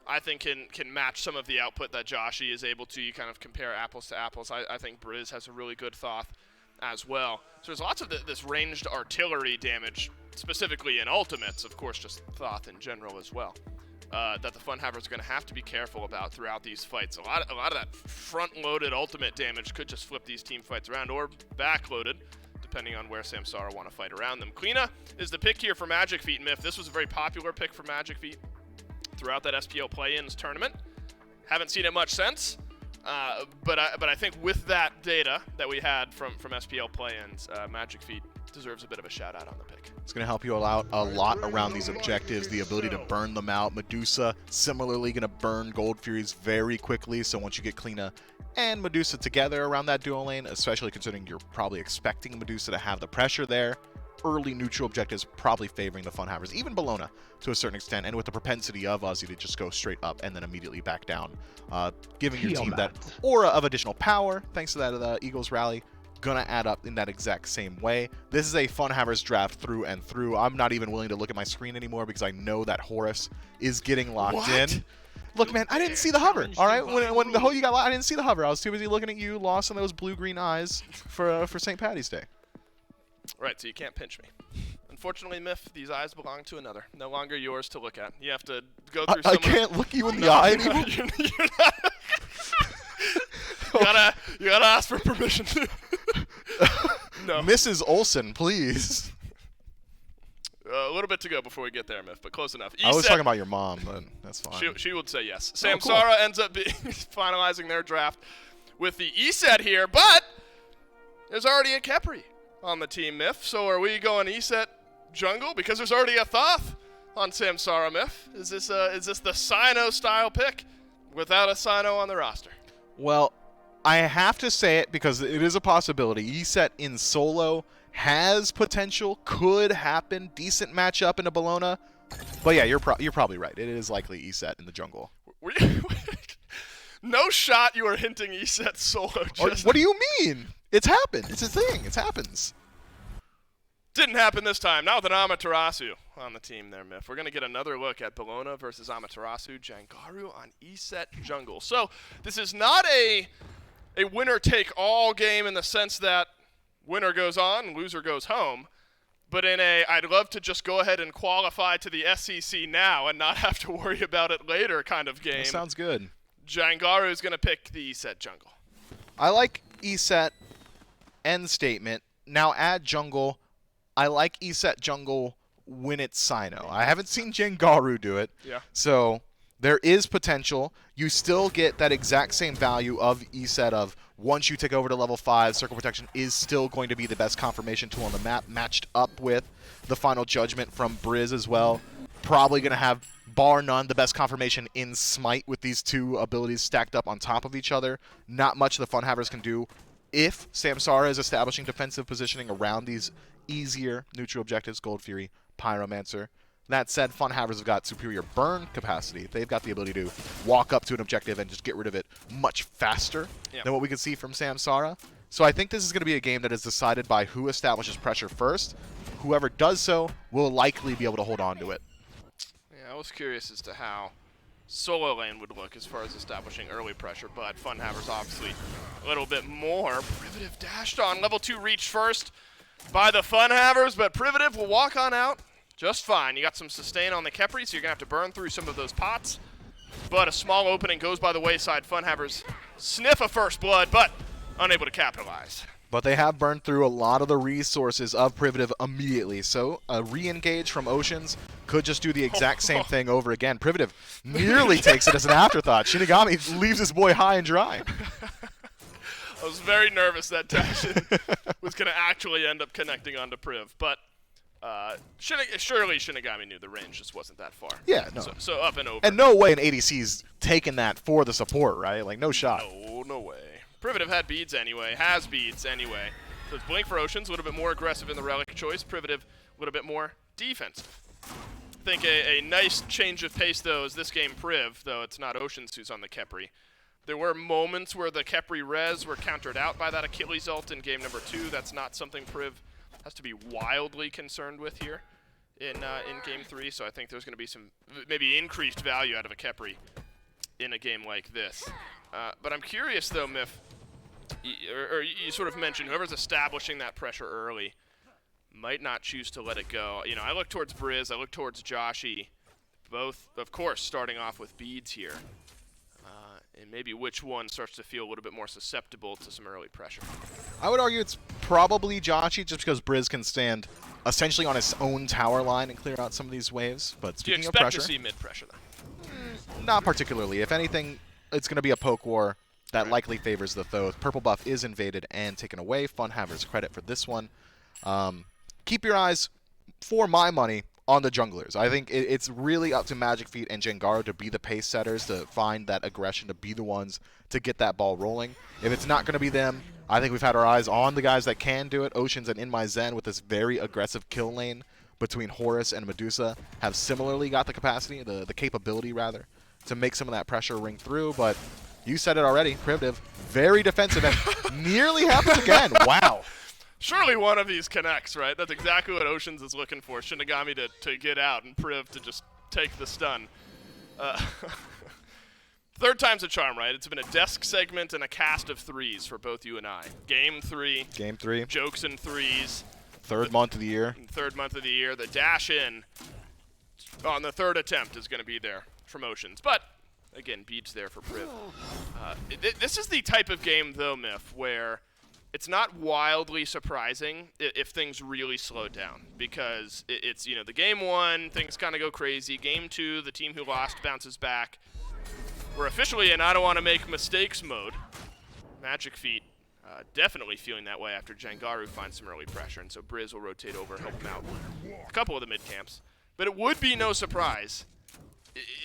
[SPEAKER 1] I think can match some of the output that Joshi is able to. You kind of compare apples to apples. I think Briz has a really good Thoth as well. So there's lots of this ranged artillery damage, specifically in ultimates, of course, just Thoth in general as well, that the FUNHAVERS are going to have to be careful about throughout these fights. A lot of that front-loaded ultimate damage could just flip these team fights around, or back-loaded, depending on where Samsara want to fight around them. Kleena is the pick here for Magic Feet. Myth, this was a very popular pick for Magic Feet throughout that SPL play-ins tournament. Haven't seen it much since. But I think with that data that we had from SPL play-ins, Magic Feet deserves a bit of a shout-out on the pick.
[SPEAKER 2] It's going to help you out a lot around these objectives, the ability to burn them out. Medusa, similarly, going to burn Gold Furies very quickly, so once you get Kleena and Medusa together around that duo lane, especially considering you're probably expecting Medusa to have the pressure there, early neutral objectives probably favoring the FUNHAVERS, even Bologna to a certain extent, and with the propensity of Ozzy to just go straight up and then immediately back down, giving your team that aura of additional power thanks to that Eagles rally. Gonna add up in that exact same way. This is a FUNHAVERS draft through and through. I'm not even willing to look at my screen anymore because I know that Horus is getting locked in. Look, man, I didn't see the hover. All right, when the Houyi got locked, I didn't see the hover. I was too busy looking at you, lost in those blue-green eyes for St. Patty's Day.
[SPEAKER 1] Right, so you can't pinch me. Unfortunately, Myth, these eyes belong to another. No longer yours to look at. You have to go through
[SPEAKER 2] I can't look you in the eye anymore?
[SPEAKER 1] You gotta ask for permission. No.
[SPEAKER 2] Mrs. Olsen, please.
[SPEAKER 1] A little bit to go before we get there, Myth, but close enough.
[SPEAKER 2] I was talking about your mom, but that's fine.
[SPEAKER 1] She would say yes. Samsara ends up finalizing their draft with the Eset here, but there's already a Khepri on the team, Myth. So are we going Eset jungle? Because there's already a Thoth on Samsara, Myth. Is this the Sino style pick without a Sino on the roster?
[SPEAKER 2] Well, I have to say it because it is a possibility. Eset in solo has potential, could happen, decent matchup in a Bologna. But yeah, you're probably right. It is likely Eset in the jungle.
[SPEAKER 1] No shot you are hinting Eset solo.
[SPEAKER 2] What do you mean? It's happened. It's a thing. It happens.
[SPEAKER 1] Didn't happen this time. Now with an Amaterasu on the team there, Myth. We're going to get another look at Bologna versus Amaterasu. Jangaru on Eset jungle. So this is not a winner-take-all game in the sense that winner goes on, loser goes home. But in a I'd love to just go ahead and qualify to the SEC now and not have to worry about it later kind of game.
[SPEAKER 2] That sounds good.
[SPEAKER 1] Jangaru is going to pick the Eset jungle.
[SPEAKER 2] I like Eset end statement. Now add jungle. I like Eset jungle when it's Sino. I haven't seen Jangaru do it.
[SPEAKER 1] Yeah.
[SPEAKER 2] So there is potential. You still get that exact same value of Eset of once you take over to level 5, Circle Protection is still going to be the best confirmation tool on the map, matched up with the Final Judgment from Briz as well. Probably going to have, bar none, the best confirmation in Smite with these two abilities stacked up on top of each other. Not much the FUNHAVERS can do if Samsara is establishing defensive positioning around these easier neutral objectives, Gold Fury, Pyromancer. That said, FUNHAVERS have got superior burn capacity. They've got the ability to walk up to an objective and just get rid of it much faster than what we can see from Samsara. So I think this is going to be a game that is decided by who establishes pressure first. Whoever does so will likely be able to hold on to it.
[SPEAKER 1] Yeah, I was curious as to how solo lane would look as far as establishing early pressure, but FUNHAVERS obviously a little bit more. Privative dashed on. Level 2 reached first by the FUNHAVERS, but Privative will walk on out just fine. You got some sustain on the Khepri, so you're going to have to burn through some of those pots. But a small opening goes by the wayside. FUNHAVERS sniff a first blood, but unable to capitalize.
[SPEAKER 2] But they have burned through a lot of the resources of Privative immediately, so a re-engage from Oceans could just do the exact same thing over again. Privative nearly takes it as an afterthought. Shinigami leaves his boy high and dry.
[SPEAKER 1] I was very nervous that Dashin was going to actually end up connecting onto Priv, but surely Shinigami knew the range just wasn't that far.
[SPEAKER 2] Yeah, no.
[SPEAKER 1] So up and over.
[SPEAKER 2] And no way an ADC's taking that for the support, right? Like, no shot.
[SPEAKER 1] No way. Privative had beads anyway, has beads anyway. So it's Blink for Oceans, a little bit more aggressive in the relic choice. Privative, a little bit more defensive. I think a nice change of pace, though, is this game Priv, though it's not Oceans who's on the Khepri. There were moments where the Khepri res were countered out by that Achilles ult in game number 2. That's not something Priv has to be wildly concerned with here in game 3. So I think there's going to be some maybe increased value out of a Khepri in a game like this. But I'm curious, though, Miff, you sort of mentioned whoever's establishing that pressure early might not choose to let it go. You know, I look towards Briz, I look towards Joshi, both, of course, starting off with beads here. And maybe which one starts to feel a little bit more susceptible to some early pressure.
[SPEAKER 2] I would argue it's probably Joshi, just because Briz can stand essentially on his own tower line and clear out some of these waves. But speaking of pressure,
[SPEAKER 1] do you expect to see mid-pressure, though?
[SPEAKER 2] Not particularly. If anything, it's going to be a poke war that likely favors the Thoth. Purple buff is invaded and taken away. FUNHAVERS credit for this one. Keep your eyes, for my money, on the junglers. I think it's really up to Magic Feet and Jengaru to be the pace setters, to find that aggression, to be the ones to get that ball rolling. If it's not going to be them, I think we've had our eyes on the guys that can do it. Oceans and In My Zen with this very aggressive kill lane between Horus and Medusa have similarly got the capacity, the capability rather, to make some of that pressure ring through. But you said it already, Primitive, very defensive and nearly happens again. Wow.
[SPEAKER 1] Surely one of these connects, right? That's exactly what Oceans is looking for. Shinigami to get out and Priv to just take the stun. Third time's a charm, right? It's been a desk segment and a cast of threes for both you and I. Game 3.
[SPEAKER 2] Game 3.
[SPEAKER 1] Jokes and threes.
[SPEAKER 2] Third month of the year.
[SPEAKER 1] Third month of the year. The dash in on the third attempt is going to be there from Oceans. But, again, beats there for Priv. This is the type of game, though, Miff, where it's not wildly surprising if things really slow down, because it's, you know, the game 1, things kind of go crazy. Game 2, the team who lost bounces back. We're officially in I don't want to make mistakes mode. Magic Feet definitely feeling that way after Jengaru finds some early pressure, and so Briz will rotate over, help him out. A couple of the mid camps. But it would be no surprise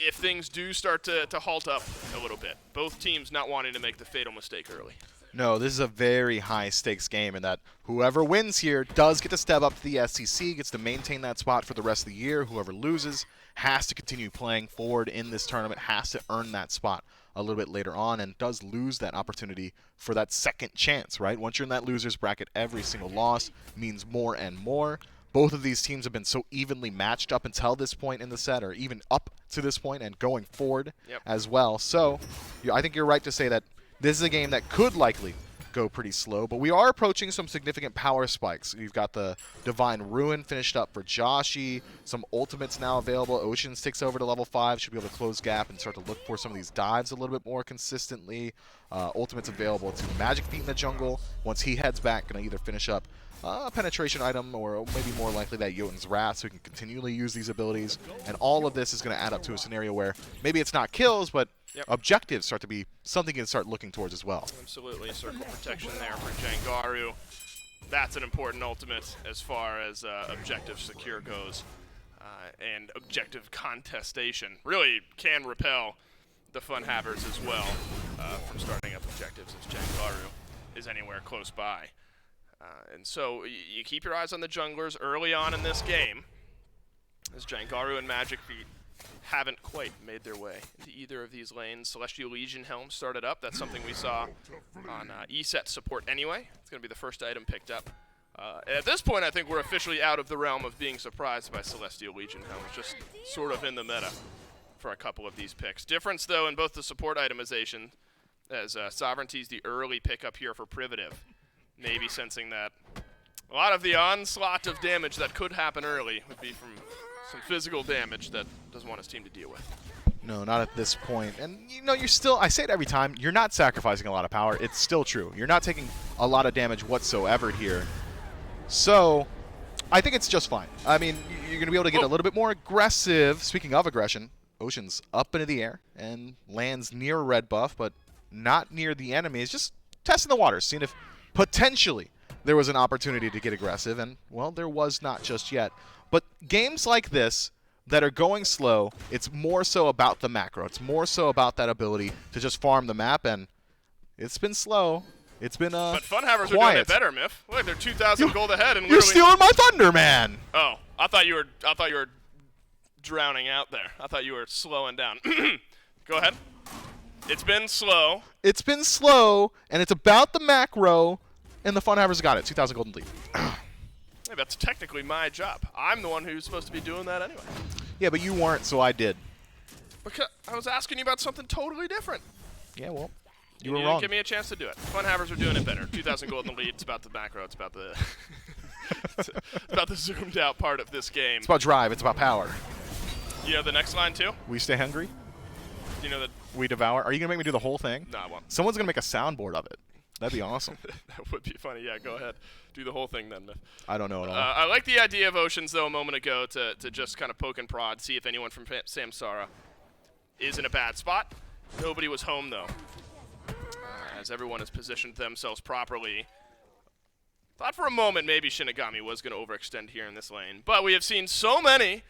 [SPEAKER 1] if things do start to halt up a little bit. Both teams not wanting to make the fatal mistake early.
[SPEAKER 2] No, this is a very high-stakes game in that whoever wins here does get to step up to the SCC, gets to maintain that spot for the rest of the year. Whoever loses has to continue playing forward in this tournament, has to earn that spot a little bit later on, and does lose that opportunity for that second chance, right? Once you're in that loser's bracket, every single loss means more and more. Both of these teams have been so evenly matched up until this point in the set, or even up to this point and going forward as well. So I think you're right to say that this is a game that could likely go pretty slow, but we are approaching some significant power spikes. You've got the Divine Ruin finished up for Joshi, some ultimates now available. Oceans takes over to level 5, should be able to close gap and start to look for some of these dives a little bit more consistently. Ultimates available to Magic Feet in the jungle. Once he heads back, going to either finish up a penetration item, or maybe more likely that Jotun's Wrath, so he can continually use these abilities. And all of this is going to add up to a scenario where maybe it's not kills, but objectives start to be something you can start looking towards as well.
[SPEAKER 1] Absolutely. Circle protection there for Jengaru. That's an important ultimate as far as objective secure goes. And objective contestation really can repel the FUNHAVERS as well from starting up objectives if Jengaru is anywhere close by. And so you keep your eyes on the junglers early on in this game, as Jengaru and Magic Feet haven't quite made their way into either of these lanes. Celestial Legion Helm started up. That's something we saw on Eset support anyway. It's going to be the first item picked up. At this point, I think we're officially out of the realm of being surprised by Celestial Legion Helm. It's just sort of in the meta for a couple of these picks. Difference, though, in both the support itemization, as Sovereignty's the early pickup here for Privative. Maybe sensing that a lot of the onslaught of damage that could happen early would be from some physical damage that doesn't want his team to deal with.
[SPEAKER 2] No, not at this point. And, you know, you're still, I say it every time, you're not sacrificing a lot of power. It's still true. You're not taking a lot of damage whatsoever here. So, I think it's just fine. I mean, you're going to be able to get a little bit more aggressive. Speaking of aggression, Ocean's up into the air and lands near a red buff, but not near the enemies. Just testing the waters, seeing if potentially there was an opportunity to get aggressive. And, well, there was not just yet. But games like this that are going slow, it's more so about the macro. It's more so about that ability to just farm the map, and it's been slow. It's been
[SPEAKER 1] But FUNHAVERS
[SPEAKER 2] quiet.
[SPEAKER 1] are doing it better, Myth. Look, they're 2,000 gold ahead, and
[SPEAKER 2] You're
[SPEAKER 1] literally
[SPEAKER 2] stealing my thunder, man.
[SPEAKER 1] Oh, I thought you were drowning out there. I thought you were slowing down. Go ahead. It's been slow.
[SPEAKER 2] It's been slow, and it's about the macro, and the FUNHAVERS got it. 2,000 golden lead.
[SPEAKER 1] Hey, that's technically my job. I'm the one who's supposed to be doing that anyway.
[SPEAKER 2] Yeah, but you weren't, so I did.
[SPEAKER 1] Because I was asking you about something totally different.
[SPEAKER 2] Yeah, well, you
[SPEAKER 1] You
[SPEAKER 2] were
[SPEAKER 1] didn't
[SPEAKER 2] wrong.
[SPEAKER 1] give me a chance to do it. FUNHAVERS are doing it better. 2,000 gold in the lead. It's about the macro. It's about the it's about the zoomed out part of this game.
[SPEAKER 2] It's about drive. It's about power.
[SPEAKER 1] You know the next line too?
[SPEAKER 2] We stay hungry.
[SPEAKER 1] Do you know that?
[SPEAKER 2] We devour. Are you going to make me do the whole thing?
[SPEAKER 1] No, I won't.
[SPEAKER 2] Someone's going to make a soundboard of it. That'd be awesome.
[SPEAKER 1] That would be funny. Yeah, go ahead. Do the whole thing then, Myth.
[SPEAKER 2] I don't know at all.
[SPEAKER 1] I like the idea of Oceans, though, a moment ago to just kind of poke and prod, see if anyone from SAMSARA is in a bad spot. Nobody was home, though, as everyone has positioned themselves properly. Thought for a moment maybe Shinigami was going to overextend here in this lane, but we have seen so many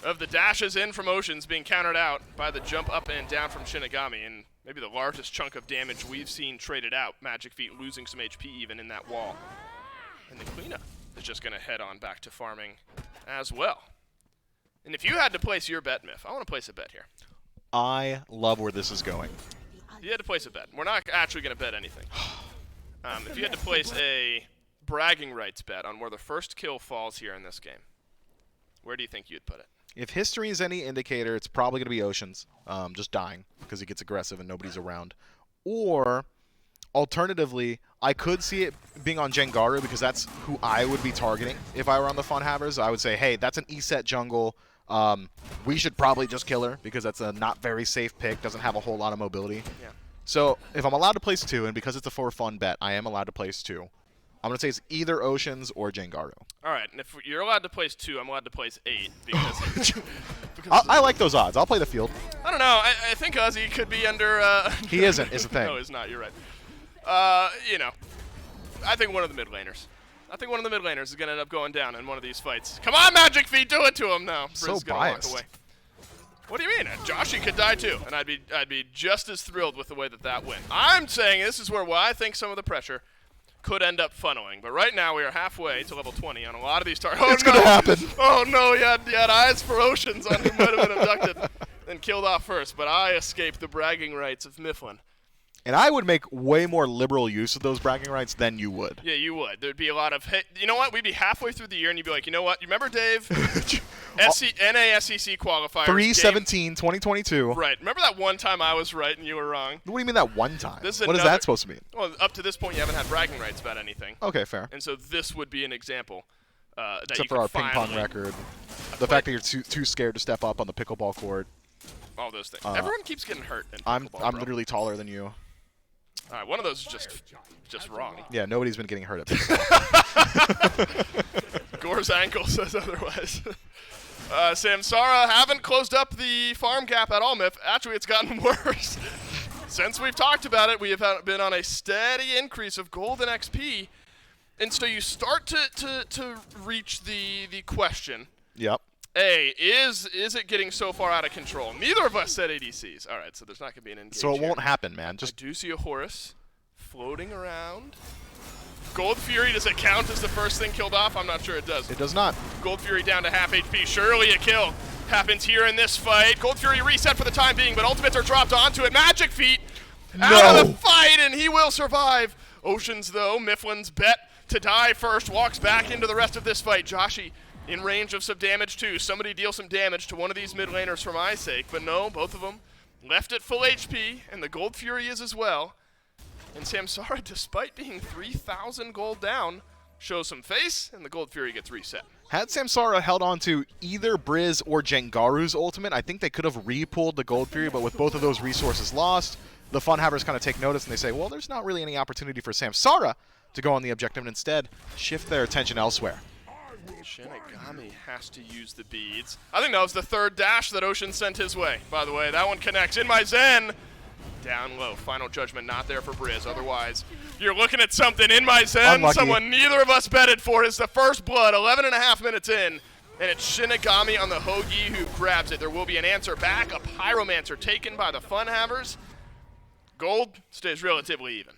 [SPEAKER 1] of the dashes in from Oceans being countered out by the jump up and down from Shinigami, and maybe the largest chunk of damage we've seen traded out. Magic Feet losing some HP even in that wall. And the cleanup is just going to head on back to farming as well. And if you had to place your bet, Myth, I want to place a bet here.
[SPEAKER 2] I love where this is going.
[SPEAKER 1] You had to place a bet. We're not actually going to bet anything. If you had to place a bragging rights bet on where the first kill falls here in this game, where do you think you'd put it?
[SPEAKER 2] If history is any indicator, it's probably going to be Oceans, just dying because he gets aggressive and nobody's around. Or, alternatively, I could see it being on Jengaru because that's who I would be targeting if I were on the FUNHAVERS. I would say, hey, that's an Eset jungle. We should probably just kill her because that's a not very safe pick. Doesn't have a whole lot of mobility.
[SPEAKER 1] Yeah.
[SPEAKER 2] So if I'm allowed to place 2, and because it's a for fun bet, I am allowed to place 2. I'm going to say it's either Oceans or Jengaru.
[SPEAKER 1] All right, and if you're allowed to place 2, I'm allowed to place 8 because,
[SPEAKER 2] I like those odds. I'll play the field.
[SPEAKER 1] I don't know. I think Ozzy could be under.
[SPEAKER 2] He isn't, is the thing.
[SPEAKER 1] No, he's not. You're right. You know, I think one of the mid laners. I think one of the mid laners is going to end up going down in one of these fights. Come on, Magic Feet, do it to him now.
[SPEAKER 2] So
[SPEAKER 1] Briz gonna
[SPEAKER 2] biased.
[SPEAKER 1] walk away. What do you mean? Joshy could die too, and I'd be just as thrilled with the way that went. I'm saying this is where I think some of the pressure could end up funneling. But right now we are halfway to level 20 on a lot of these targets. Oh,
[SPEAKER 2] It's going to happen.
[SPEAKER 1] Oh no, you had eyes for Oceans on who might have been abducted and killed off first, but I escaped the bragging rights of Mifflin.
[SPEAKER 2] And I would make way more liberal use of those bragging rights than you would.
[SPEAKER 1] Yeah, you would. There'd be a lot of, hey, you know what? We'd be halfway through the year, and you'd be like, you know what? You remember, Dave? NASEC qualifiers.
[SPEAKER 2] 3/17/2022.
[SPEAKER 1] Right. Remember that one time I was right and you were wrong?
[SPEAKER 2] What do you mean that one time?
[SPEAKER 1] This is
[SPEAKER 2] What is
[SPEAKER 1] another-
[SPEAKER 2] that supposed to mean?
[SPEAKER 1] Well, up to this point, you haven't had bragging rights about anything.
[SPEAKER 2] Okay, fair.
[SPEAKER 1] And so this would be an example that
[SPEAKER 2] Except
[SPEAKER 1] you
[SPEAKER 2] for our
[SPEAKER 1] could
[SPEAKER 2] ping pong
[SPEAKER 1] finally-
[SPEAKER 2] record. The fact that you're too scared to step up on the pickleball court.
[SPEAKER 1] All those things. Everyone keeps getting hurt in
[SPEAKER 2] I'm
[SPEAKER 1] pickleball, bro.
[SPEAKER 2] literally taller than you.
[SPEAKER 1] All right, one of those is just wrong.
[SPEAKER 2] Yeah, nobody's been getting hurt at pickleball.
[SPEAKER 1] Gore's ankle says otherwise. Samsara haven't closed up the farm gap at all, Myth. Actually, it's gotten worse. Since we've talked about it, we have been on a steady increase of gold and XP. And so you start to reach the question.
[SPEAKER 2] Yep.
[SPEAKER 1] A, is it getting so far out of control? Neither of us said ADCs. All right, so there's not going to be an engage
[SPEAKER 2] So it won't
[SPEAKER 1] here.
[SPEAKER 2] happen, man.
[SPEAKER 1] I
[SPEAKER 2] Just
[SPEAKER 1] do see a Horus floating around. Gold Fury, does it count as the first thing killed off? I'm not sure it does.
[SPEAKER 2] it does not.
[SPEAKER 1] Gold Fury down to half HP. Surely a kill happens here in this fight. Gold Fury reset for the time being, but ultimates are dropped onto it. Magic Feet out of the fight, and he will survive. Oceans, though, Mifflin's bet to die first, walks back into the rest of this fight. Joshy in range of some damage too. Somebody deal some damage to one of these mid laners for my sake, but no, both of them left at full HP, and the Gold Fury is as well. And SAMSARA, despite being 3,000 gold down, shows some face, and the Gold Fury gets reset.
[SPEAKER 2] Had SAMSARA held on to either Briz or Jengaru's ultimate, I think they could have re-pulled the Gold Fury, but with both of those resources lost, the FUNHAVERS kind of take notice and they say, well, there's not really any opportunity for SAMSARA to go on the objective and instead shift their attention elsewhere.
[SPEAKER 1] Shinigami has to use the beads. I think that was the third dash that Ocean sent his way. By the way, that one connects. In my Zen, down low. Final judgment not there for Briz. Otherwise, you're looking at something in my Zen.
[SPEAKER 2] Unlucky.
[SPEAKER 1] Someone neither of us betted for is the first blood, 11.5 minutes in. And it's Shinigami on the Hoagie who grabs it. There will be an answer back. A Pyromancer taken by the FUNHAVERS. Gold stays relatively even.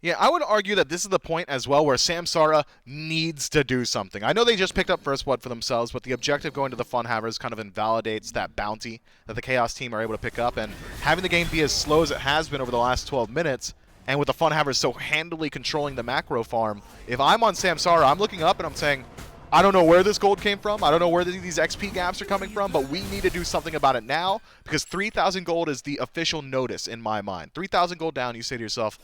[SPEAKER 2] Yeah, I would argue that this is the point as well where SAMSARA needs to do something. I know they just picked up first blood for themselves, but the objective going to the FUNHAVERS kind of invalidates that bounty that the Chaos team are able to pick up, and having the game be as slow as it has been over the last 12 minutes, and with the FUNHAVERS so handily controlling the macro farm, if I'm on SAMSARA, I'm looking up and I'm saying, I don't know where this gold came from, I don't know where these XP gaps are coming from, but we need to do something about it now, because 3,000 gold is the official notice in my mind. 3,000 gold down, you say to yourself,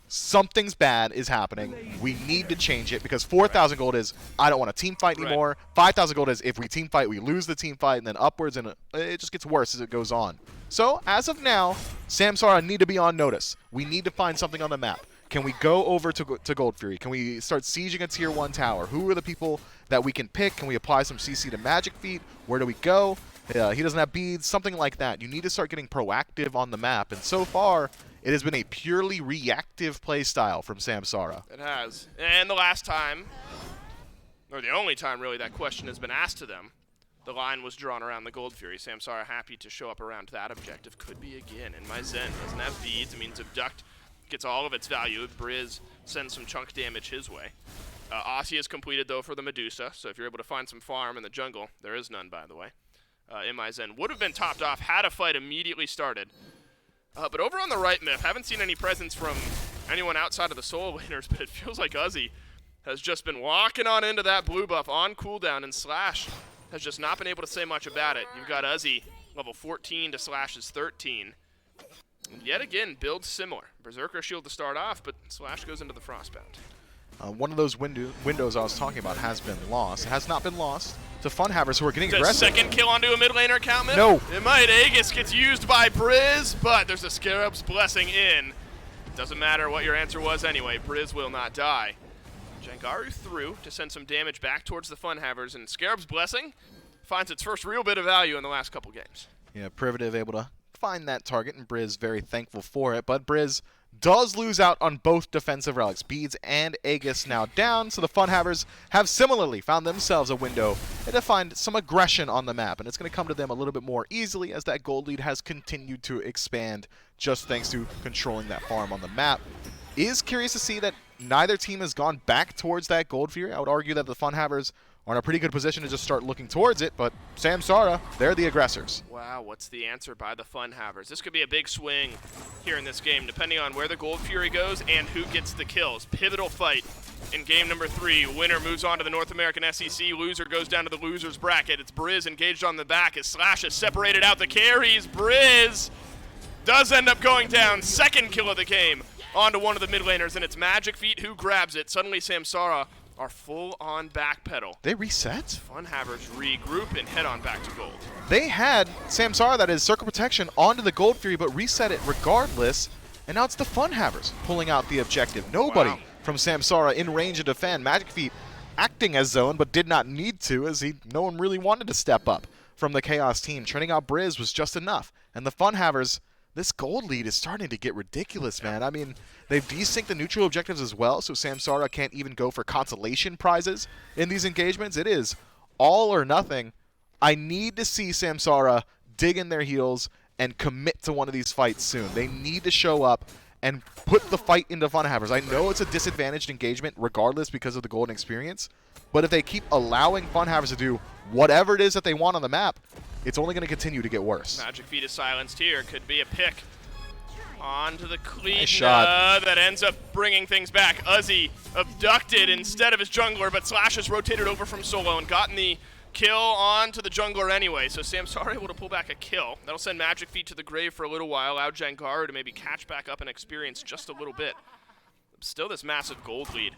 [SPEAKER 2] something's bad is happening. We need to change it because 4,000 gold is I don't want to team fight anymore. 5,000 gold is if we team fight, we lose the team fight, and then upwards, and it just gets worse as it goes on. So, as of now, SAMSARA need to be on notice. We need to find something on the map. Can we go over to Gold Fury? Can we start sieging a tier 1 tower? Who are the people that we can pick? Can we apply some CC to Magic Feet? Where do we go? He doesn't have beads, something like that. You need to start getting proactive on the map, and so far, it has been a purely reactive play style from SAMSARA.
[SPEAKER 1] It has. And the last time, or the only time really that question has been asked to them, the line was drawn around the Gold Fury. SAMSARA happy to show up around that objective. Could be again. And my Zen doesn't have beads. It means Abduct gets all of its value. Briz sends some chunk damage his way. Aussie is completed though for the Medusa, so if you're able to find some farm in the jungle, there is none by the way. In my Zen would have been topped off had a fight immediately started. But over on the right myth, haven't seen any presence from anyone outside of the solo laners, but it feels like Uzi has just been walking on into that blue buff on cooldown, and Slash has just not been able to say much about it. You've got Uzi, level 14 to Slash's 13. And yet again, build similar. Berserker shield to start off, but Slash goes into the Frostbound.
[SPEAKER 2] One of those windows I was talking about has been lost. It has not been lost to FUNHAVERS, who are getting aggressive.
[SPEAKER 1] Second kill onto a mid laner count myth?
[SPEAKER 2] No.
[SPEAKER 1] It might. Aegis gets used by Briz, but there's a Scarab's Blessing in. Doesn't matter what your answer was anyway. Briz will not die. Jengaru through to send some damage back towards the FUNHAVERS, and Scarab's Blessing finds its first real bit of value in the last couple games.
[SPEAKER 2] Yeah, Privative able to find that target, and Briz very thankful for it, but Briz does lose out on both defensive relics. Beads and Aegis now down, so the FUNHAVERS have similarly found themselves a window to find some aggression on the map, and it's going to come to them a little bit more easily as that gold lead has continued to expand just thanks to controlling that farm on the map. Is curious to see that neither team has gone back towards that Gold Fury. I would argue that the FUNHAVERS are in a pretty good position to just start looking towards it, but SAMSARA, they're the aggressors.
[SPEAKER 1] Wow, what's the answer by the FUNHAVERS? This could be a big swing here in this game, depending on where the Gold Fury goes and who gets the kills. Pivotal fight in game number 3. Winner moves on to the North American SEC. Loser goes down to the loser's bracket. It's Briz engaged on the back as Slash has separated out the carries. Briz does end up going down. Second kill of the game onto one of the mid laners, and it's Magic Feet who grabs it. Suddenly SAMSARA are full on backpedal.
[SPEAKER 2] They reset?
[SPEAKER 1] FUNHAVERS regroup and head on back to gold.
[SPEAKER 2] They had SAMSARA, that is Circle Protection, onto the Gold Fury, but reset it regardless. And now it's the FUNHAVERS pulling out the objective. Nobody from SAMSARA in range to defend. Magic Feet acting as zone, but did not need to, as no one really wanted to step up from the Chaos team. Training out Briz was just enough. And the FUNHAVERS, this gold lead is starting to get ridiculous, man. I mean, they've desynced the neutral objectives as well, so SAMSARA can't even go for consolation prizes in these engagements. It is all or nothing. I need to see SAMSARA dig in their heels and commit to one of these fights soon. They need to show up and put the fight into FUNHAVERS. I know it's a disadvantaged engagement regardless because of the golden experience, but if they keep allowing FUNHAVERS to do whatever it is that they want on the map, it's only going to continue to get worse.
[SPEAKER 1] Magic Feet is silenced here. Could be a pick onto the Cleat.
[SPEAKER 2] Nice shot.
[SPEAKER 1] That ends up bringing things back. Uzi abducted instead of his jungler, but Slash has rotated over from solo and gotten the kill on to the jungler anyway, so SAMSARA able to pull back a kill. That'll send Magic Feet to the grave for a little while, allow Jengaru to maybe catch back up and experience just a little bit. Still this massive gold lead.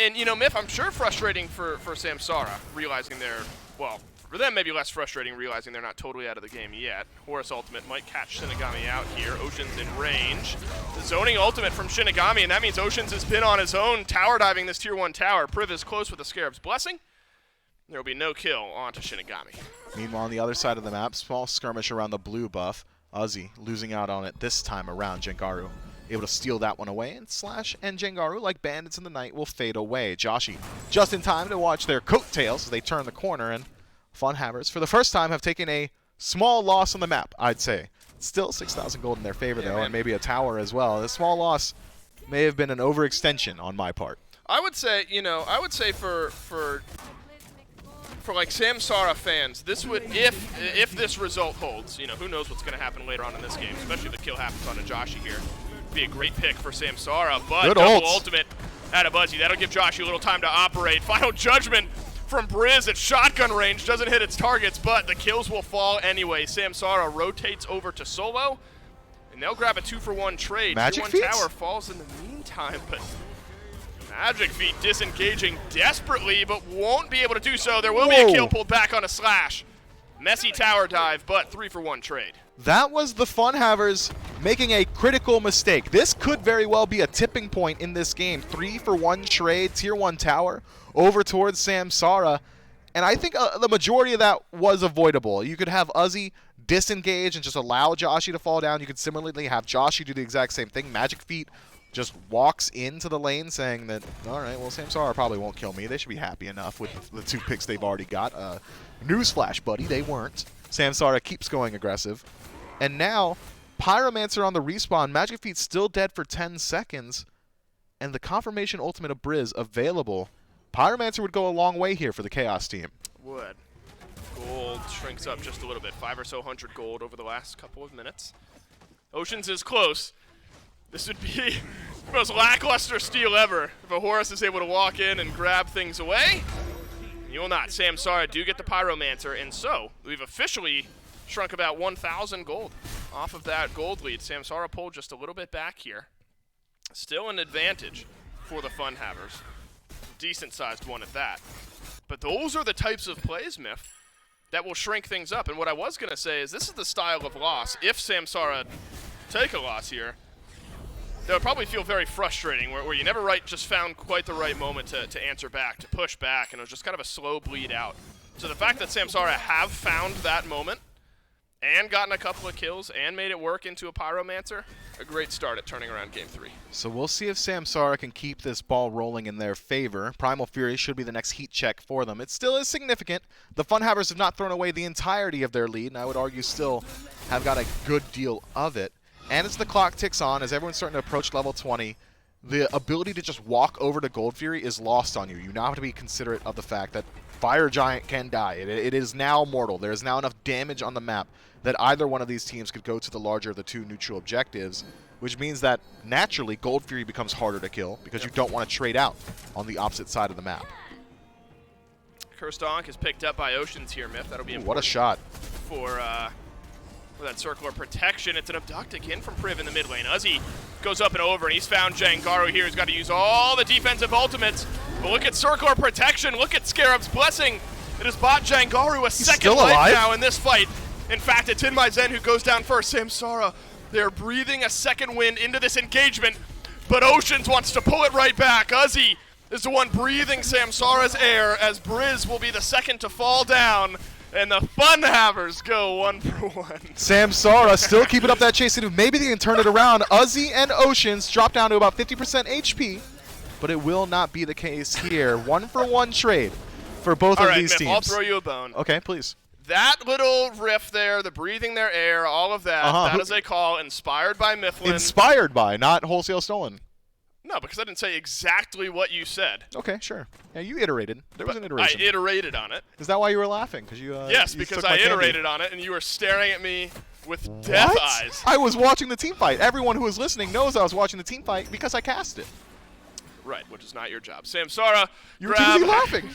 [SPEAKER 1] And you know, Myth, I'm sure frustrating for SAMSARA, realizing they're, well, for them maybe less frustrating, realizing they're not totally out of the game yet. Horus ultimate might catch Shinigami out here. Ocean's in range. The zoning ultimate from Shinigami, and that means Ocean's has been on his own tower diving this tier 1 tower. Priv is close with the Scarab's Blessing. There will be no kill onto Shinigami.
[SPEAKER 2] Meanwhile, on the other side of the map, small skirmish around the blue buff. Uzi losing out on it this time around. Jengaru able to steal that one away, and Slash and Jengaru, like bandits in the night, will fade away. Joshi just in time to watch their coattails as they turn the corner, and FUNHAVERS, for the first time, have taken a small loss on the map, I'd say. Still 6,000 gold in their favor, though, and maybe a tower as well. The small loss may have been an overextension on my part.
[SPEAKER 1] I would say, you know, for like SAMSARA fans, this would, if this result holds, you know, who knows what's going to happen later on in this game, especially if the kill happens on a Joshi here. Be a great pick for SAMSARA, but
[SPEAKER 2] good
[SPEAKER 1] double
[SPEAKER 2] ults.
[SPEAKER 1] ultimate out of Buzzy. That'll give Joshi a little time to operate. Final Judgment from Briz at shotgun range doesn't hit its targets, but the kills will fall anyway. SAMSARA rotates over to solo, and they'll grab a 2-for-1 trade.
[SPEAKER 2] Magic
[SPEAKER 1] Tier 1
[SPEAKER 2] Feet?
[SPEAKER 1] tower falls in the meantime, but Magic Feet disengaging desperately, but won't be able to do so. There will be a kill pulled back on a Slash. Messy tower dive, but 3-for-1 trade.
[SPEAKER 2] That was the FUNHAVERS making a critical mistake. This could very well be a tipping point in this game. 3-for-1 trade, tier 1 tower, over towards SAMSARA. And I think the majority of that was avoidable. You could have Uzi disengage and just allow Joshi to fall down. You could similarly have Joshi do the exact same thing. Magic Feet just walks into the lane saying that, all right, well, SAMSARA probably won't kill me. They should be happy enough with the 2 picks they've already got. Newsflash, buddy, they weren't. SAMSARA keeps going aggressive. And now, Pyromancer on the respawn. Magic Feet still dead for 10 seconds. And the confirmation ultimate of Briz available. Pyromancer would go a long way here for the Chaos team.
[SPEAKER 1] Would. Gold shrinks up just a little bit. 5 or so hundred gold over the last couple of minutes. Oceans is close. This would be the most lackluster steal ever if a Horus is able to walk in and grab things away. You will not. SAMSARA do get the Pyromancer, and so we've officially shrunk about 1,000 gold off of that gold lead. SAMSARA pulled just a little bit back here. Still an advantage for the FUNHAVERS. Decent-sized one at that. But those are the types of plays, Myth, that will shrink things up. And what I was going to say is this is the style of loss. If SAMSARA take a loss here, that would probably feel very frustrating, where you never just found quite the right moment to answer back, to push back, and it was just kind of a slow bleed out. So the fact that SAMSARA have found that moment and gotten a couple of kills and made it work into a Pyromancer, a great start at turning around Game 3.
[SPEAKER 2] So we'll see if SAMSARA can keep this ball rolling in their favor. Primal Fury should be the next heat check for them. It still is significant. The FUNHAVERS have not thrown away the entirety of their lead, and I would argue still have got a good deal of it. And as the clock ticks on, as everyone's starting to approach level 20, the ability to just walk over to Gold Fury is lost on you. You now have to be considerate of the fact that Fire Giant can die. It is now mortal. There is now enough damage on the map that either one of these teams could go to the larger of the 2 neutral objectives, which means that naturally Gold Fury becomes harder to kill because you don't want to trade out on the opposite side of the map.
[SPEAKER 1] Cursed Donk is picked up by Oceans here, Myth. That'll be important.
[SPEAKER 2] What a shot.
[SPEAKER 1] For that circle of protection. It's an abduct again from Priv in the mid lane. Uzi goes up and over, and he's found Jengaru here. He's got to use all the defensive ultimates. But look at circle of protection. Look at Scarab's Blessing. It has bought Jengaru a second life now in this fight. In fact, it's itemization who goes down first. SAMSARA, they're breathing a second wind into this engagement, but Oceans wants to pull it right back. Uzi is the one breathing SAMSARA's air, as Briz will be the second to fall down. And the FUNHAVERS go 1-for-1.
[SPEAKER 2] SAMSARA still keeping up that chase. Maybe they can turn it around. Uzi and Oceans drop down to about 50% HP, but it will not be the case here. 1-for-1 trade for both of these teams.
[SPEAKER 1] I'll throw you a bone.
[SPEAKER 2] Okay, please.
[SPEAKER 1] That little riff there, the breathing their air, all of that, that is a call inspired by Mifflin.
[SPEAKER 2] Inspired by, not wholesale stolen.
[SPEAKER 1] No, because I didn't say exactly what you said.
[SPEAKER 2] Okay, sure. Yeah, you iterated. There was an iteration.
[SPEAKER 1] I iterated on it.
[SPEAKER 2] Is that why you were laughing? Because you
[SPEAKER 1] yes,
[SPEAKER 2] you
[SPEAKER 1] because
[SPEAKER 2] took
[SPEAKER 1] I
[SPEAKER 2] my
[SPEAKER 1] iterated
[SPEAKER 2] candy.
[SPEAKER 1] on it, and you were staring at me with death eyes.
[SPEAKER 2] I was watching the team fight. Everyone who was listening knows I was watching the team fight because I cast it.
[SPEAKER 1] Right, which is not your job. SAMSARA,
[SPEAKER 2] you were too busy laughing.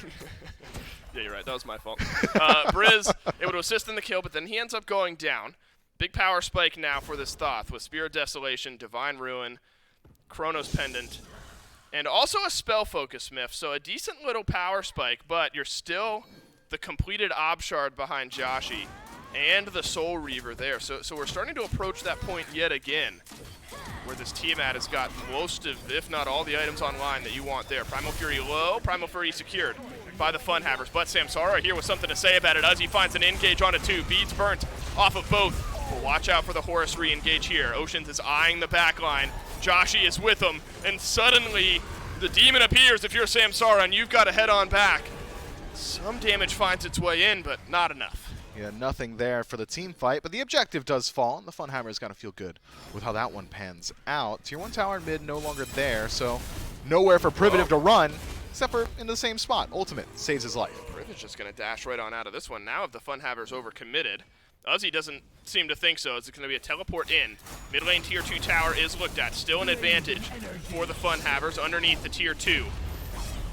[SPEAKER 1] Yeah, you're right. That was my fault. Briz able to assist in the kill, but then he ends up going down. Big power spike now for this Thoth with Spear of Desolation, Divine Ruin, Chronos Pendant, and also a spell focus myth. So a decent little power spike, but you're still the completed Ob Shard behind Joshi and the Soul Reaver there. So we're starting to approach that point yet again, where this Tiamat has got most of, if not all, the items online that you want there. Primal Fury low, Primal Fury secured by the FUNHAVERS, but SAMSARA here with something to say about it as he finds an engage on a 2. Beads burnt off of both. But watch out for the Horus re-engage here. Oceans is eyeing the back line. Joshi is with him, and suddenly the demon appears if you're SAMSARA, and you've got to head on back. Some damage finds its way in, but not enough.
[SPEAKER 2] Yeah, nothing there for the team fight, but the objective does fall, and the FUNHAVERS got to feel good with how that one pans out. Tier 1 tower in mid no longer there, so nowhere for Privative to run, except for in the same spot. Ultimate saves his life.
[SPEAKER 1] Privative's just going to dash right on out of this one. Now if the FUNHAVERS overcommitted, Uzi doesn't seem to think so. It's going to be a teleport in. Mid lane tier 2 tower is looked at. Still an advantage for the FUNHAVERS underneath the tier 2.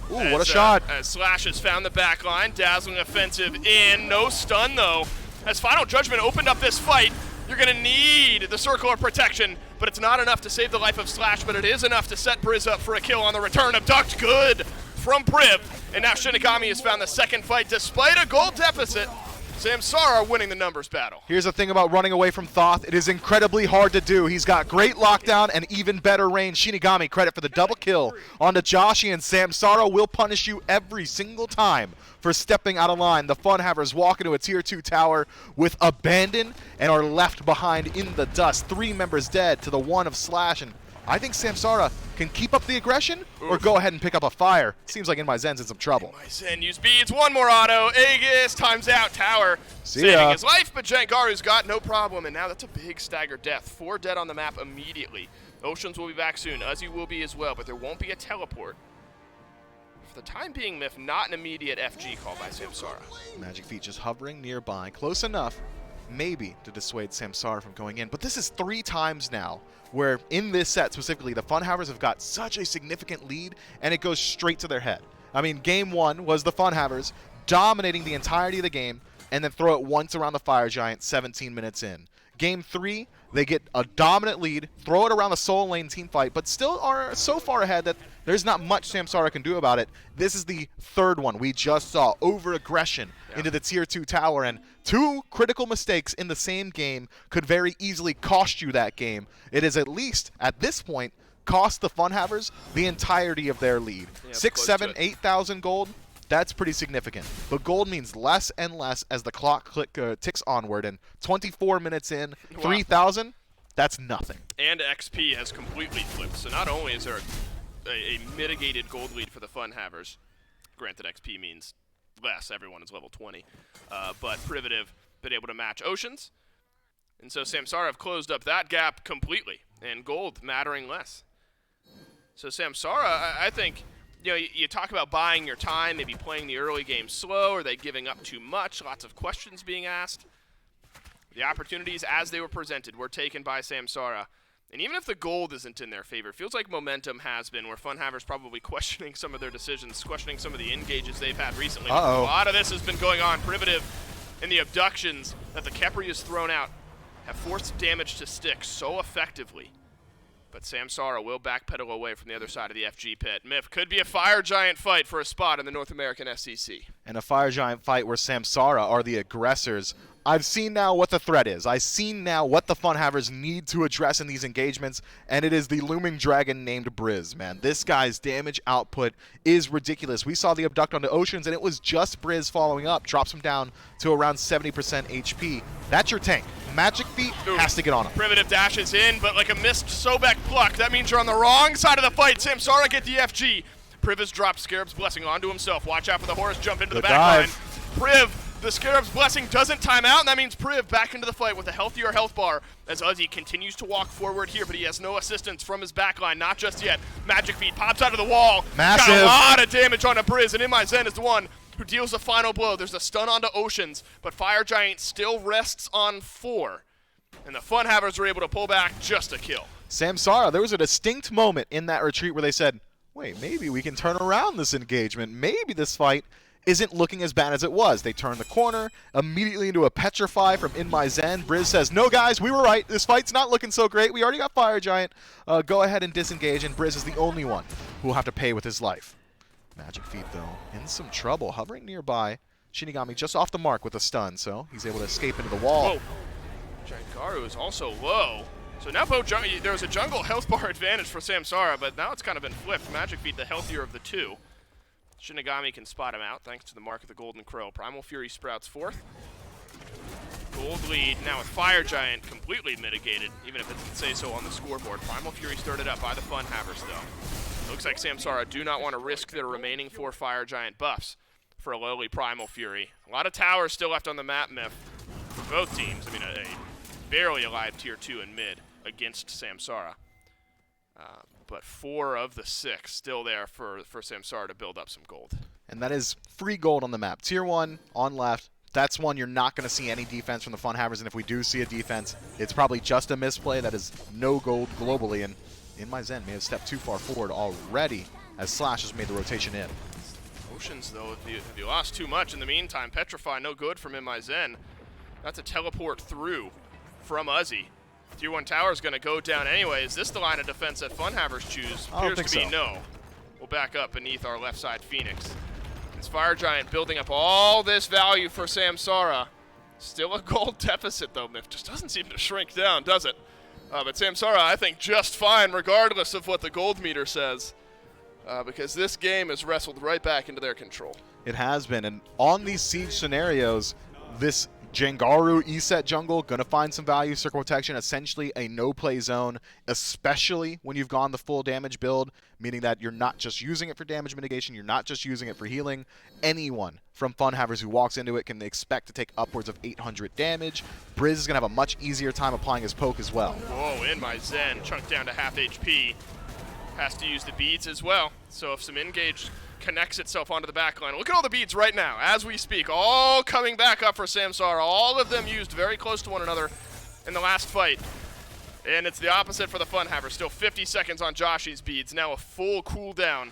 [SPEAKER 2] Ooh, what a shot.
[SPEAKER 1] As Slash has found the back line. Dazzling offensive in. No stun, though. As Final Judgment opened up this fight, you're going to need the Circle of Protection, but it's not enough to save the life of Slash, but it is enough to set Briz up for a kill on the return. Abduct good from Priv. And now Shinigami has found the second fight despite a gold deficit. SAMSARA winning the numbers battle.
[SPEAKER 2] Here's the thing about running away from Thoth. It is incredibly hard to do. He's got great lockdown and even better range. Shinigami, credit for the double kill onto Joshi, and SAMSARA will punish you every single time for stepping out of line. The FUNHAVERS walk into a tier 2 tower with abandon and are left behind in the dust. 3 members dead to the 1 of Slash, and I think SAMSARA can keep up the aggression or go ahead and pick up a fire. Seems like InMyZen's in some trouble.
[SPEAKER 1] InMyZen use beads, one more auto. Aegis times out tower, saving his life, but Jangaru's got no problem, and now that's a big stagger death. 4 dead on the map immediately. Oceans will be back soon. Uzi will be as well, but there won't be a teleport. For the time being, Myth, not an immediate FG call by SAMSARA.
[SPEAKER 2] Magic Feet just hovering nearby, close enough maybe to dissuade SAMSARA from going in. But this is 3 times now where in this set specifically, the FUNHAVERS have got such a significant lead and it goes straight to their head. I mean, game 1 was the FUNHAVERS dominating the entirety of the game and then throw it once around the Fire Giant 17 minutes in. Game 3, they get a dominant lead, throw it around the Soul Lane team fight, but still are so far ahead that there's not much SAMSARA can do about it. This is the 3rd one we just saw. Over-aggression into the tier 2 tower, and 2 critical mistakes in the same game could very easily cost you that game. It is at least, at this point, cost the FUNHAVERS the entirety of their lead.
[SPEAKER 1] Yeah,
[SPEAKER 2] 6, 7, 8,000 gold. That's pretty significant. But gold means less and less as the clock ticks onward, and 24 minutes in, 3,000, that's nothing.
[SPEAKER 1] And XP has completely flipped. So not only is there a mitigated gold lead for the FUNHAVERS, granted XP means less, everyone is level 20, but Privative been able to match Oceans, and so SAMSARA have closed up that gap completely, and gold mattering less. So SAMSARA, I think, you know, you talk about buying your time, maybe playing the early game slow, are they giving up too much? Lots of questions being asked. The opportunities as they were presented were taken by SAMSARA. And even if the gold isn't in their favor, it feels like momentum has been, where FUNHAVERS probably questioning some of their decisions, questioning some of the engages they've had recently. A lot of this has been going on. Privative and the abductions that the Khepri has thrown out have forced damage to stick so effectively. But SAMSARA will backpedal away from the other side of the FG pit. Myth could be a Fire Giant fight for a spot in the North American SEC.
[SPEAKER 2] And a Fire Giant fight where SAMSARA are the aggressors. I've seen now what the threat is. I've seen now what the FUNHAVERS need to address in these engagements, and it is the looming dragon named Briz, man. This guy's damage output is ridiculous. We saw the abduct onto Oceans, and it was just Briz following up. Drops him down to around 70% HP. That's your tank. Magic Feet has to get on him.
[SPEAKER 1] Privative dashes in, but like a missed Sobek pluck. That means you're on the wrong side of the fight. SAMSARA get the FG. Priv has dropped Scarab's Blessing onto himself. Watch out for the Horus jump into the back line. Priv, the Scarab's Blessing doesn't time out, and that means Priv back into the fight with a healthier health bar as Uzi continues to walk forward here, but he has no assistance from his backline, not just yet. Magic Feet pops out of the wall.
[SPEAKER 2] Massive.
[SPEAKER 1] Got a lot of damage onto Briz, and InMyZen is the one who deals the final blow. There's a stun onto Oceans, but Fire Giant still rests on 4, and the FUNHAVERS are able to pull back just a kill.
[SPEAKER 2] SAMSARA, there was a distinct moment in that retreat where they said, wait, maybe we can turn around this engagement. Maybe this fight isn't looking as bad as it was. They turn the corner, immediately into a Petrify from In My Zen. Briz says, no guys, we were right. This fight's not looking so great. We already got Fire Giant. Go ahead and disengage, and Briz is the only one who will have to pay with his life. Magic Feet, though, in some trouble, hovering nearby. Shinigami just off the mark with a stun, so he's able to escape into the wall.
[SPEAKER 1] Whoa. Jangaru is also low. So now there's a jungle health bar advantage for SAMSARA, but now it's kind of been flipped. Magic Feet, the healthier of the two. Shinigami can spot him out thanks to the mark of the Golden Crow. Primal Fury sprouts forth. Gold lead now with Fire Giant completely mitigated, even if it doesn't say so on the scoreboard. Primal Fury started up by the FUNHAVERS, though. Looks like SAMSARA do not want to risk their remaining 4 Fire Giant buffs for a lowly Primal Fury. A lot of towers still left on the map, Myth, for both teams. I mean, a barely alive tier 2 in mid against SAMSARA. But 4 of the 6 still there for SAMSARA to build up some gold.
[SPEAKER 2] And that is free gold on the map. Tier 1 on left. That's one you're not going to see any defense from the FUNHAVERS, and if we do see a defense, it's probably just a misplay. That is no gold globally, and In My Zen may have stepped too far forward already as Slash has made the rotation in.
[SPEAKER 1] Oceans, though, if you lost too much in the meantime, Petrify no good from In My Zen. That's a teleport through from Uzi. Tier 1 tower is going to go down anyway. Is this the line of defense that FUNHAVERS choose? Appears to be no. We'll back up beneath our left side Phoenix. This Fire Giant building up all this value for SAMSARA. Still a gold deficit, though, Myth. Just doesn't seem to shrink down, does it? But SAMSARA, I think, just fine, regardless of what the gold meter says. Because this game has wrestled right back into their control.
[SPEAKER 2] It has been, and on these siege scenarios, this Jangaru Eset jungle gonna find some value. Circle protection, essentially a no-play zone, especially when you've gone the full damage build, meaning that you're not just using it for damage mitigation, you're not just using it for healing. Anyone from FUNHAVERS who walks into it can expect to take upwards of 800 damage. Briz is gonna have a much easier time applying his poke as well.
[SPEAKER 1] Whoa, In My Zen, chunked down to half HP. Has to use the beads as well. So if some engage connects itself onto the back line. Look at all the beads right now, as we speak, all coming back up for SAMSARA. All of them used very close to one another in the last fight. And it's the opposite for the FUNHAVERS. Still 50 seconds on Joshy's beads. Now a full cooldown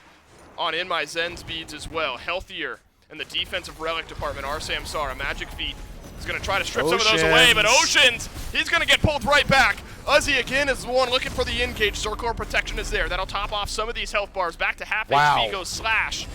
[SPEAKER 1] on In My Zen's beads as well. Healthier in the defensive relic department are SAMSARA. Magic Feet is going to try to strip some of those away, but Oceans, he's going to get pulled right back. Uzi again is the one looking for the engage. Circle protection is there. That'll top off some of these health bars. Back to half HP goes Slash.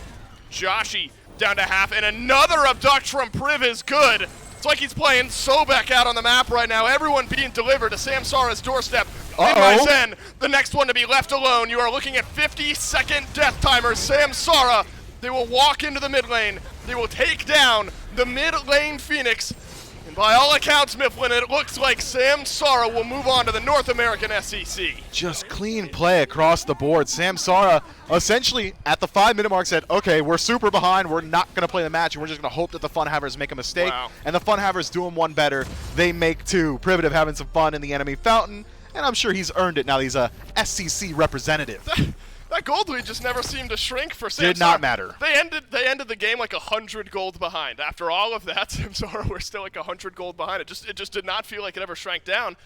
[SPEAKER 1] Joshy down to half, and another abduct from Priv is good. It's like he's playing Sobek out on the map right now. Everyone being delivered to SAMSARA's doorstep. In My Zen, the next one to be left alone. You are looking at 50-second death timers. SAMSARA, they will walk into the mid lane. They will take down the mid lane Phoenix. And by all accounts, Mifflin, it looks like SAMSARA will move on to the North American SEC.
[SPEAKER 2] Just clean play across the board. SAMSARA essentially at the 5-minute mark said, okay, we're super behind. We're not going to play the match, and we're just going to hope that the FUNHAVERS make a mistake.
[SPEAKER 1] Wow. And
[SPEAKER 2] the FUNHAVERS do them one better. They make two. Privative having some fun in the enemy fountain, and I'm sure he's earned it now. He's a SEC representative.
[SPEAKER 1] That gold lead just never seemed to shrink for SAMSARA.
[SPEAKER 2] Did not matter.
[SPEAKER 1] They ended the game like 100 gold behind. After all of that, SAMSARA were still like 100 gold behind. It just did not feel like it ever shrank down.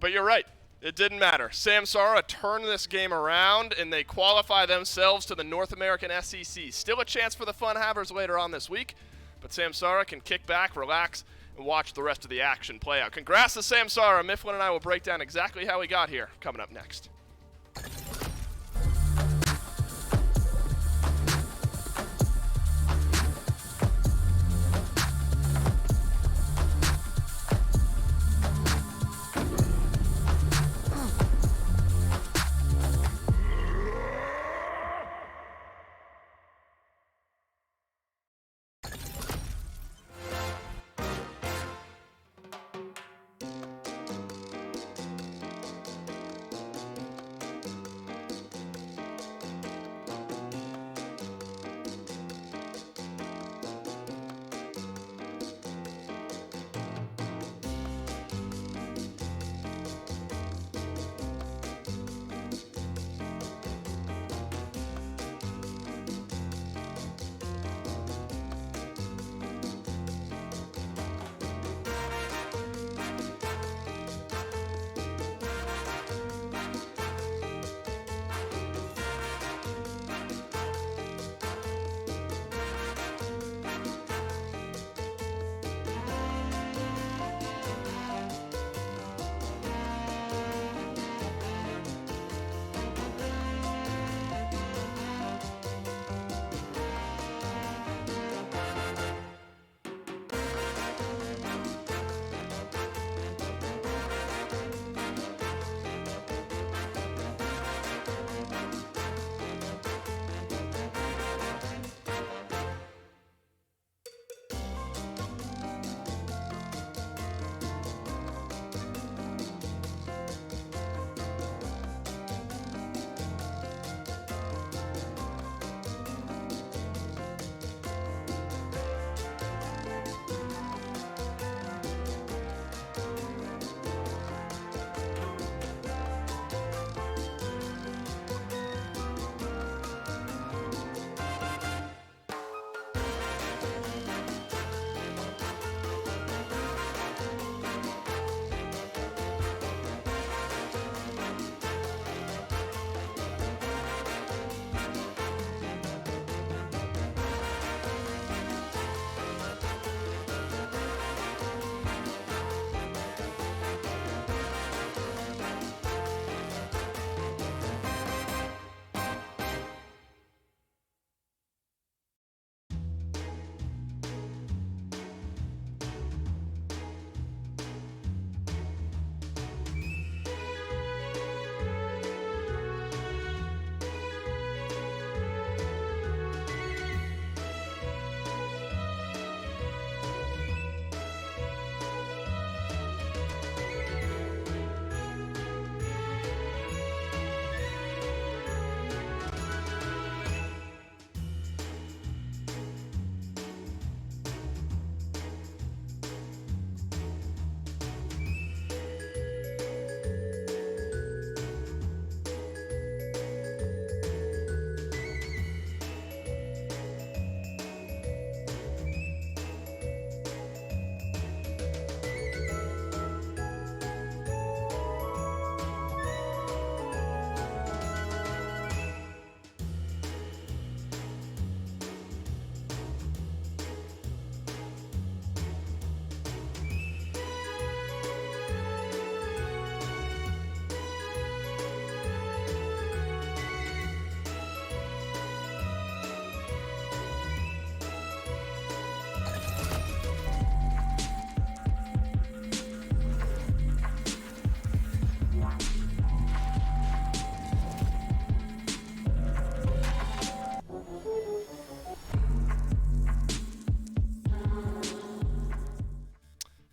[SPEAKER 1] But you're right. It didn't matter. SAMSARA turned this game around, and they qualify themselves to the North American SEC. Still a chance for the FUNHAVERS later on this week, but SAMSARA can kick back, relax, and watch the rest of the action play out. Congrats to SAMSARA. Mifflin and I will break down exactly how we got here coming up next.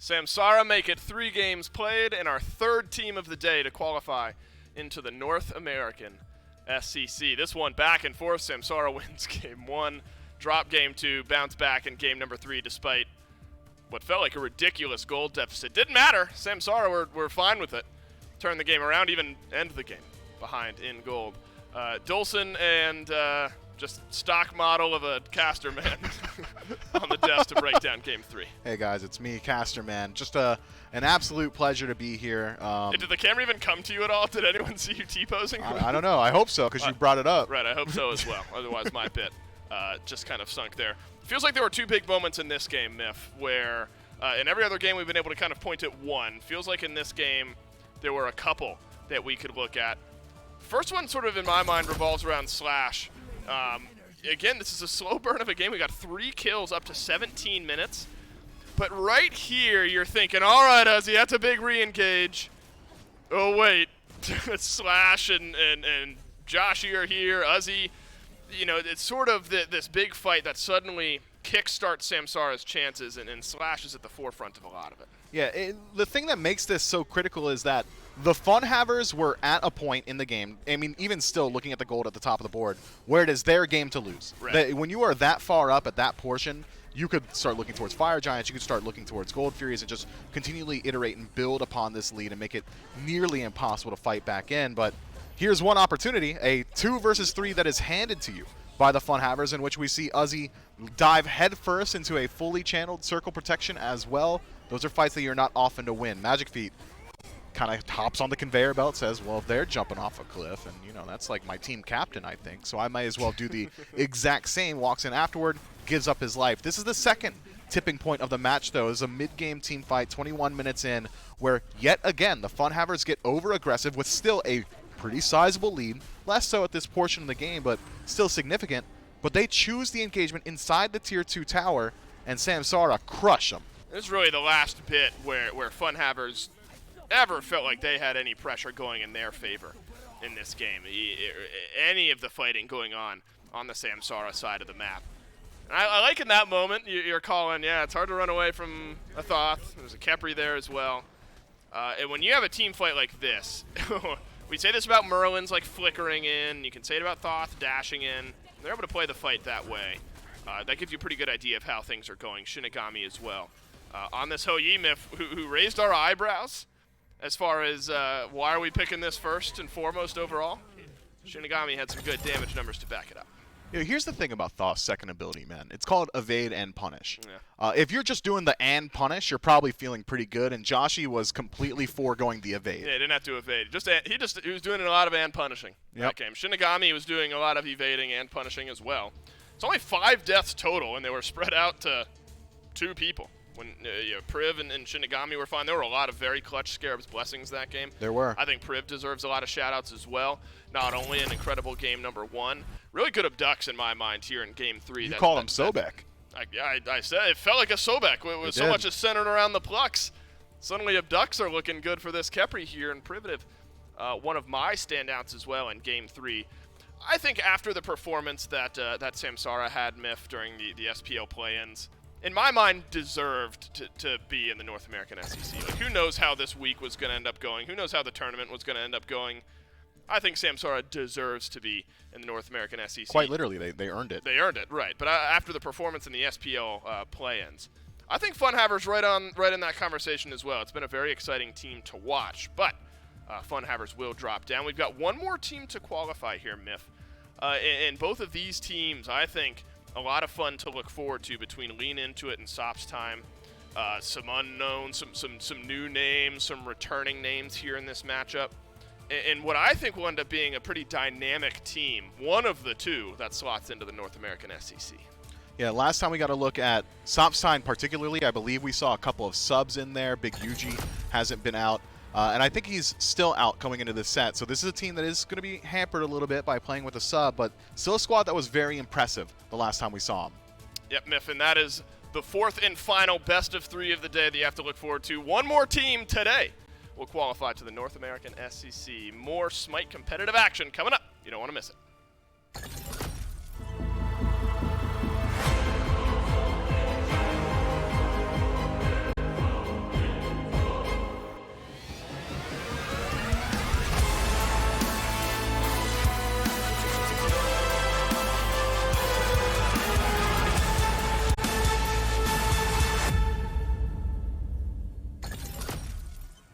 [SPEAKER 1] SAMSARA make it 3 games played and our 3rd team of the day to qualify into the North American SCC. This one back and forth. SAMSARA wins game 1, drop game 2, bounce back in game number 3 despite what felt like a ridiculous gold deficit. Didn't matter. SAMSARA were fine with it. Turn the game around, even end the game behind in gold. Dolson and just stock model of a caster man on the desk to break down game 3.
[SPEAKER 2] Hey guys, it's me, Caster Man. Just an absolute pleasure to be here.
[SPEAKER 1] Did the camera even come to you at all? Did anyone see you T-posing?
[SPEAKER 2] I don't know. I hope so, because you brought it up.
[SPEAKER 1] Right, I hope so as well. Otherwise, my bit just kind of sunk there. Feels like there were 2 big moments in this game, Miff, where in every other game we've been able to kind of point at one. Feels like in this game there were a couple that we could look at. First one sort of in my mind revolves around Slash. Again, this is a slow burn of a game. We got 3 kills up to 17 minutes. But right here, you're thinking, all right, Uzi, that's a big re-engage. Oh, wait. Slash and Joshi are here. Uzi, you know, it's sort of this big fight that suddenly kickstarts SAMSARA's chances, and Slash is at the forefront of a lot of it.
[SPEAKER 2] Yeah, the thing that makes this so critical is that the FUNHAVERS were at a point in the game, I mean, even still looking at the gold at the top of the board, where it is their game to lose.
[SPEAKER 1] Right.
[SPEAKER 2] When you are that far up at that portion, you could start looking towards Fire Giants, you could start looking towards Gold Furies, and just continually iterate and build upon this lead and make it nearly impossible to fight back in. But here's one opportunity, a 2 versus 3 that is handed to you by the FUNHAVERS, in which we see Uzi dive headfirst into a fully channeled circle protection as well. Those are fights that you're not often to win. Magic Feet kind of hops on the conveyor belt, says, well, if they're jumping off a cliff, and, you know, that's like my team captain, I think, so I might as well do the exact same. Walks in afterward, gives up his life. This is the second tipping point of the match, though. It's a mid-game team fight, 21 minutes in, where, yet again, the FUNHAVERS get over-aggressive with still a pretty sizable lead. Less so at this portion of the game, but still significant. But they choose the engagement inside the Tier 2 tower, and SAMSARA crush them.
[SPEAKER 1] This is really the last bit where FUNHAVERS ever felt like they had any pressure going in their favor in this game. Any of the fighting going on the SAMSARA side of the map. And I like in that moment, you're calling, yeah, it's hard to run away from a Thoth. There's a Khepri there as well. And when you have a team fight like this, we say this about Merlins like flickering in. You can say it about Thoth dashing in. They're able to play the fight that way. That gives you a pretty good idea of how things are going. Shinigami as well. On this Hou Yi Myth, who raised our eyebrows as far as why are we picking this first and foremost overall. Shinigami had some good damage numbers to back it up.
[SPEAKER 2] You know, here's the thing about Thoth's second ability, man. It's called Evade and Punish.
[SPEAKER 1] Yeah.
[SPEAKER 2] If you're just doing the and Punish, you're probably feeling pretty good, and Joshi was completely foregoing the Evade.
[SPEAKER 1] Yeah, he didn't have to evade. He was doing a lot of and punishing in that game. Shinigami was doing a lot of evading and punishing as well. It's only 5 deaths total, and they were spread out to 2 people. When Priv and Shinigami were fine, there were a lot of very clutch Scarab's Blessings that game.
[SPEAKER 2] There were.
[SPEAKER 1] I think Priv deserves a lot of shout-outs as well. Not only an incredible game number 1, really good abducts in my mind here in game 3.
[SPEAKER 2] You call him Sobek.
[SPEAKER 1] I said it felt like a Sobek. It was so much is centered around the Plux. Suddenly abducts are looking good for this Khepri here in Privative. One of my standouts as well in game 3. I think after the performance that SAMSARA had, Miff, during the SPL play-ins, in my mind, deserved to be in the North American SEC. Like, who knows how this week was going to end up going? Who knows how the tournament was going to end up going? I think SAMSARA deserves to be in the North American SEC.
[SPEAKER 2] Quite literally, they earned it.
[SPEAKER 1] They earned it, right. But after the performance in the SPL play-ins, I think FUNHAVERS right in that conversation as well. It's been a very exciting team to watch, but FUNHAVERS will drop down. We've got one more team to qualify here, Miff. And both of these teams, I think, a lot of fun to look forward to between Lean Into It and Sops Time. Some unknown, some new names, some returning names here in this matchup. And what I think will end up being a pretty dynamic team, one of the 2 that slots into the North American SEC.
[SPEAKER 2] Yeah, last time we got a look at Sops Time particularly, I believe we saw a couple of subs in there. Big Yuji hasn't been out. And I think he's still out coming into this set. So this is a team that is going to be hampered a little bit by playing with a sub, but still a squad that was very impressive the last time we saw him.
[SPEAKER 1] Yep, Miff, and that is the 4th and final best of 3 of the day that you have to look forward to. One more team today will qualify to the North American SEC. More Smite competitive action coming up. You don't want to miss it.